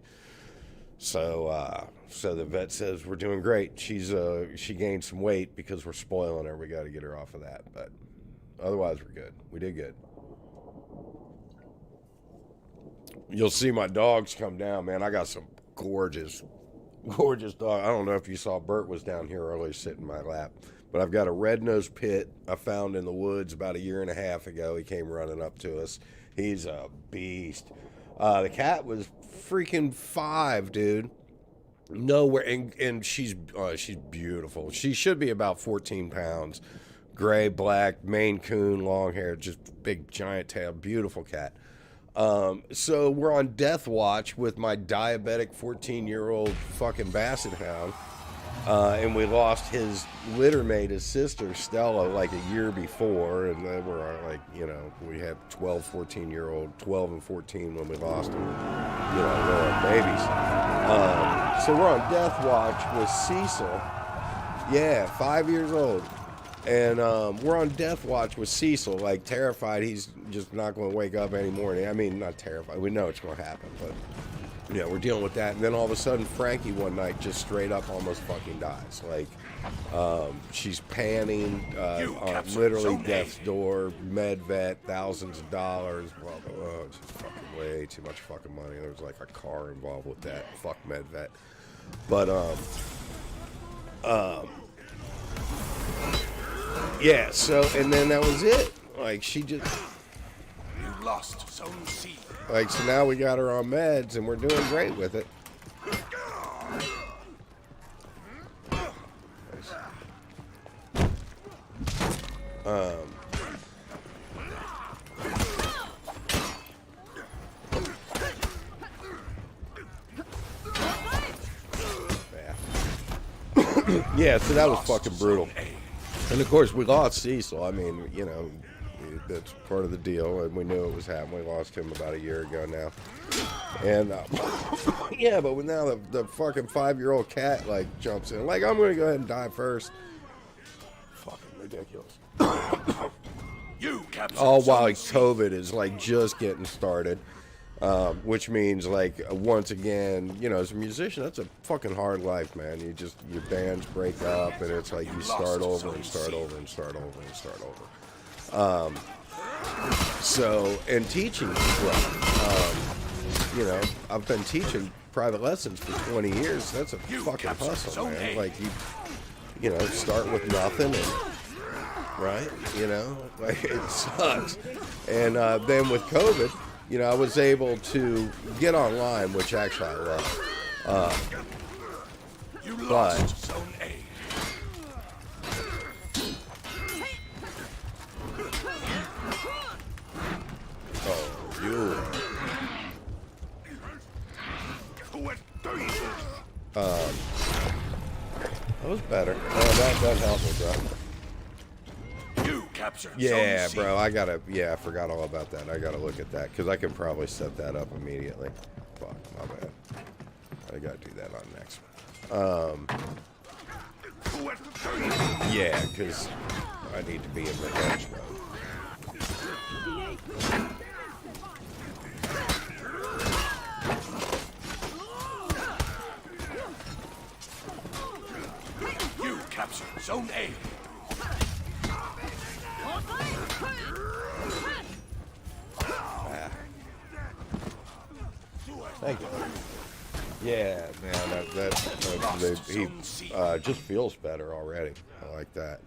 So the vet says we're doing great. She gained some weight because we're spoiling her. We got to get her off of that, but otherwise we're good. We did good. You'll see my dogs come down, man. I got some gorgeous dogs. I don't know if you saw Bert was down here earlier sitting in my lap, but I've got a red-nosed pit I found in the woods about 1.5 years ago. He came running up to us. He's a beast. The cat was freaking 5, dude. Nowhere, and she's beautiful. She should be about 14 pounds. Gray, black, Maine Coon, long hair, just big giant tail, beautiful cat. So we're on death watch with my diabetic 14-year-old fucking basset hound. And we lost his litter mate, his sister, Stella, like 1 year before. And they were like, you know, we had 12 and 14 when we lost them. You know, they were babies. So we're on death watch with Cecil. Yeah, 5 years old. And we're on death watch with Cecil, like terrified he's just not going to wake up any morning. I mean, not terrified. We know it's going to happen, but yeah, we're dealing with that. And then all of a sudden, Frankie one night just straight up almost fucking dies. Like, she's panning on literally death's door, med vet, thousands of dollars, blah, blah, blah. Just fucking way too much fucking money. There was like a car involved with that. Fuck med vet. But, yeah, so, and then that was it. Like, she just... You lost Zone C. Like, so now we got her on meds, and we're doing great with it. Yeah, so that was fucking brutal. And of course, we lost Cecil. I mean, you know, that's part of the deal, and we knew it was happening. We lost him about 1 year ago now. And, yeah, but now the fucking 5-year-old cat, like, jumps in. Like, I'm going to go ahead and die first. Fucking ridiculous. You captured All while, like, Zone C. COVID is, like, just getting started. Which means, like, once again, you know, as a musician, that's a fucking hard life, man. Your bands break up, and it's like you start over and start over and start over and start over. So, and teaching as well. You know, I've been teaching private lessons for 20 years. That's a fucking hustle, man. Like, you know, start with nothing, and, right? You know, like, it sucks. And then with COVID, you know, I was able to get online, which actually I love. You lost Zone A. Oh, you. That was better. Oh, that helped me, bro. You captured captured Yeah, Zone C. bro, I gotta. Yeah, I forgot all about that. I gotta look at that because I can probably set that up immediately. Fuck, my bad. I gotta do that on next one. Yeah, because I need to be in revenge mode. You captured Zone A. Thank you. Yeah, man, he just feels better already. I like that.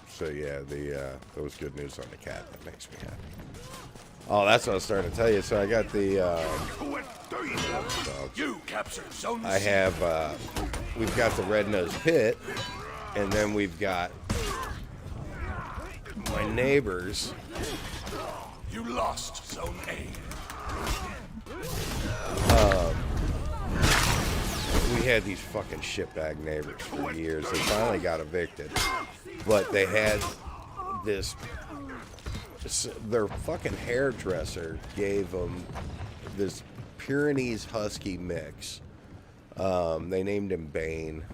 So yeah, that was good news on the cat. That makes me happy. Oh, that's what I was starting to tell you. So I got the. You captured Zone I C. have. We've got the red-nosed pit, and then we've got my neighbors. You lost Zone A. We had these fucking shitbag neighbors for years. They finally got evicted, but they had this. Their fucking hairdresser gave them this Pyrenees Husky mix. They named him Bane.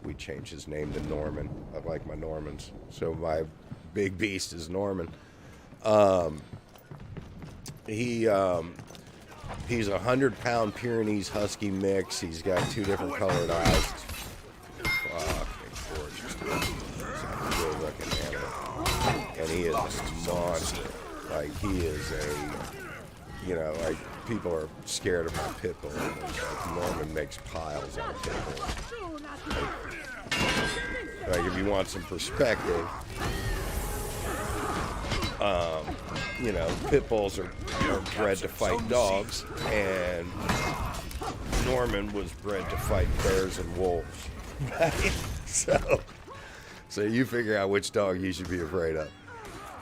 We changed his name to Norman. I like my Normans, so my big beast is Norman. He's a 100-pound Pyrenees Husky mix. He's got 2 different colored eyes. Fucking gorgeous. He's a good-looking animal. And he is a monster. Like, he is like, people are scared of my pit bull. Like, Norman makes piles on a pit bull. Like, if you want some perspective, pit bulls are bred to fight dogs, and Norman was bred to fight bears and wolves. So you figure out which dog you should be afraid of.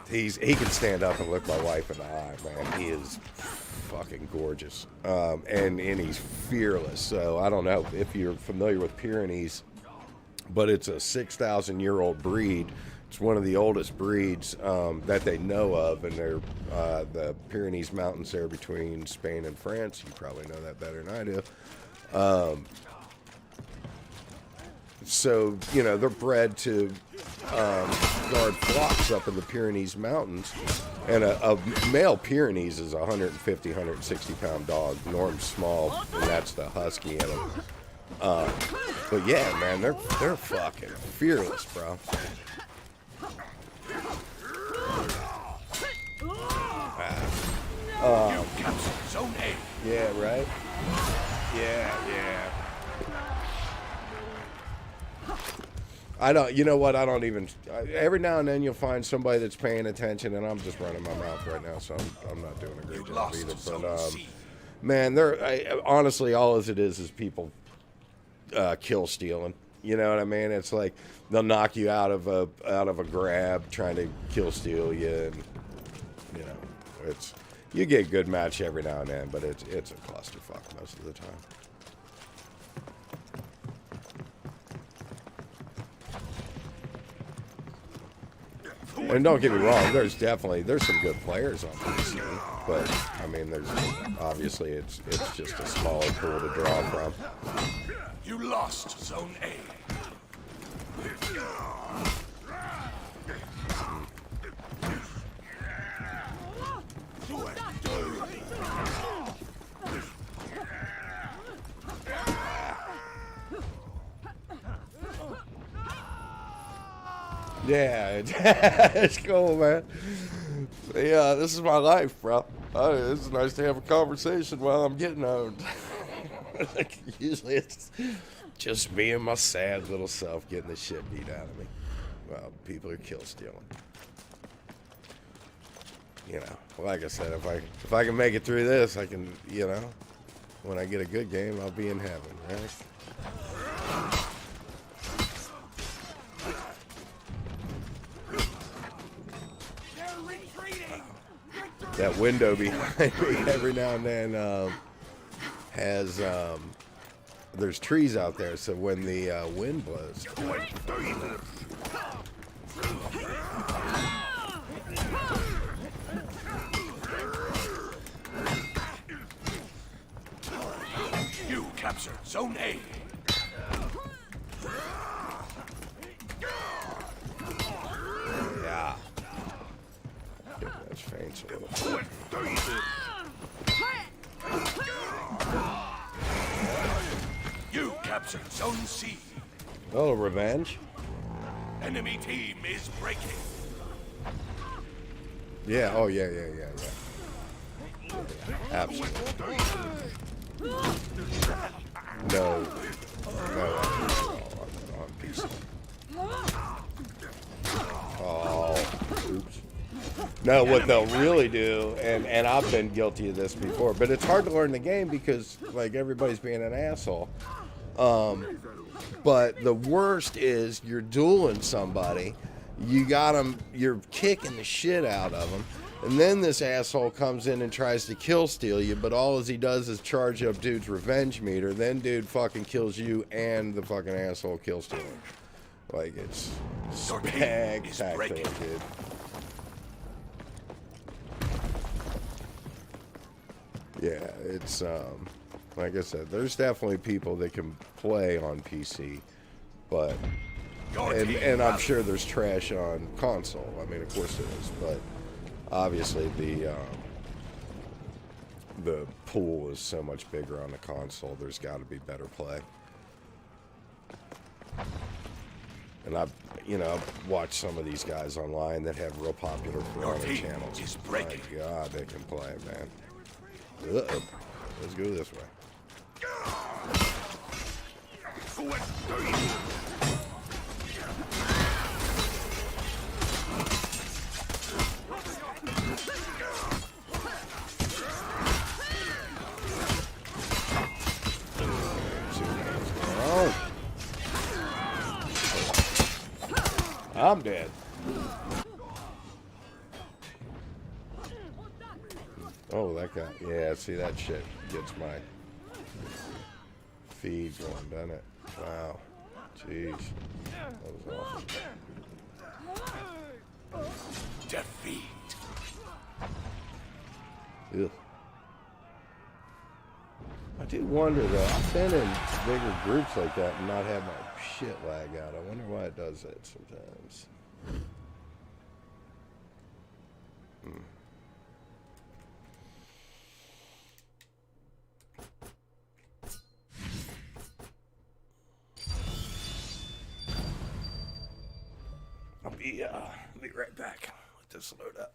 He can stand up and look my wife in the eye, man. He is fucking gorgeous, and he's fearless. So I don't know if you're familiar with Pyrenees, but it's a 6,000-year-old breed. It's one of the oldest breeds that they know of, and they're the Pyrenees Mountains there between Spain and France. You probably know that better than I do. So, they're bred to guard flocks up in the Pyrenees Mountains. And a male Pyrenees is a 150, 160-pound dog. Norm's small, and that's the Husky in him. But yeah, man, they're fucking fearless, bro. You captured Zone A. Yeah, right? Yeah. I don't, you know what? I don't even, every now and then you'll find somebody that's paying attention, and I'm just running my mouth right now, so I'm not doing a great job either. But, man, honestly, all it is people kill stealing. You know what I mean? It's like they'll knock you out of a grab trying to kill steal you, and, you get a good match every now and then, but it's a clusterfuck most of the time. And don't get me wrong, there's some good players on PC, but I mean, obviously it's just a smaller pool to draw from. You lost Zone A. Yeah, it's cool, man. Yeah, this is my life, bro. It's nice to have a conversation while I'm getting owned. Usually it's just me and my sad little self getting the shit beat out of me. Well, people are kill stealing. Like I said, if I can make it through this, I can, when I get a good game, I'll be in heaven, right? That window behind me every now and then has there's trees out there, so when the wind blows, You captured Zone A. yeah, that's faint a little. You captured Zone C. Oh, revenge. Enemy team is breaking. Yeah. Oh, yeah. Absolutely. No. On PC. Oh, oops. No, what they'll really do, and I've been guilty of this before, but it's hard to learn the game because, like, everybody's being an asshole. But the worst is you're dueling somebody, you got them, you're kicking the shit out of them, and then this asshole comes in and tries to kill steal you, but all he does is charge up dude's revenge meter, then dude fucking kills you and the fucking asshole kill stealer. Like, it's spectacular, dude. Yeah, it's like I said, there's definitely people that can play on PC, but and I'm sure there's trash on console. I mean, of course there is, but obviously the pool is so much bigger on the console. There's got to be better play. And I've watched some of these guys online that have real popular for other channels. My God, they can play, man. Uh-oh. Let's go this way. I'm dead. Oh, that guy. Yeah, see, that shit gets my feed going, doesn't it? Wow. Jeez. That was awful. Defeat. Ugh. I do wonder, though. I've been in bigger groups like that and not had my shit lag out. I wonder why it does that sometimes. I'll be right back. Let this load up.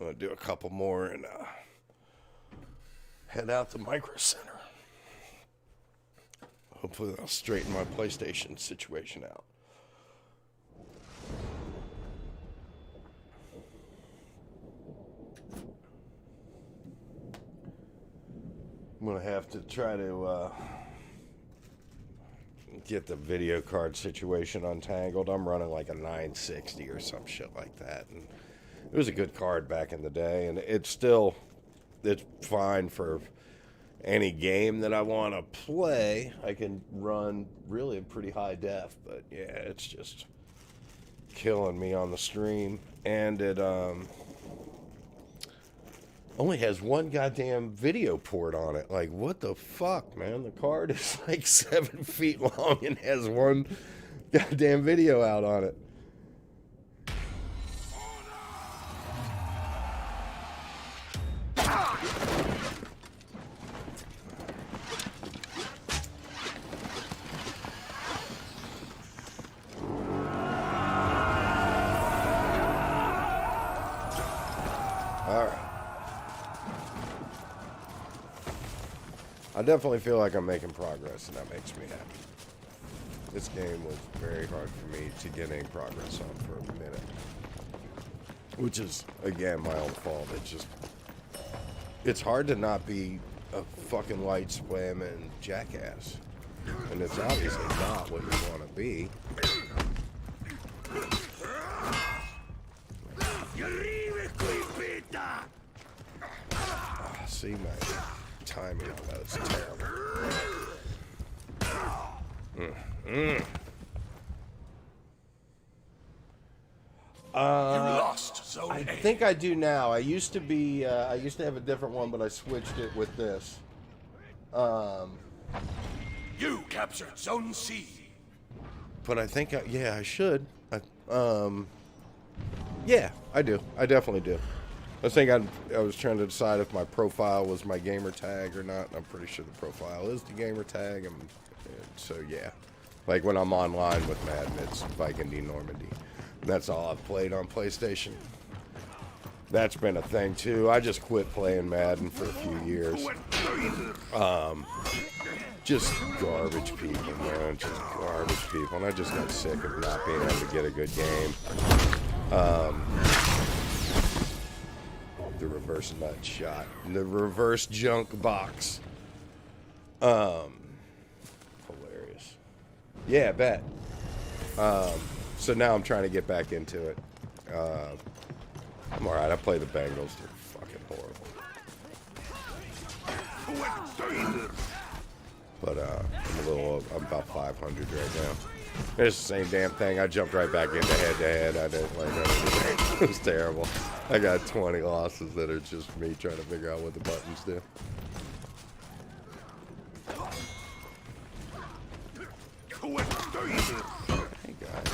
I'm going to do a couple more and head out to Micro Center. Hopefully that'll straighten my PlayStation situation out. I'm going to have to try to get the video card situation untangled. I'm running like a 960 or some shit like that. And it was a good card back in the day, and it's fine for any game that I want to play. I can run really a pretty high def, but yeah, it's just killing me on the stream. And it only has one goddamn video port on it. Like, what the fuck, man? The card is like 7 feet long and has one goddamn video out on it. I definitely feel like I'm making progress, and that makes me happy. This game was very hard for me to get any progress on for a minute. Which is, again, my own fault. It's hard to not be a fucking light spamming jackass. And it's obviously not what you want to be. See, my timing on that is terrible. You lost Zone I A. think I do now. I used to have a different one, but I switched it with this. You captured Zone C. But I think, yeah, I should. Yeah, I do. I definitely do. I think I was trying to decide if my profile was my gamer tag or not. I'm pretty sure the profile is the gamer tag. And so, yeah. Like when I'm online with Madden, it's Viking D Normandy. And that's all I've played on PlayStation. That's been a thing, too. I just quit playing Madden for a few years. Just garbage people, man. Just garbage people. And I just got sick of not being able to get a good game. The reverse nut shot. The reverse junk box. Hilarious. Yeah, bet. So now I'm trying to get back into it. I'm alright. I play the Bengals. They're fucking horrible. But I'm about 500 right now. It's the same damn thing. I jumped right back into head-to-head. I didn't like anything. It was terrible. I got 20 losses that are just me trying to figure out what the buttons do. Hey, guys.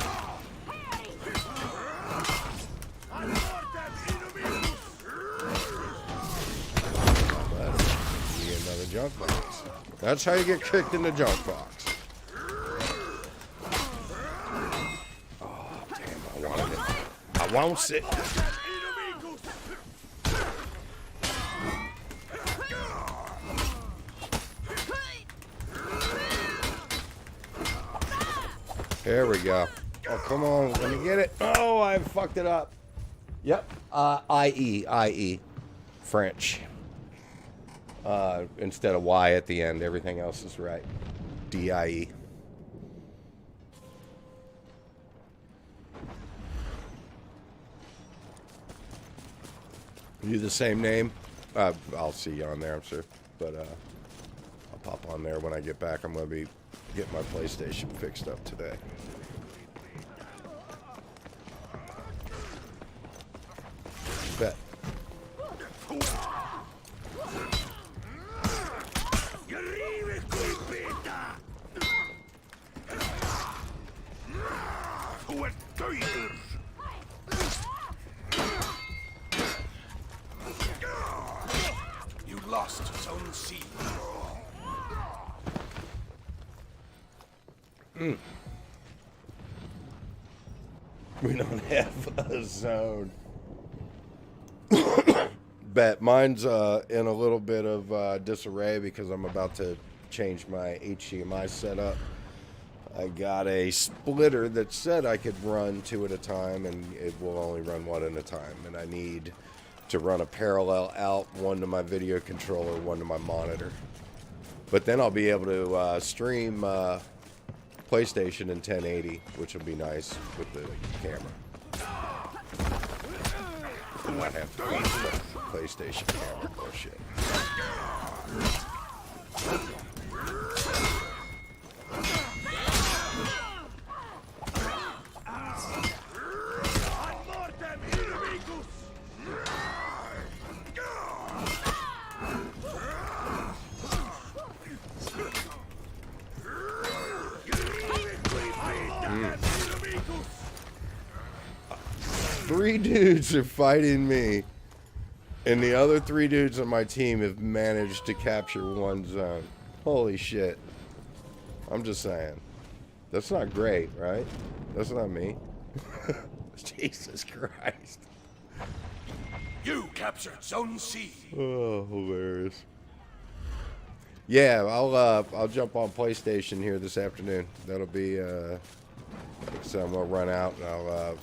You get another junk box. That's how you get kicked in the junk box. Oh, damn, I wanted it. I won't it. There we go. Oh, come on. Let me get it. Oh, I fucked it up. Yep. IE. French. Instead of Y at the end. Everything else is right. DIE. You the same name? I'll see you on there, I'm sure. But I'll pop on there when I get back. I'm going to be getting my PlayStation fixed up today. Bet. You lost Zone C. We don't have a zone. Bet. Mine's in a little bit of disarray because I'm about to change my HDMI setup. I got a splitter that said I could run 2 at a time, and it will only run 1 at a time. And I need to run a parallel out, 1 to my video controller, 1 to my monitor. But then I'll be able to stream PlayStation in 1080, which will be nice with the camera. Not have to use the PlayStation camera bullshit. Three dudes are fighting me, and the other three dudes on my team have managed to capture one zone. Holy shit. I'm just saying. That's not great, right? That's not me. Jesus Christ. You captured Zone C. Oh, hilarious. Yeah, I'll jump on PlayStation here this afternoon. That'll be so I'm gonna run out and I'll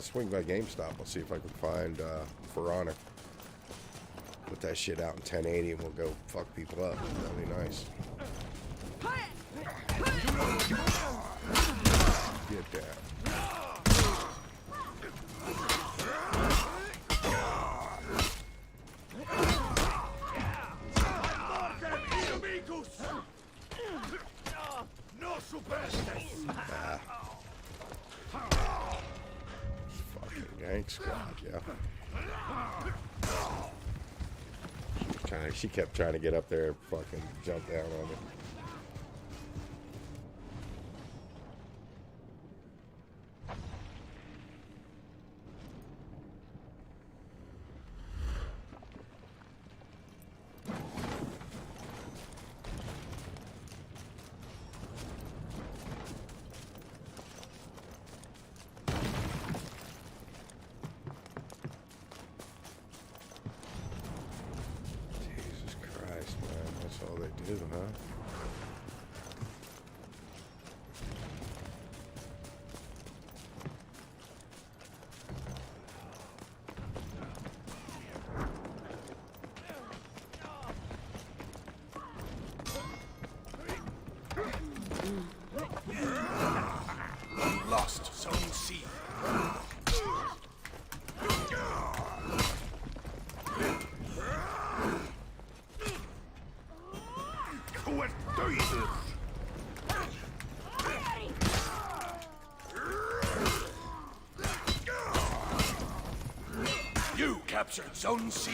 swing by GameStop. I'll see if I can find For Honor. Put that shit out in 1080 and we'll go fuck people up. That'll be nice. Get down. Fucking gang squad, yeah. She kept trying to get up there and fucking jump down on me. Huh? Lost Zone C. You captured Zone C.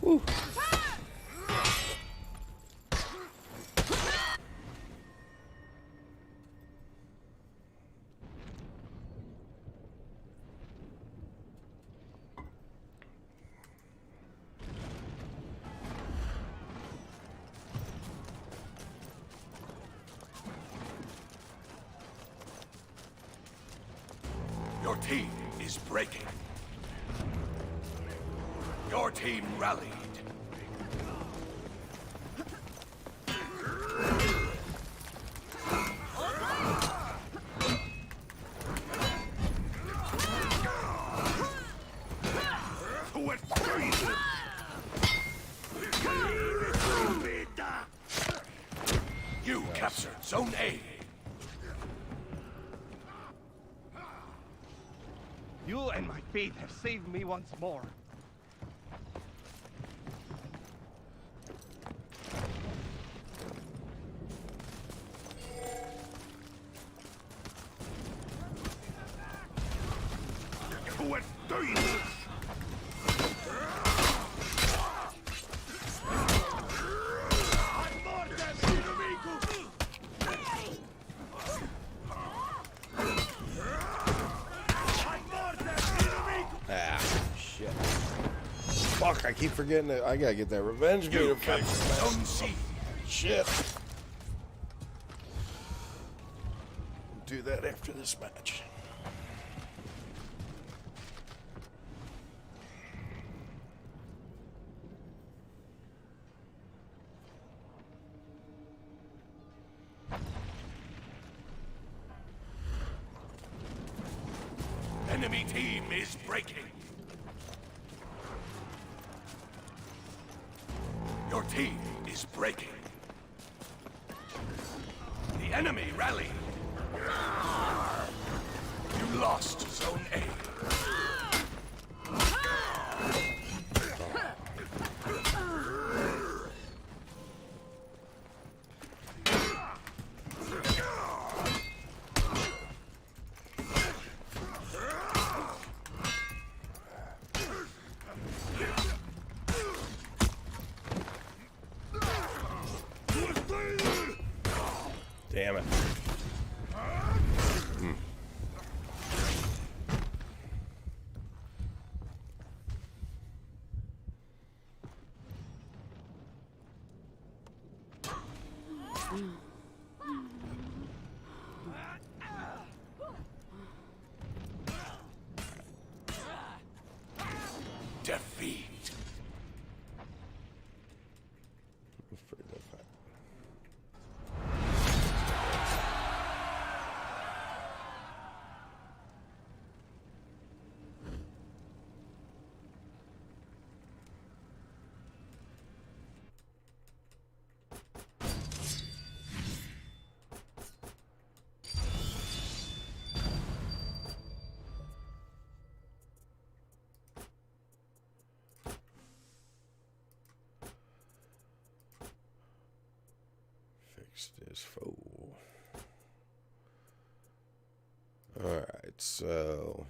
Woo. Your team is breaking. Your team rallied. You captured Zone A. You and my faith have saved me once more. Fuck, I keep forgetting that I gotta get that revenge meter fixed. Zone C. Shit. Do that after this match. Enemy team is breaking. Your team is breaking. The enemy rally. You lost Zone A. Damn it. Defeat. Fix this fool. Alright, so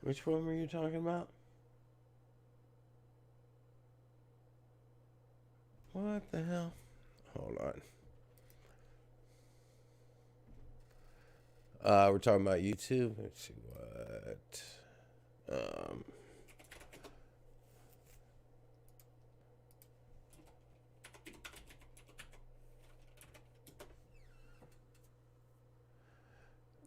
which one were you talking about? What the hell? Hold on. We're talking about YouTube. Let's see what.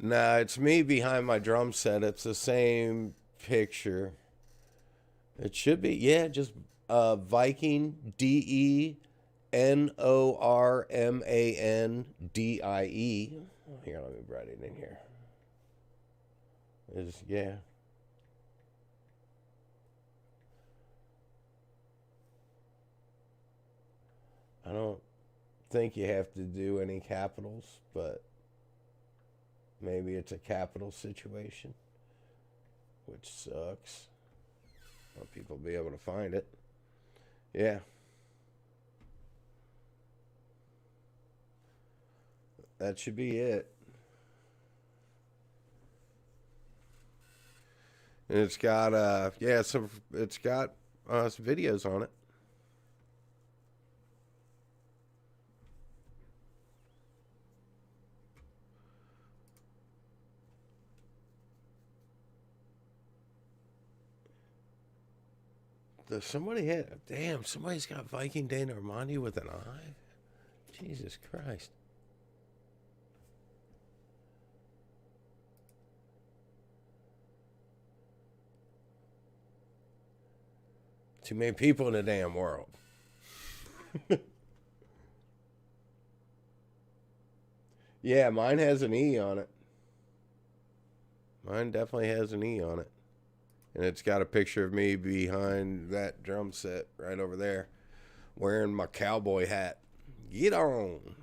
Nah, it's me behind my drum set. It's the same picture. It should be, yeah, just Viking, DENORMANDIE. Here, let me write it in here. Yeah. I don't think you have to do any capitals, but maybe it's a capital situation, which sucks. Want people to be able to find it. Yeah. That should be it. And it's got yeah, so it's got some videos on it. Somebody's got Viking Dana Armandi with an eye? Jesus Christ. Too many people in the damn world. Yeah, mine has an E on it. Mine definitely has an E on it. And it's got a picture of me behind that drum set right over there, wearing my cowboy hat. Get on.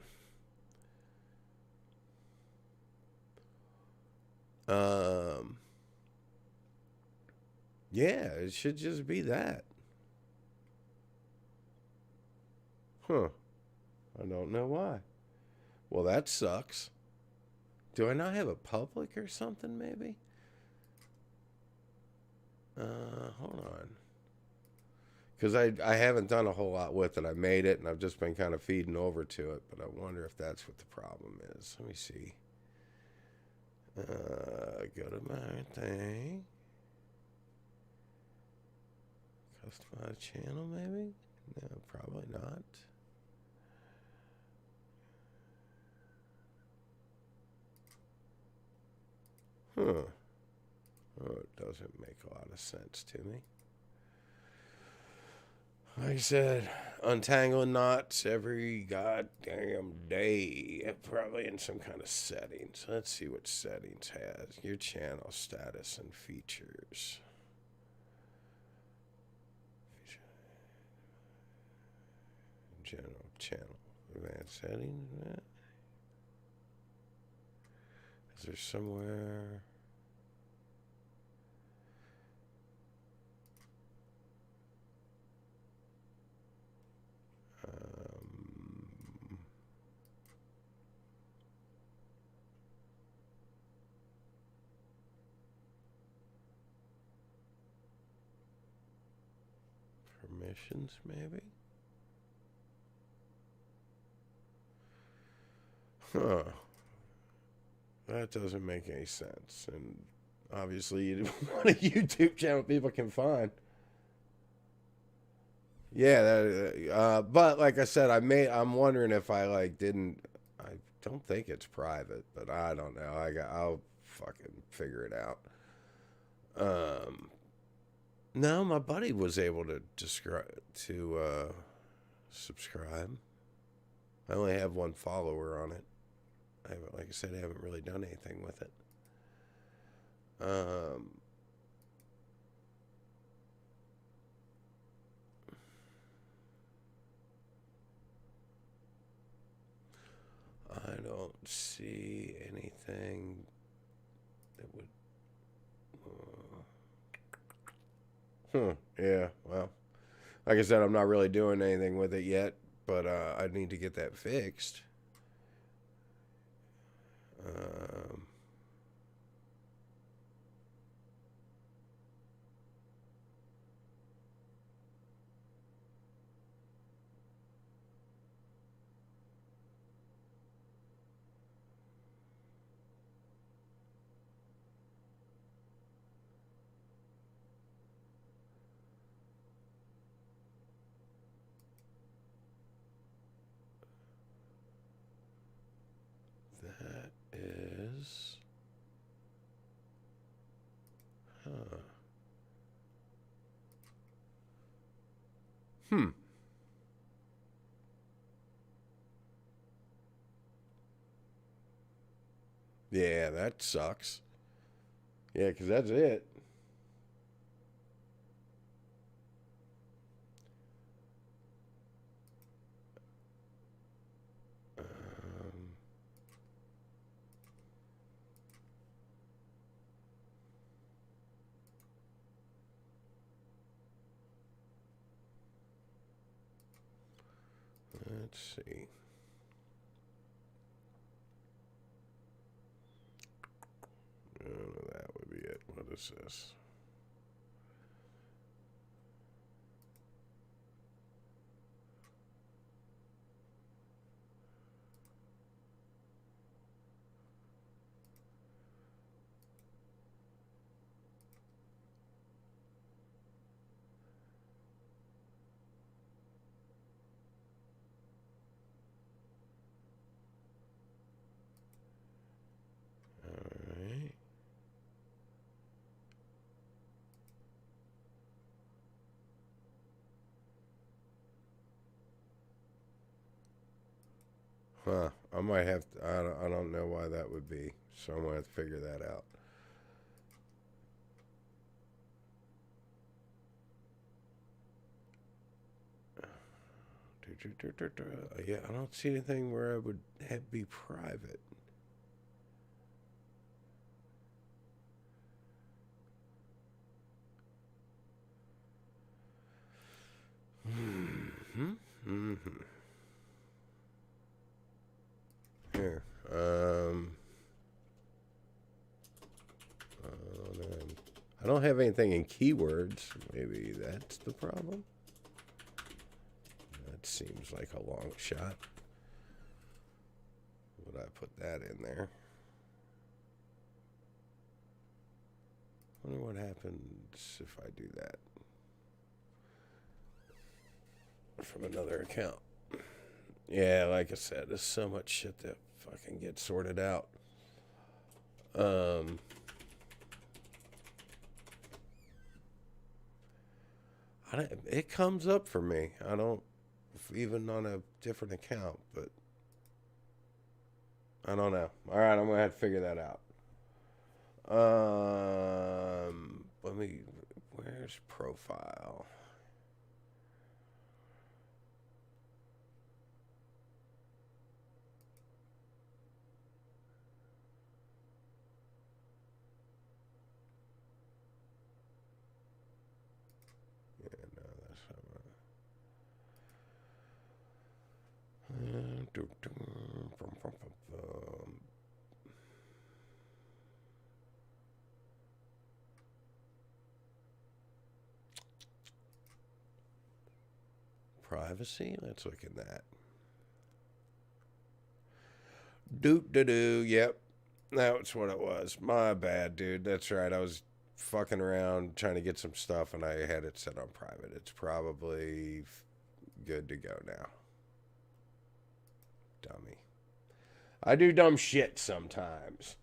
Yeah, it should just be that. Huh. I don't know why. Well, that sucks. Do I not have a public or something, maybe? Hold on. Because I haven't done a whole lot with it. I made it, and I've just been kind of feeding over to it. But I wonder if that's what the problem is. Let me see. Go to my thing. Customize channel, maybe? No, probably not. Huh. Oh, it doesn't make a lot of sense to me. Like I said, untangling knots every goddamn day. Probably in some kind of settings. Let's see what settings has. Your channel status and features. General channel. Advanced settings. Is there somewhere... permissions, maybe? Huh. That doesn't make any sense. And obviously, you want a YouTube channel people can find. Yeah, that, but like I said, I'm wondering if I I don't think it's private, but I don't know. I'll fucking figure it out. No, my buddy was able to subscribe. I only have one follower on it. Like I said, I haven't really done anything with it. I don't see anything that would... Yeah, well, like I said, I'm not really doing anything with it yet, but I need to get that fixed. That is... Huh. Yeah, that sucks. Yeah, because that's it. Let's see. That would be it. What is this? Huh. I might have to, I don't know why that would be, so I'm going to have to figure that out. Yeah, I don't see anything where I would be private. Here, I don't have anything in keywords. Maybe that's the problem. that seems like a long shot. Would I put that in there? Wonder what happens if I do that from another account. Yeah, like I said, there's so much shit that fucking gets sorted out. It comes up for me. I don't, even on a different account, but I don't know. All right, I'm gonna have to figure that out. Let me. Where's profile? Privacy? Let's look at that. Doop-da-doo. Yep. That's what it was. My bad, dude. That's right. I was fucking around trying to get some stuff and I had it set on private. It's probably good to go now. Dummy. I do dumb shit sometimes.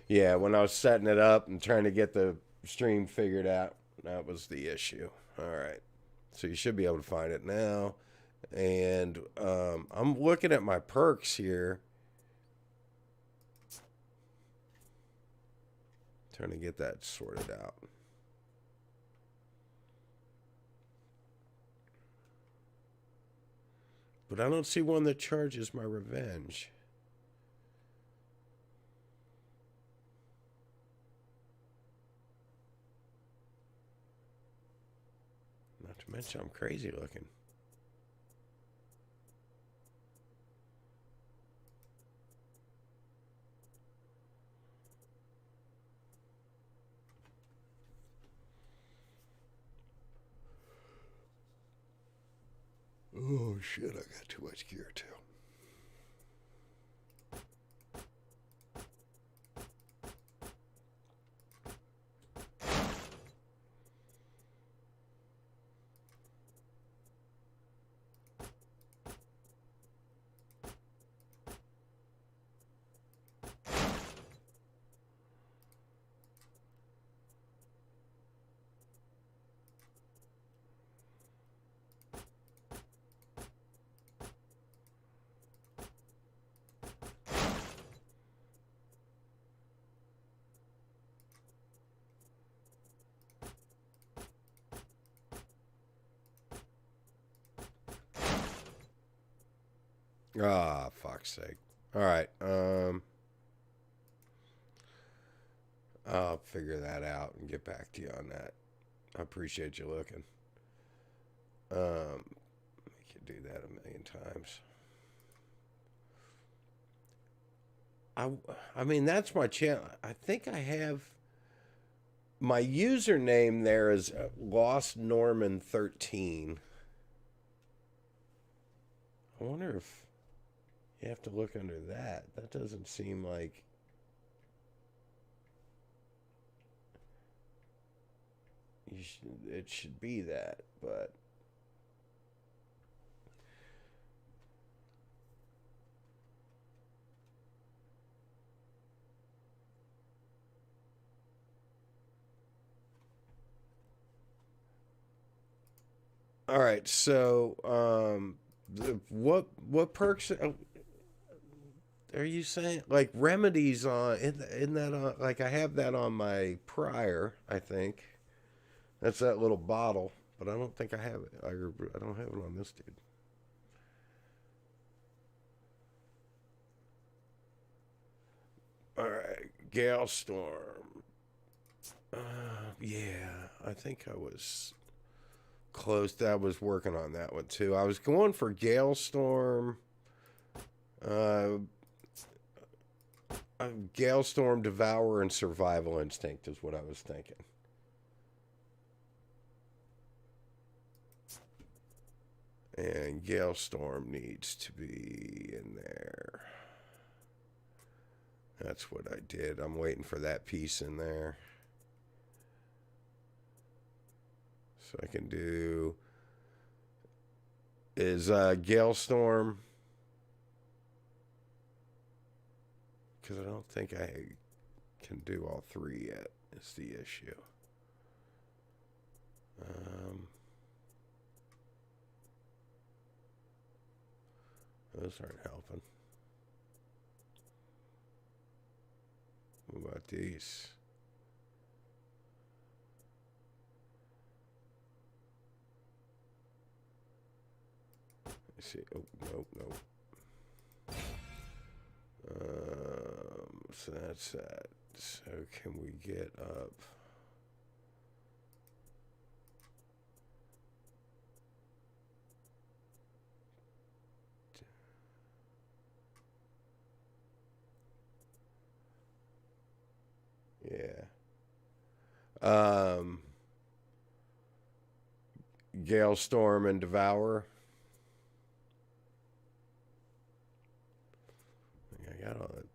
Yeah, when I was setting it up and trying to get the stream figured out, that was the issue. All right. So you should be able to find it now. And I'm looking at my perks here. Trying to get that sorted out. But I don't see one that charges my revenge. Not to mention I'm crazy looking. Oh shit, I got too much gear too. Ah, fuck's sake. All right. I'll figure that out and get back to you on that. I appreciate you looking. We could do that a million times. I mean, that's my channel. I think I have my username there is LostNorman13. I wonder if you have to look under that. That doesn't seem like... it should be that, but... All right, so what perks are you saying? Like remedies on in that on, like I have that on my prior, I think. That's that little bottle, but I don't think I have it. I don't have it on this dude. All right, Gale Storm. Yeah, I think I was close. That was working on that one too. I was going for Gale Storm. Gale Storm, Devour, and Survival Instinct is what I was thinking. And Gale Storm needs to be in there. That's what I did. I'm waiting for that piece in there. So I can do... Is Gale Storm... Because I don't think I can do all three yet, is the issue. Those aren't helping. What about these? Let's see. Oh, nope. So that's that. So can we get up? Yeah. Gale Storm and Devour. I got all that.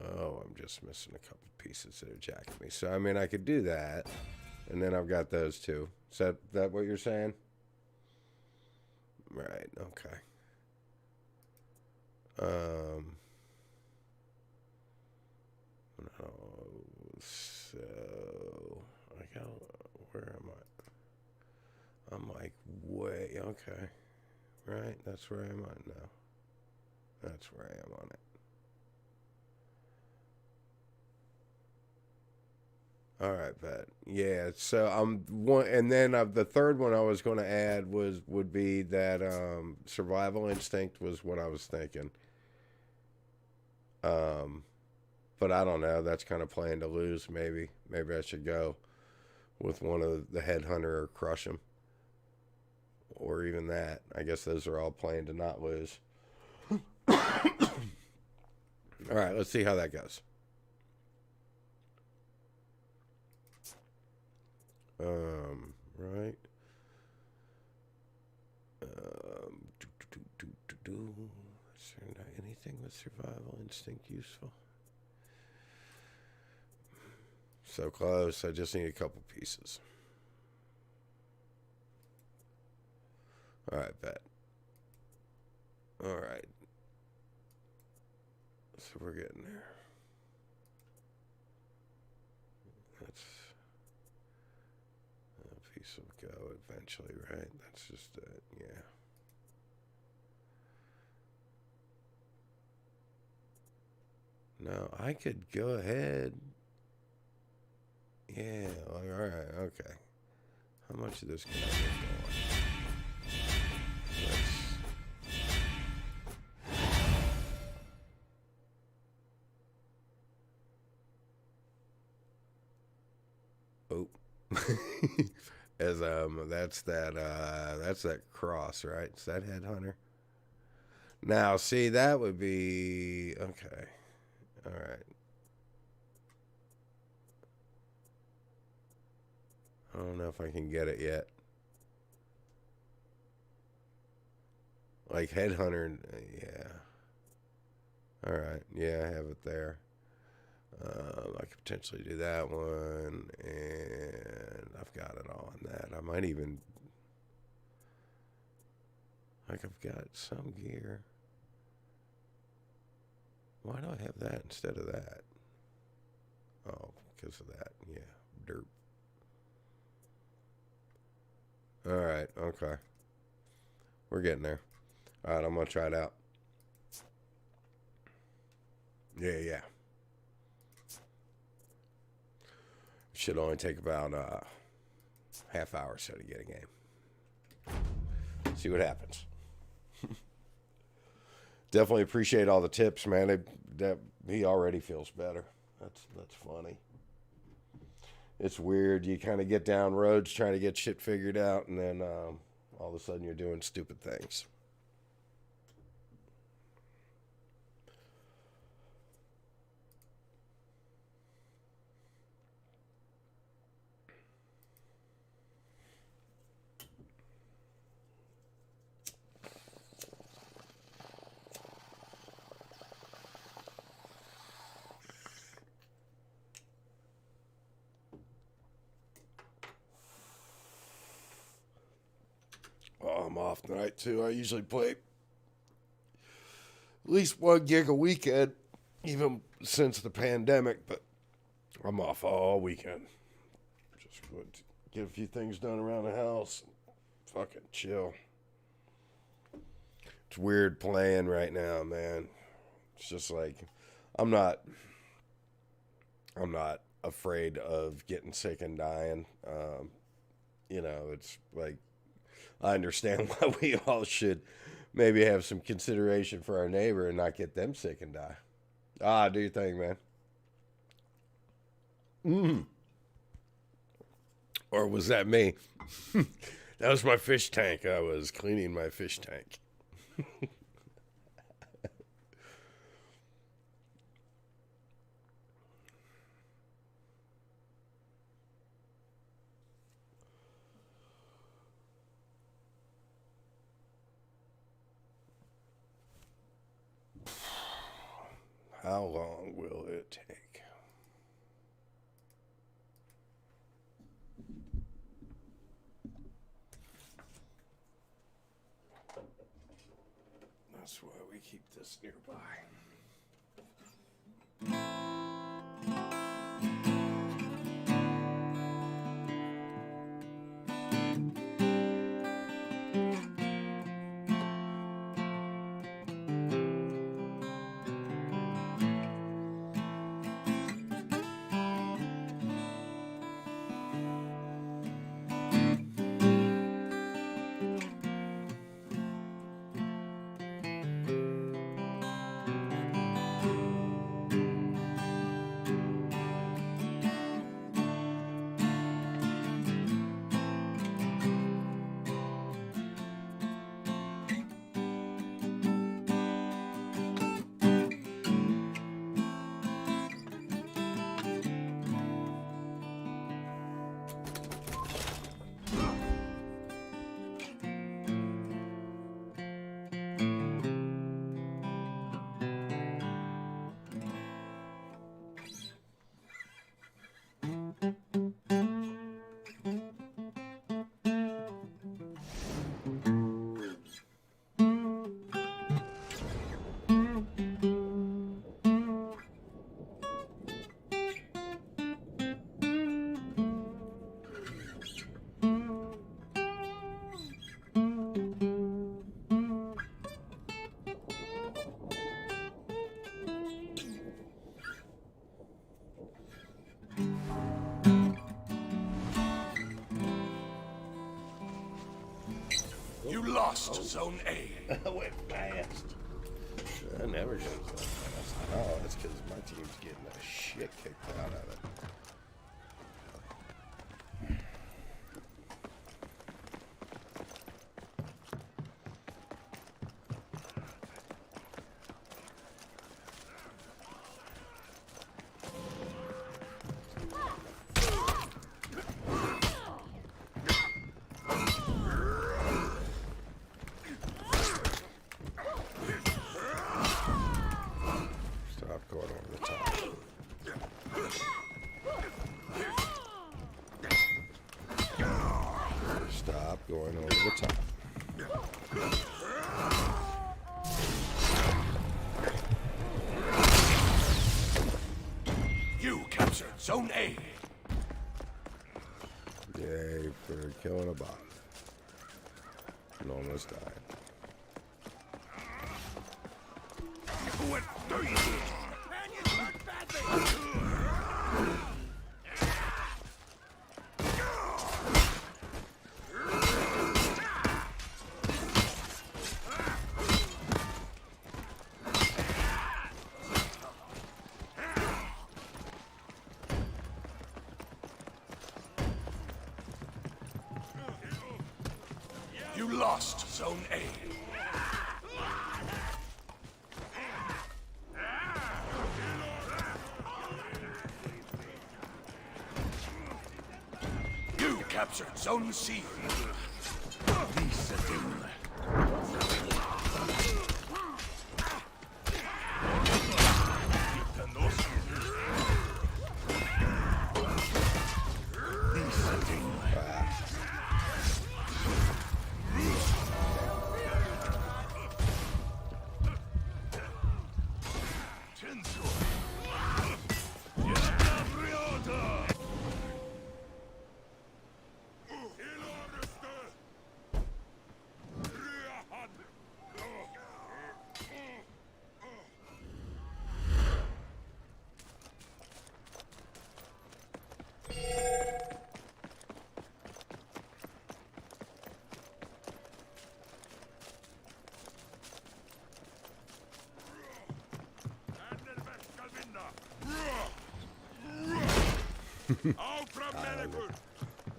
Oh, I'm just missing a couple pieces that are jacking me. So, I mean, I could do that. And then I've got those two. Is that what you're saying? Right, okay. No, so I got, where am I? I'm like way, okay. Right, that's where I'm at now. That's where I am on it. All right, bet. Yeah, so I'm one, and then the third one I was going to add would be that Survival Instinct was what I was thinking. But I don't know. That's kind of playing to lose. Maybe I should go with one of the Headhunter or Crush 'em, or even that. I guess those are all playing to not lose. All right, let's see how that goes. Right. Is there not anything with Survival Instinct useful? So close. I just need a couple pieces. All right, bet. All right. So we're getting there. That's a piece of go eventually, right? That's just it, yeah. No, I could go ahead. Yeah, all right, okay. How much of this can I get going? As that's that cross, right? Is that Headhunter? Now, see, that would be okay. All right. I don't know if I can get it yet. Like Headhunter, yeah. All right, yeah, I have it there. I could potentially do that one, and I've got it all on that. I might even, like, I've got some gear. Why do I have that instead of that? Oh, because of that, yeah, derp. All right, okay. We're getting there. All right, I'm going to try it out. Yeah. Should only take about half hour or so to get a game. See what happens. Definitely appreciate all the tips, man. He already feels better. That's funny. It's weird. You kind of get down roads trying to get shit figured out, and then all of a sudden you're doing stupid things. Oh, I'm off tonight too. I usually play at least 1 gig a weekend, even since the pandemic, but I'm off all weekend. Just going to get a few things done around the house. Fucking chill. It's weird playing right now, man. It's just like I'm not afraid of getting sick and dying. It's like I understand why we all should maybe have some consideration for our neighbor and not get them sick and die. Do your thing, man. Or was that me? That was my fish tank. I was cleaning my fish tank. How long will it take? That's why we keep this nearby. You lost Zone A. I went fast. I never go so fast. Oh, that's because my team's getting the shit kicked out of it. Going over the top. You captured Zone A. Yay for killing a bot. And almost died. You went dirty. lost Zone A. You captured Zone C.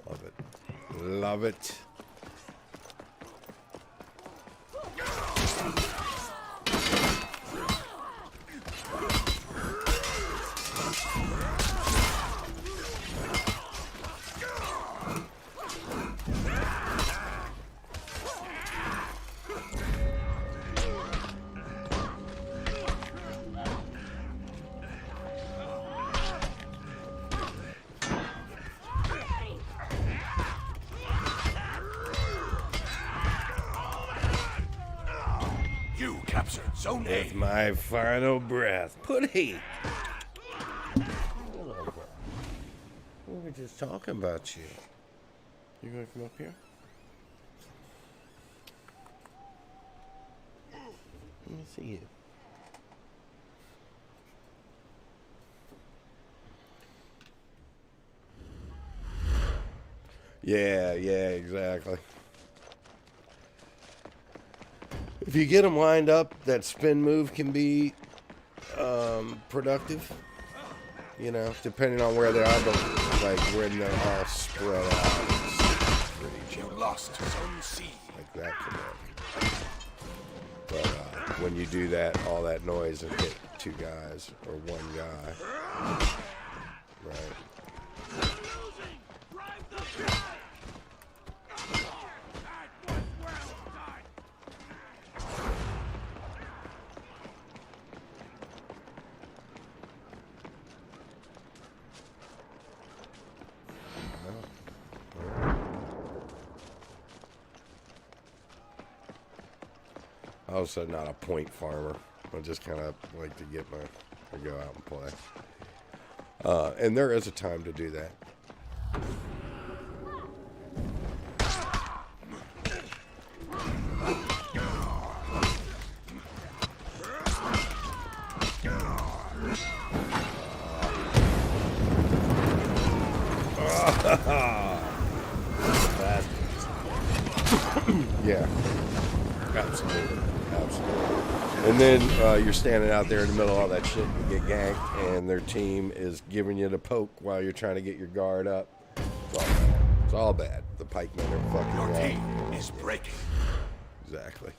Love it. Love it. You captured Zone A. With my final breath. Putty! Hello, bro. We were just talking about you. You gonna come up here? Let me see you. Yeah, exactly. If you get them lined up, that spin move can be productive. You know, depending on where they are, but like when they're all spread out, it's pretty You chill. lost Zone C. Like that can work. But when you do that, all that noise and hit two guys or one guy, right? I was not a point farmer. I just kind of like to get I go out and play. And there is a time to do that. Yeah, absolutely. And then you're standing out there in the middle of all that shit and you get ganked, and their team is giving you the poke while you're trying to get your guard up. It's all bad. The pikemen are fucking Your wrong. team is breaking. Exactly.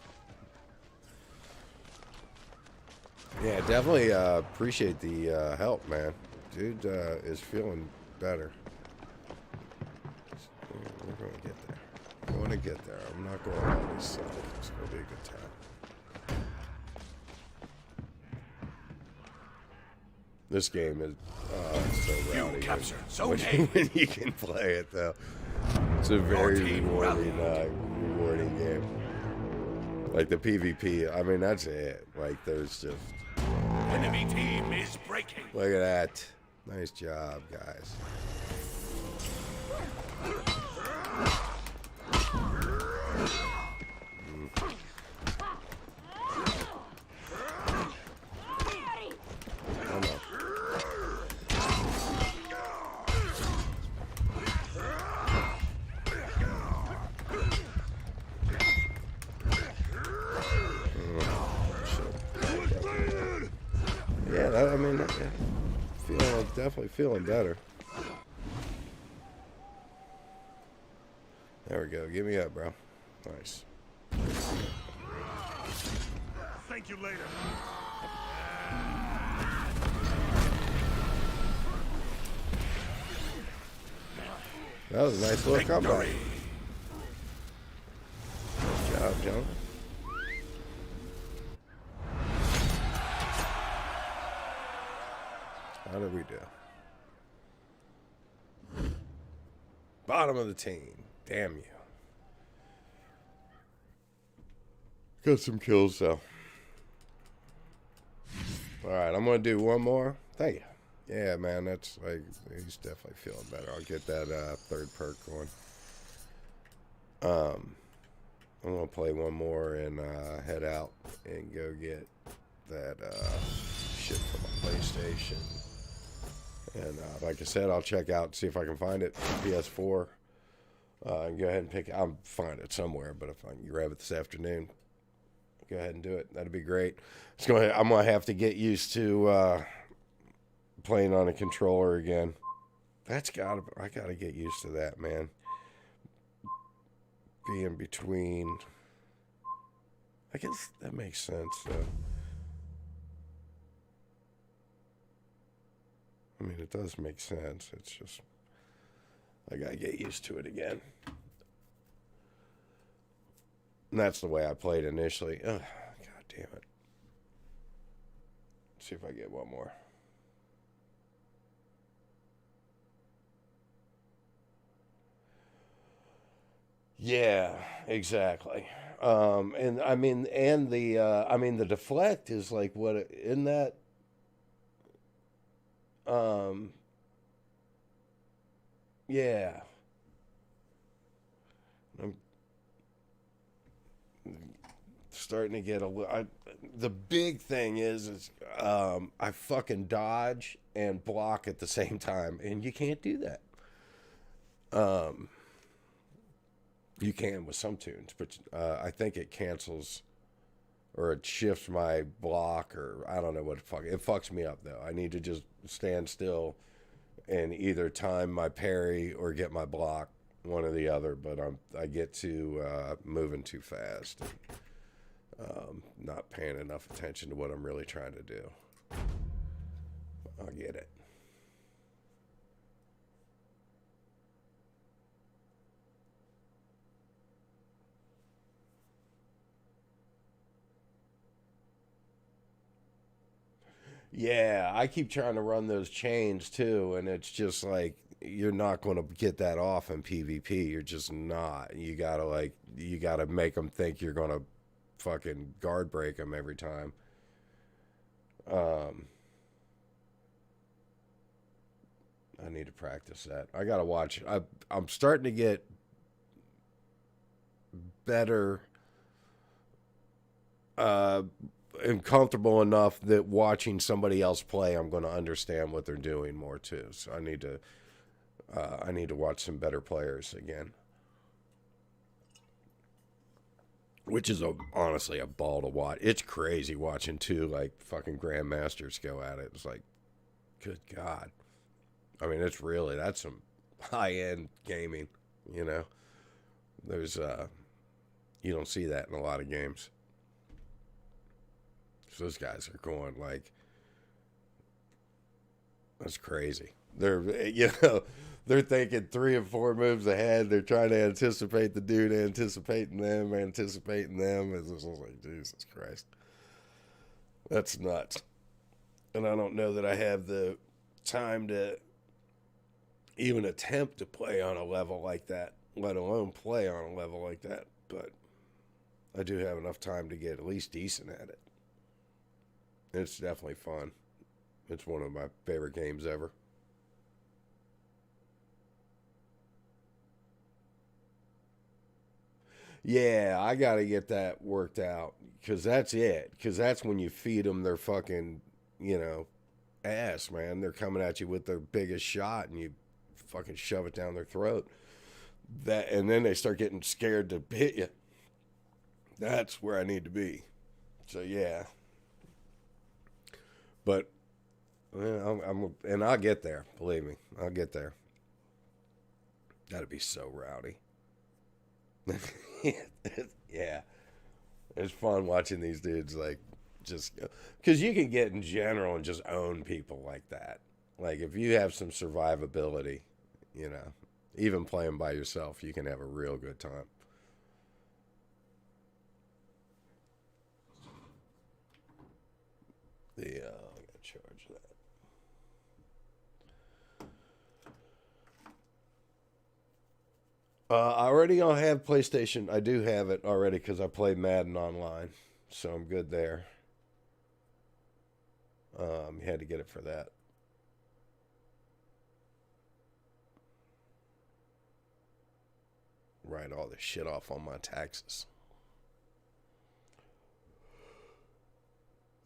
Yeah, definitely appreciate the help, man. Dude is feeling better. We're going to get there. We're going to get there. I'm not going to always suck. It's going to be a good time. This game is so rowdy. You captured Zone when, A. when you can play it, though. It's a very team rewarding game. Like the PvP, I mean, that's it. Like, there's just... Enemy team is breaking. Look at that. Nice job, guys. Come on. Yeah, I mean, definitely feeling better. There we go. Give me up, bro. Nice. Thank you later. That was a nice little comeback. Victory. Good job, John. How did we do? Bottom of the team. Damn you. Got some kills, though. Alright, I'm going to do one more. Thank you. Yeah, man, that's like, he's definitely feeling better. I'll get that third perk going. I'm going to play one more and head out and go get that shit from my PlayStation. And like I said, I'll check out, see if I can find it, PS4. And go ahead and pick it. I'll find it somewhere, but if I can grab it this afternoon, go ahead and do it. That'd be great. I'm going to have to get used to playing on a controller again. I got to get used to that, man. Being between. I guess that makes sense, though. I mean, it does make sense. It's just, I gotta get used to it again. And that's the way I played initially. Ugh, God damn it. Let's see if I get one more. Yeah, exactly. And I mean, the deflect is like what, isn't that? Yeah. I'm starting to get a little. The big thing is I fucking dodge and block at the same time, and you can't do that. You can with some tunes, but I think it cancels or it shifts my block, or I don't know what the fuck. It fucks me up, though. I need to just stand still and either time my parry or get my block, one or the other. But I get to moving too fast and not paying enough attention to what I'm really trying to do. I'll get it. Yeah, I keep trying to run those chains too, and it's just like you're not going to get that off in PvP. You're just not. You gotta make them think you're going to fucking guard break them every time. I need to practice that. I gotta watch. I'm starting to get better. And comfortable enough that watching somebody else play, I'm going to understand what they're doing more too. So I need to watch some better players again, which is honestly a ball to watch. It's crazy watching two like fucking grandmasters go at it. It's like, good God. I mean, that's some high end gaming. You know, there's you don't see that in a lot of games. So those guys are going like, that's crazy. They're thinking 3 and 4 moves ahead. They're trying to anticipate the dude, anticipating them. It's just like, Jesus Christ. That's nuts. And I don't know that I have the time to even attempt to play on a level like that, let alone play on a level like that. But I do have enough time to get at least decent at it. It's definitely fun. It's one of my favorite games ever. Yeah, I got to get that worked out because that's it. Because that's when you feed them their fucking, ass, man. They're coming at you with their biggest shot and you fucking shove it down their throat. And then they start getting scared to hit you. That's where I need to be. So, yeah. But, and I'll get there. Believe me, I'll get there. That'd be so rowdy. Yeah. It's fun watching these dudes, like, just... Because you can get in general and just own people like that. Like, if you have some survivability, you know, even playing by yourself, you can have a real good time. I'm going to charge that. I already don't have PlayStation. I do have it already because I play Madden online, so I'm good there. You had to get it for that. Write all this shit off on my taxes.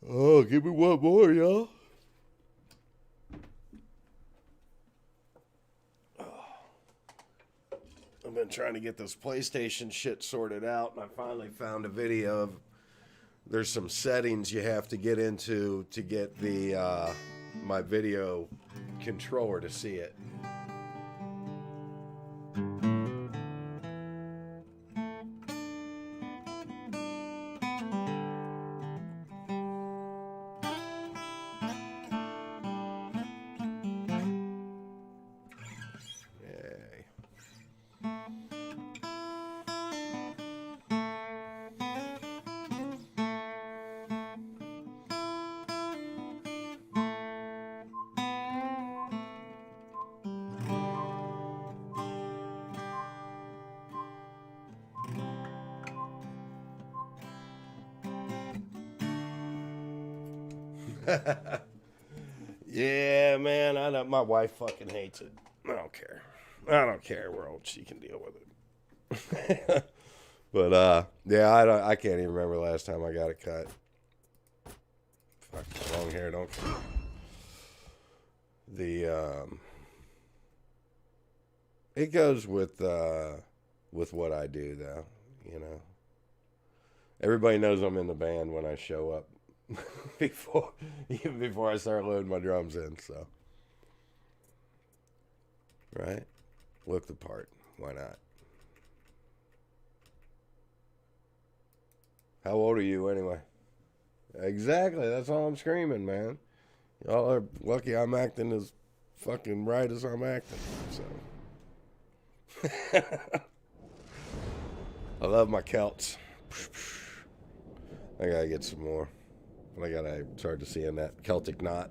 Oh, give me one more, y'all. I've been trying to get this PlayStation shit sorted out, and I finally found a video of... There's some settings you have to get into to get the my video controller to see it. Yeah, man, I know my wife fucking hates it. I don't care. I don't care. We're old. She can deal with it. But yeah, I can't even remember the last time I got it cut. Fuck, long hair, don't care. It goes with what I do, though. You know, everybody knows I'm in the band when I show up. Even before I start loading my drums in, so right, look the part. Why not? How old are you anyway? Exactly. That's all I'm screaming, man. Y'all are lucky I'm acting as fucking right as I'm acting. So I love my Celts. I gotta get some more. I gotta start to seeing that Celtic knot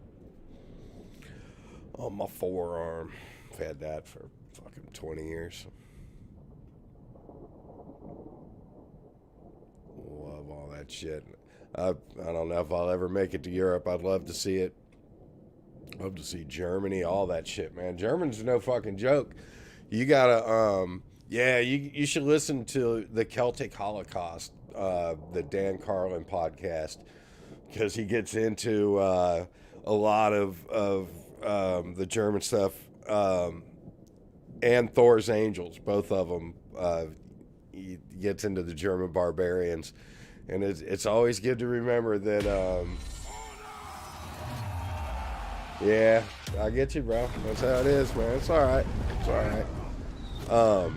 on my forearm. I've had that for fucking 20 years. Love all that shit. I don't know if I'll ever make it to Europe. I'd love to see it. Love to see Germany, all that shit, man. German's no fucking joke. You gotta, yeah, you should listen to the Celtic Holocaust, the Dan Carlin podcast. Because he gets into a lot of the German stuff, and Thor's Angels, both of them. He gets into the German barbarians, and it's always good to remember that. Yeah, I get you, bro. That's how it is, man. It's all right. It's all right.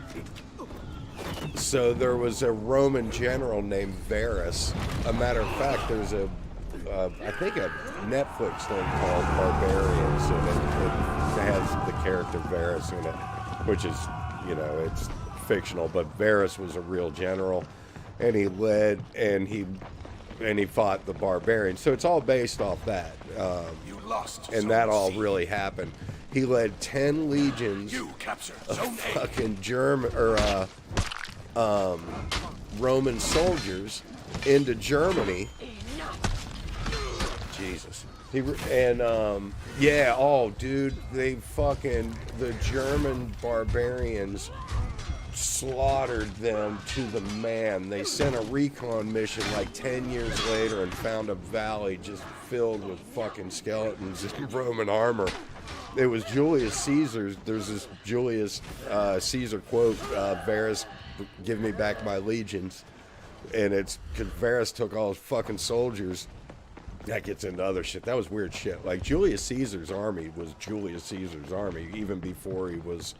So there was a Roman general named Varus. A matter of fact, there's I think a Netflix thing called Barbarians, and it has the character Varus in it, which is, you know, it's fictional, but Varus was a real general, and he led, and he fought the barbarians. So it's all based off that. You lost. And that all really happened. He led 10 legions You captured of Zone A. fucking German or Roman soldiers into Germany. Jesus. Yeah, oh, dude, the German barbarians slaughtered them to the man. They sent a recon mission like 10 years later and found a valley just filled with fucking skeletons in Roman armor. It was Julius Caesar's. There's this Julius Caesar quote, Varus, give me back my legions. And it's because Varus took all his fucking soldiers. That gets into other shit. That was weird shit. Like, Julius Caesar's army was Julius Caesar's army even before he was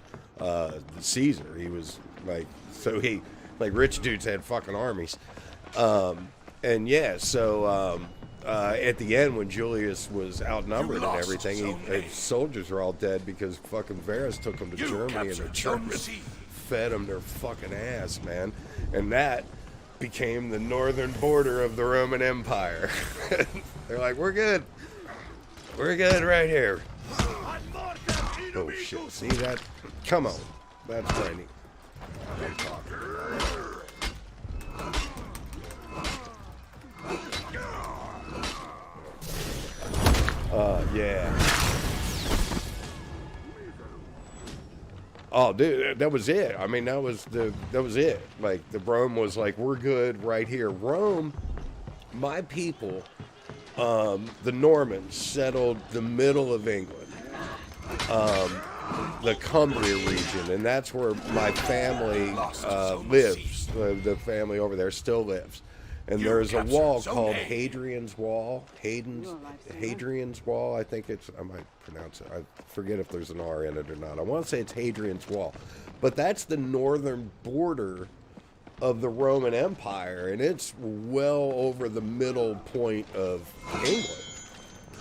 Caesar. He was like, so he, like, rich dudes had fucking armies. And yeah, so at the end when Julius was outnumbered and everything, his soldiers are all dead because fucking Varus took them to Germany and the Germans fed them their fucking ass, man. And that became the northern border of the Roman Empire. They're like, we're good. We're good right here. Oh shit, see that? Come on. That's frightening. I'm talking about. Yeah. Oh, dude, that was it. I mean, that was it. Like, the Rome was like, we're good right here. Rome, my people, the Normans settled the middle of England, the Cumbria region, and that's where my family lives. The family over there still lives. And there's a wall called Hadrian's Wall. Hadrian's Wall, I think I might pronounce it. I forget if there's an R in it or not. I want to say it's Hadrian's Wall. But that's the northern border of the Roman Empire, and it's well over the middle point of England.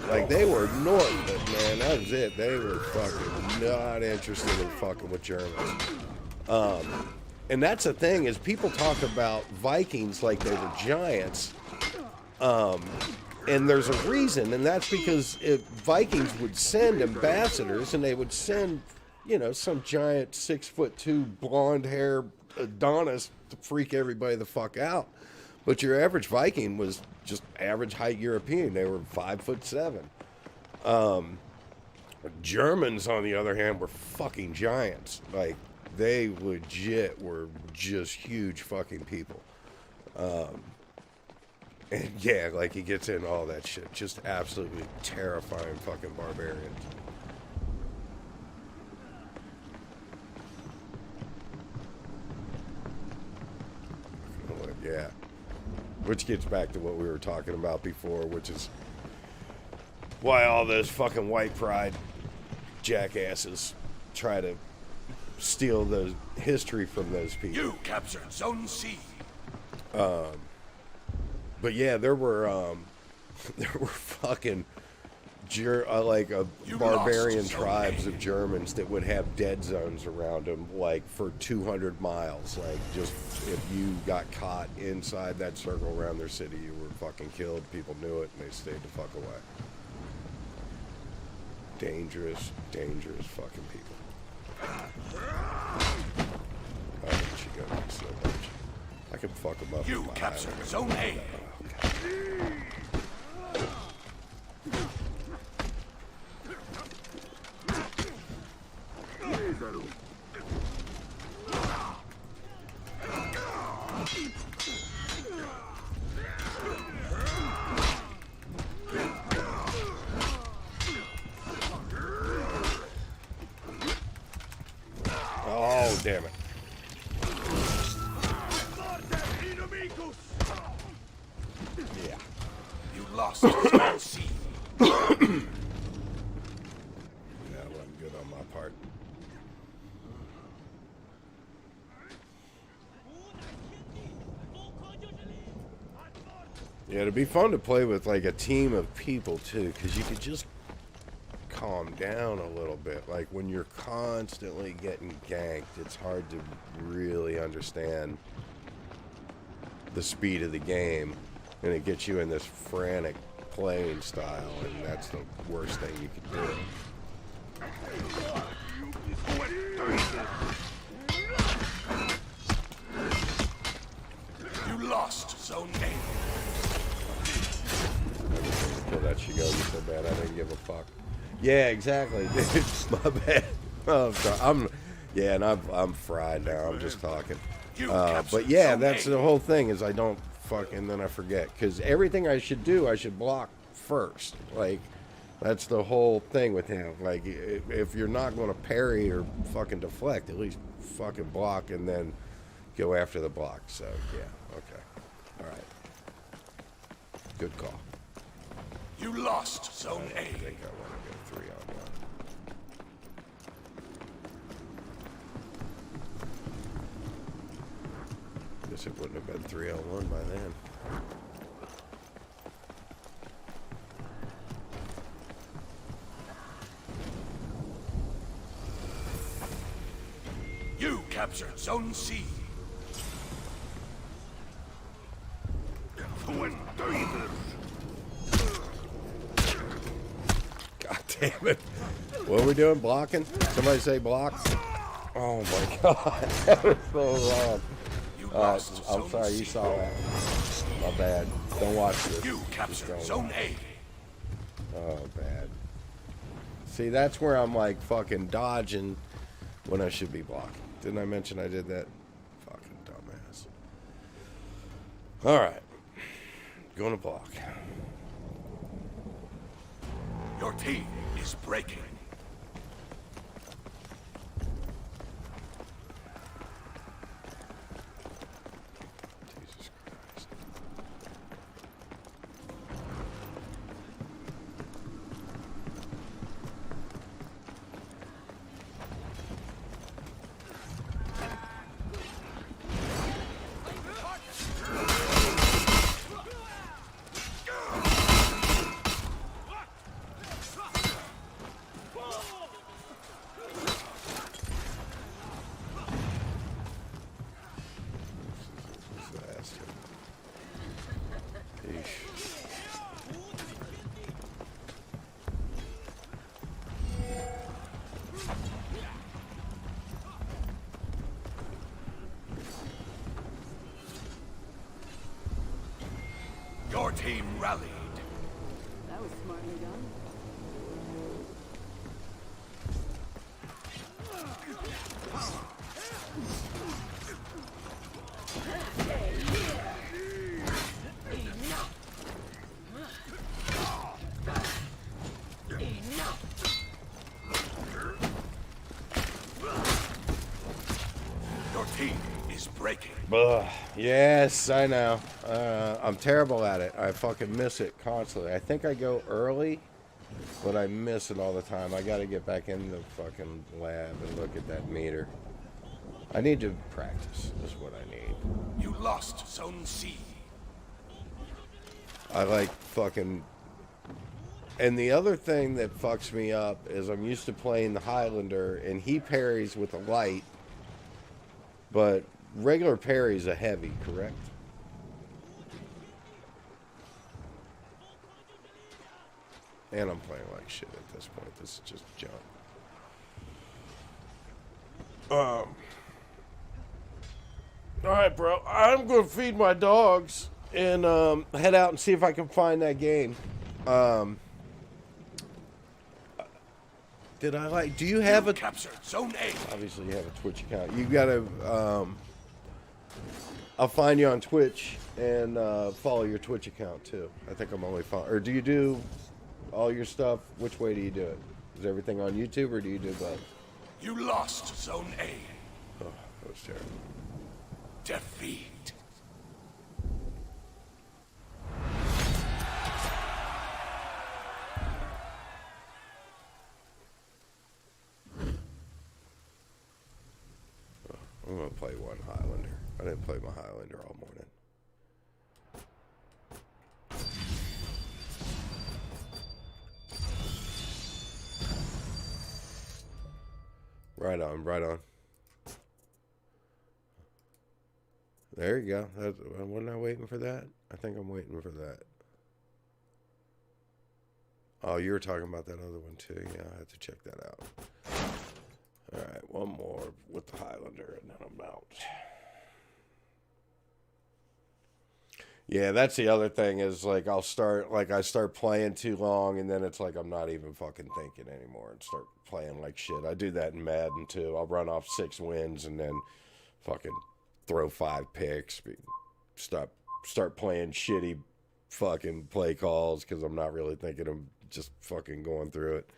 Like, they were north, but man, that was it. They were fucking not interested in fucking with Germans. And that's the thing, is people talk about Vikings like they were giants. And there's a reason, and that's because if Vikings would send ambassadors, and they would send, you know, some giant 6'2" blonde hair Adonis to freak everybody the fuck out. But your average Viking was just average height European. They were 5'7". Germans, on the other hand, were fucking giants. Like, they legit were just huge fucking people. And yeah, like, he gets into all that shit. Just absolutely terrifying fucking barbarians. Yeah. Which gets back to what we were talking about before, which is why all those fucking white pride jackasses try to steal the history from those people. You captured Zone C. But yeah, there were fucking barbarian tribes of Germans that would have dead zones around them, like, for 200 miles. Like, just if you got caught inside that circle around their city, you were fucking killed. People knew it, and they stayed the fuck away. Dangerous, dangerous fucking people. I hate you guys so much. I can fuck them up. You captured Zone A. Oh, damn it. Yeah. You lost Zone C. That wasn't good on my part. Yeah, it'd be fun to play with, like, a team of people, too, because you could just calm down a little bit. Like, when you're constantly getting ganked, it's hard to really understand the speed of the game, and it gets you in this frantic playing style, and that's the worst thing you could do. You lost Zone A. Kill that Shigogi so bad I didn't give a fuck. Yeah, exactly. My bad. Oh, I'm sorry. Yeah, and I'm fried now. I'm just talking. But yeah, that's the whole thing, is I don't fucking, then I forget. Because everything I should do, I should block first. Like, that's the whole thing with him. Like, if you're not going to parry or fucking deflect, at least fucking block and then go after the block. So, yeah, okay. All right. Good call. You lost Zone A. I think I want to go 3-on-1. guess it wouldn't have been 301 by then. You captured Zone C. God damn it. What are we doing? Blocking? Somebody say blocks? Oh my god. That was so wrong. You lost I'm Zone sorry C. you saw that. My bad. Don't watch this. You captured Don't Zone watch. A. Oh, bad. See, that's where I'm like fucking dodging when I should be blocking. Didn't I mention I did that? Fucking dumbass. Alright. Going to block. Your team is breaking. Jesus Christ. Disaster. Eesh. Your team rallied. That was smartly done. Your team is breaking. Ugh. Yes, I know. I'm terrible at it. I fucking miss it constantly. I think I go early, but I miss it all the time. I gotta get back in the fucking lab and look at that meter. I need to practice, is what I need. You lost Zone C. I like fucking... And the other thing that fucks me up is I'm used to playing the Highlander, and he parries with a light, but regular parry's a heavy, correct? And I'm playing like shit at this point. This is just junk. Alright, bro. I'm going to feed my dogs and head out and see if I can find that game. Did I like... Do you have You a... captured Zone A. Obviously, you have a Twitch account. You gotta... I'll find you on Twitch and follow your Twitch account, too. I think I'm only... Or do you do all your stuff? Which way do you do it? Is everything on YouTube, or do you do both? You lost Zone A. Oh, that was terrible. Defeat. I'm gonna play one Highlander. I didn't play my Highlander all morning. Right on, right on. There you go. Wasn't I waiting for that? I think I'm waiting for that. Oh, you were talking about that other one too. Yeah, I have to check that out. All right, one more with the Highlander, and then I'm out. Yeah, that's the other thing is like I start playing too long, and then it's like I'm not even fucking thinking anymore, and start playing like shit. I do that in Madden too. I'll run off 6 wins and then fucking throw 5 picks. Start playing shitty fucking play calls because I'm not really thinking. I'm just fucking going through it.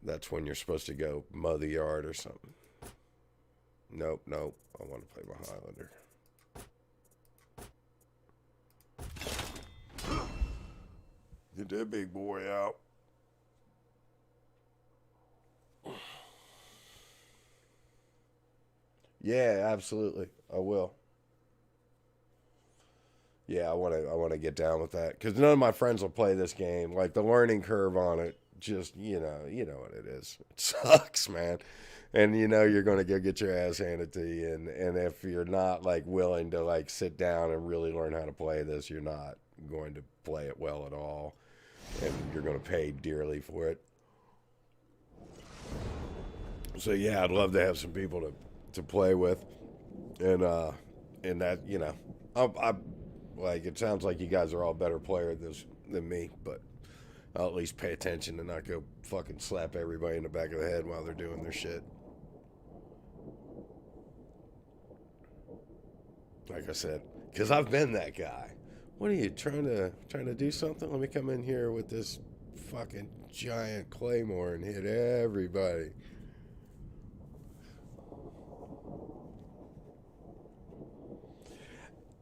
That's when you're supposed to go mow the yard or something. Nope. I want to play my Highlander. Get that big boy out. Yeah, absolutely. I will. Yeah, I want to get down with that because none of my friends will play this game. Like the learning curve on it, just you know what it is. It sucks, man. And you know you're going to get your ass handed to you, and if you're not like willing to like sit down and really learn how to play this, you're not going to play it well at all, and you're going to pay dearly for it. So yeah, I'd love to have some people to play with, and that I like it sounds like you guys are all better players than me, but I'll at least pay attention and not go fucking slap everybody in the back of the head while they're doing their shit. Like I said, because I've been that guy. What are you trying to do something? Let me come in here with this fucking giant claymore and hit everybody.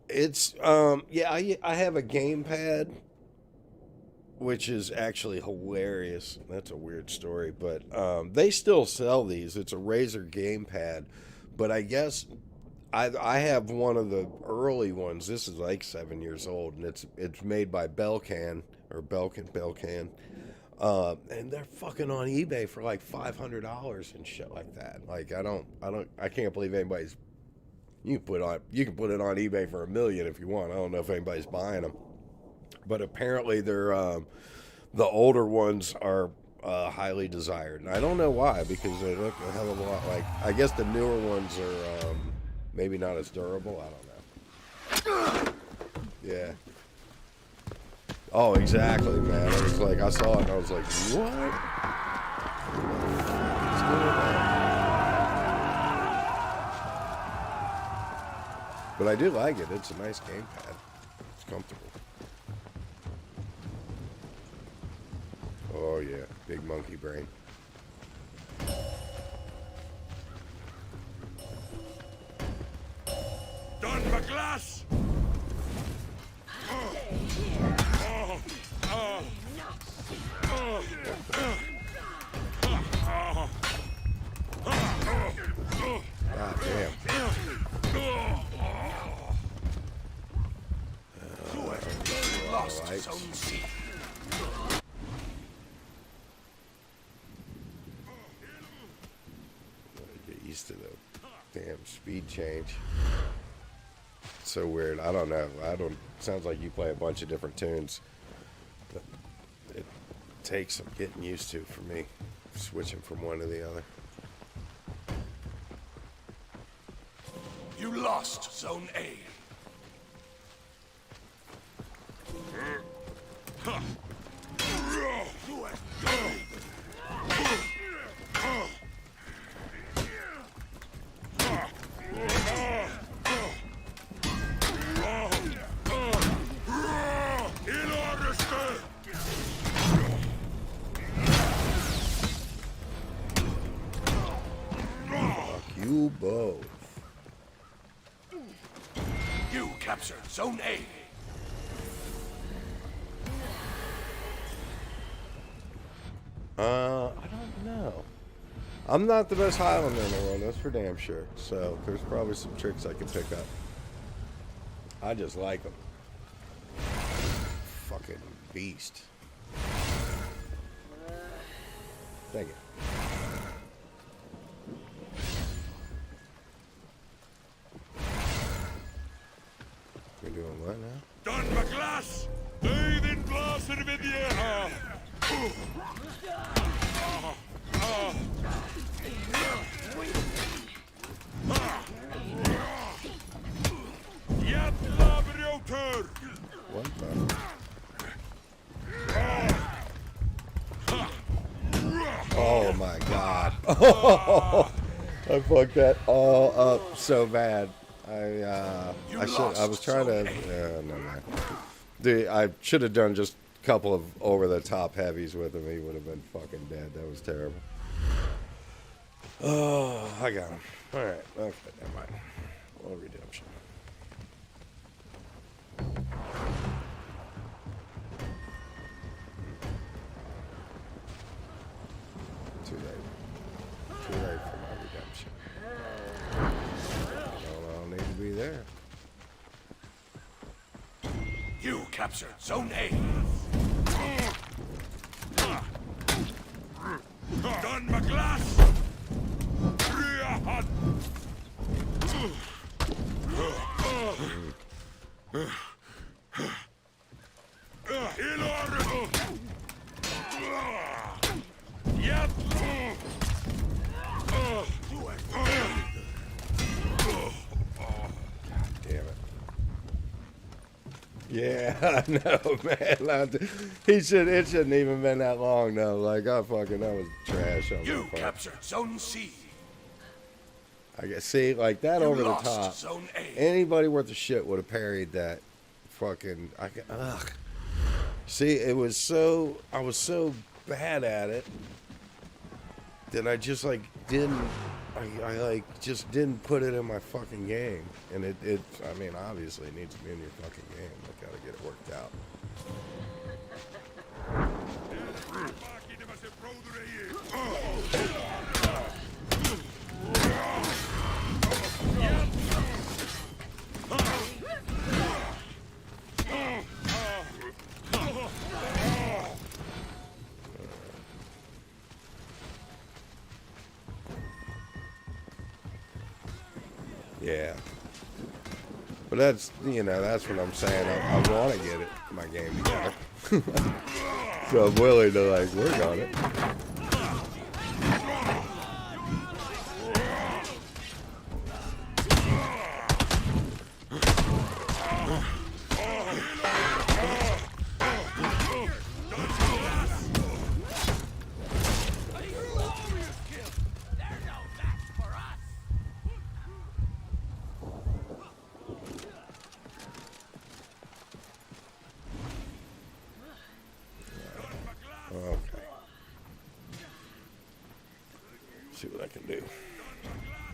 It's I have a gamepad, which is actually hilarious. That's a weird story, but they still sell these. It's a Razer gamepad, but I guess I have one of the early ones. This is like 7 years old, and it's made by Belkin, and they're fucking on eBay for like $500 and shit like that. Like I can't believe anybody's. You can put it on eBay for $1 million if you want. I don't know if anybody's buying them, but apparently they're the older ones are highly desired, and I don't know why, because they look a hell of a lot like. I guess the newer ones are maybe not as durable. I don't know. Yeah. Oh, exactly, man. It was like I saw it and I was like, what? What's going on? But I do like it. It's a nice gamepad. It's comfortable. Oh yeah, big monkey brain. Don McGlass! God damn. Lost Zone C. Get used to the damn speed change. It's so weird. I don't know. Sounds like you play a bunch of different tunes. But it takes some getting used to for me, switching from one to the other. You lost Zone A. You both. You captured Zone A. I don't know. I'm not the best Highlander in the world, that's for damn sure. So there's probably some tricks I can pick up. I just like them. Fucking beast. Thank you. We're doing what now? Don McGlass! Bathe in glass and Vidiera! Jävla bröter! What the? Oh my god. I fucked that all up so bad. I was trying to no. Dude, I should have done just a couple of over the top heavies with him. He would have been fucking dead. That was terrible. Oh, I got him. Alright, okay, never mind. All redemption. Too late. Too late for my redemption. I don't need to be there. captured Zone A. Done my glass. Reahan. Ilor. Yep. Damn it. Yeah, I know, man. It shouldn't even been that long, though. Like, that was trash on You my part. captured Zone C. I guess, see, like that You over the lost top. Zone A. Anybody worth a shit would have parried that fucking. Ugh. See, I was so bad at it that I just like didn't. I like just didn't put it in my fucking game, and it. I mean, obviously, it needs to be in your fucking game. I gotta get it worked out. Yeah. But that's what I'm saying. I want to get it, my game together. So I'm willing to, like, work on it. Okay. See what I can do.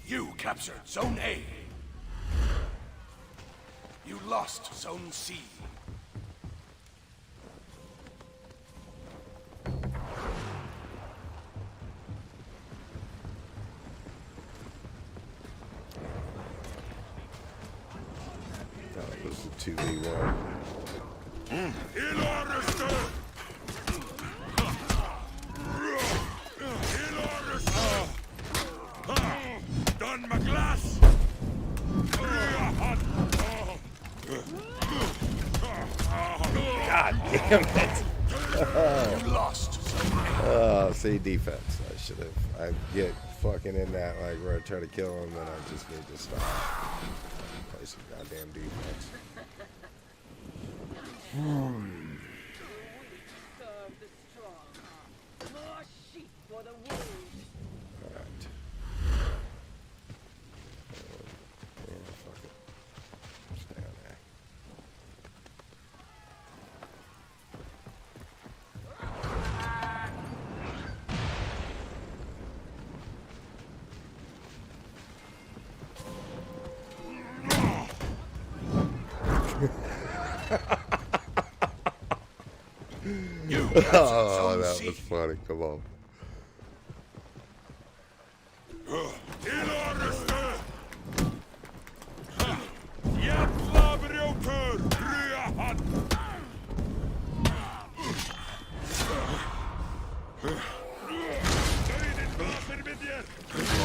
You captured Zone A. You lost Zone C. That was the 2v1. Done my glass. God damn it. You lost Zone A. Oh, see, defense. I should have. I get fucking in that, like, where I try to kill him, then I just need to stop. Play some goddamn defense. Serve the strong. More sheep for the wolves. Alright. Yeah, fuck it. Stay on there. You captured Oh, Zone that C. was funny. Come on.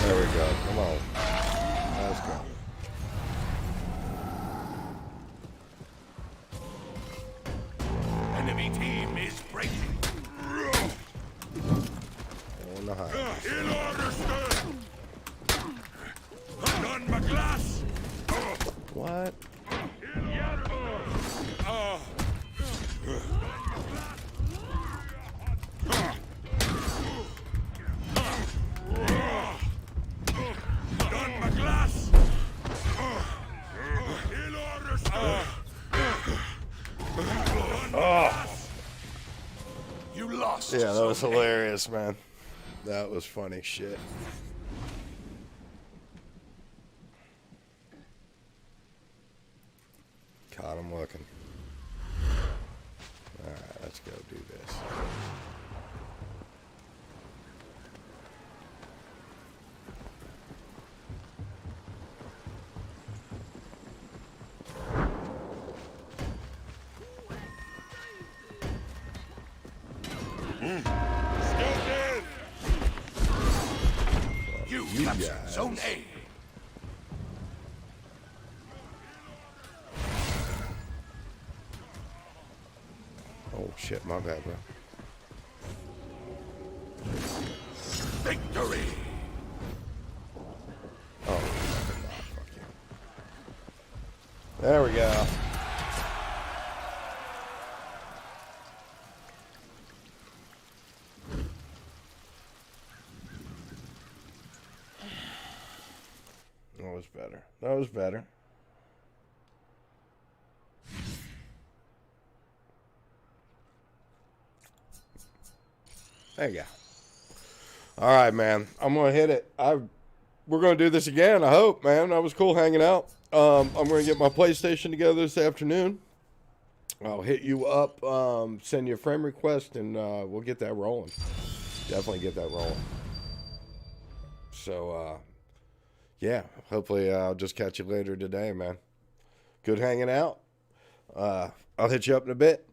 There we go. Come on. Let's go. Enemy team is breaking. On the high. Done my glass. What? Done my glass. You lost. Yeah, that was Zone A. hilarious, man. That was funny shit. Caught him looking. Alright, let's go do this. Skeleton! You captured Zone A. Oh shit, my bad, bro. Victory! Oh, fuck you. There we go. That was better. That was better. There you go. All right, man. I'm gonna hit it. We're gonna do this again. I hope, man. That was cool hanging out. I'm gonna get my PlayStation together this afternoon. I'll hit you up, send you a friend request, and we'll get that rolling. Definitely get that rolling. So, yeah. Hopefully, I'll just catch you later today, man. Good hanging out. I'll hit you up in a bit.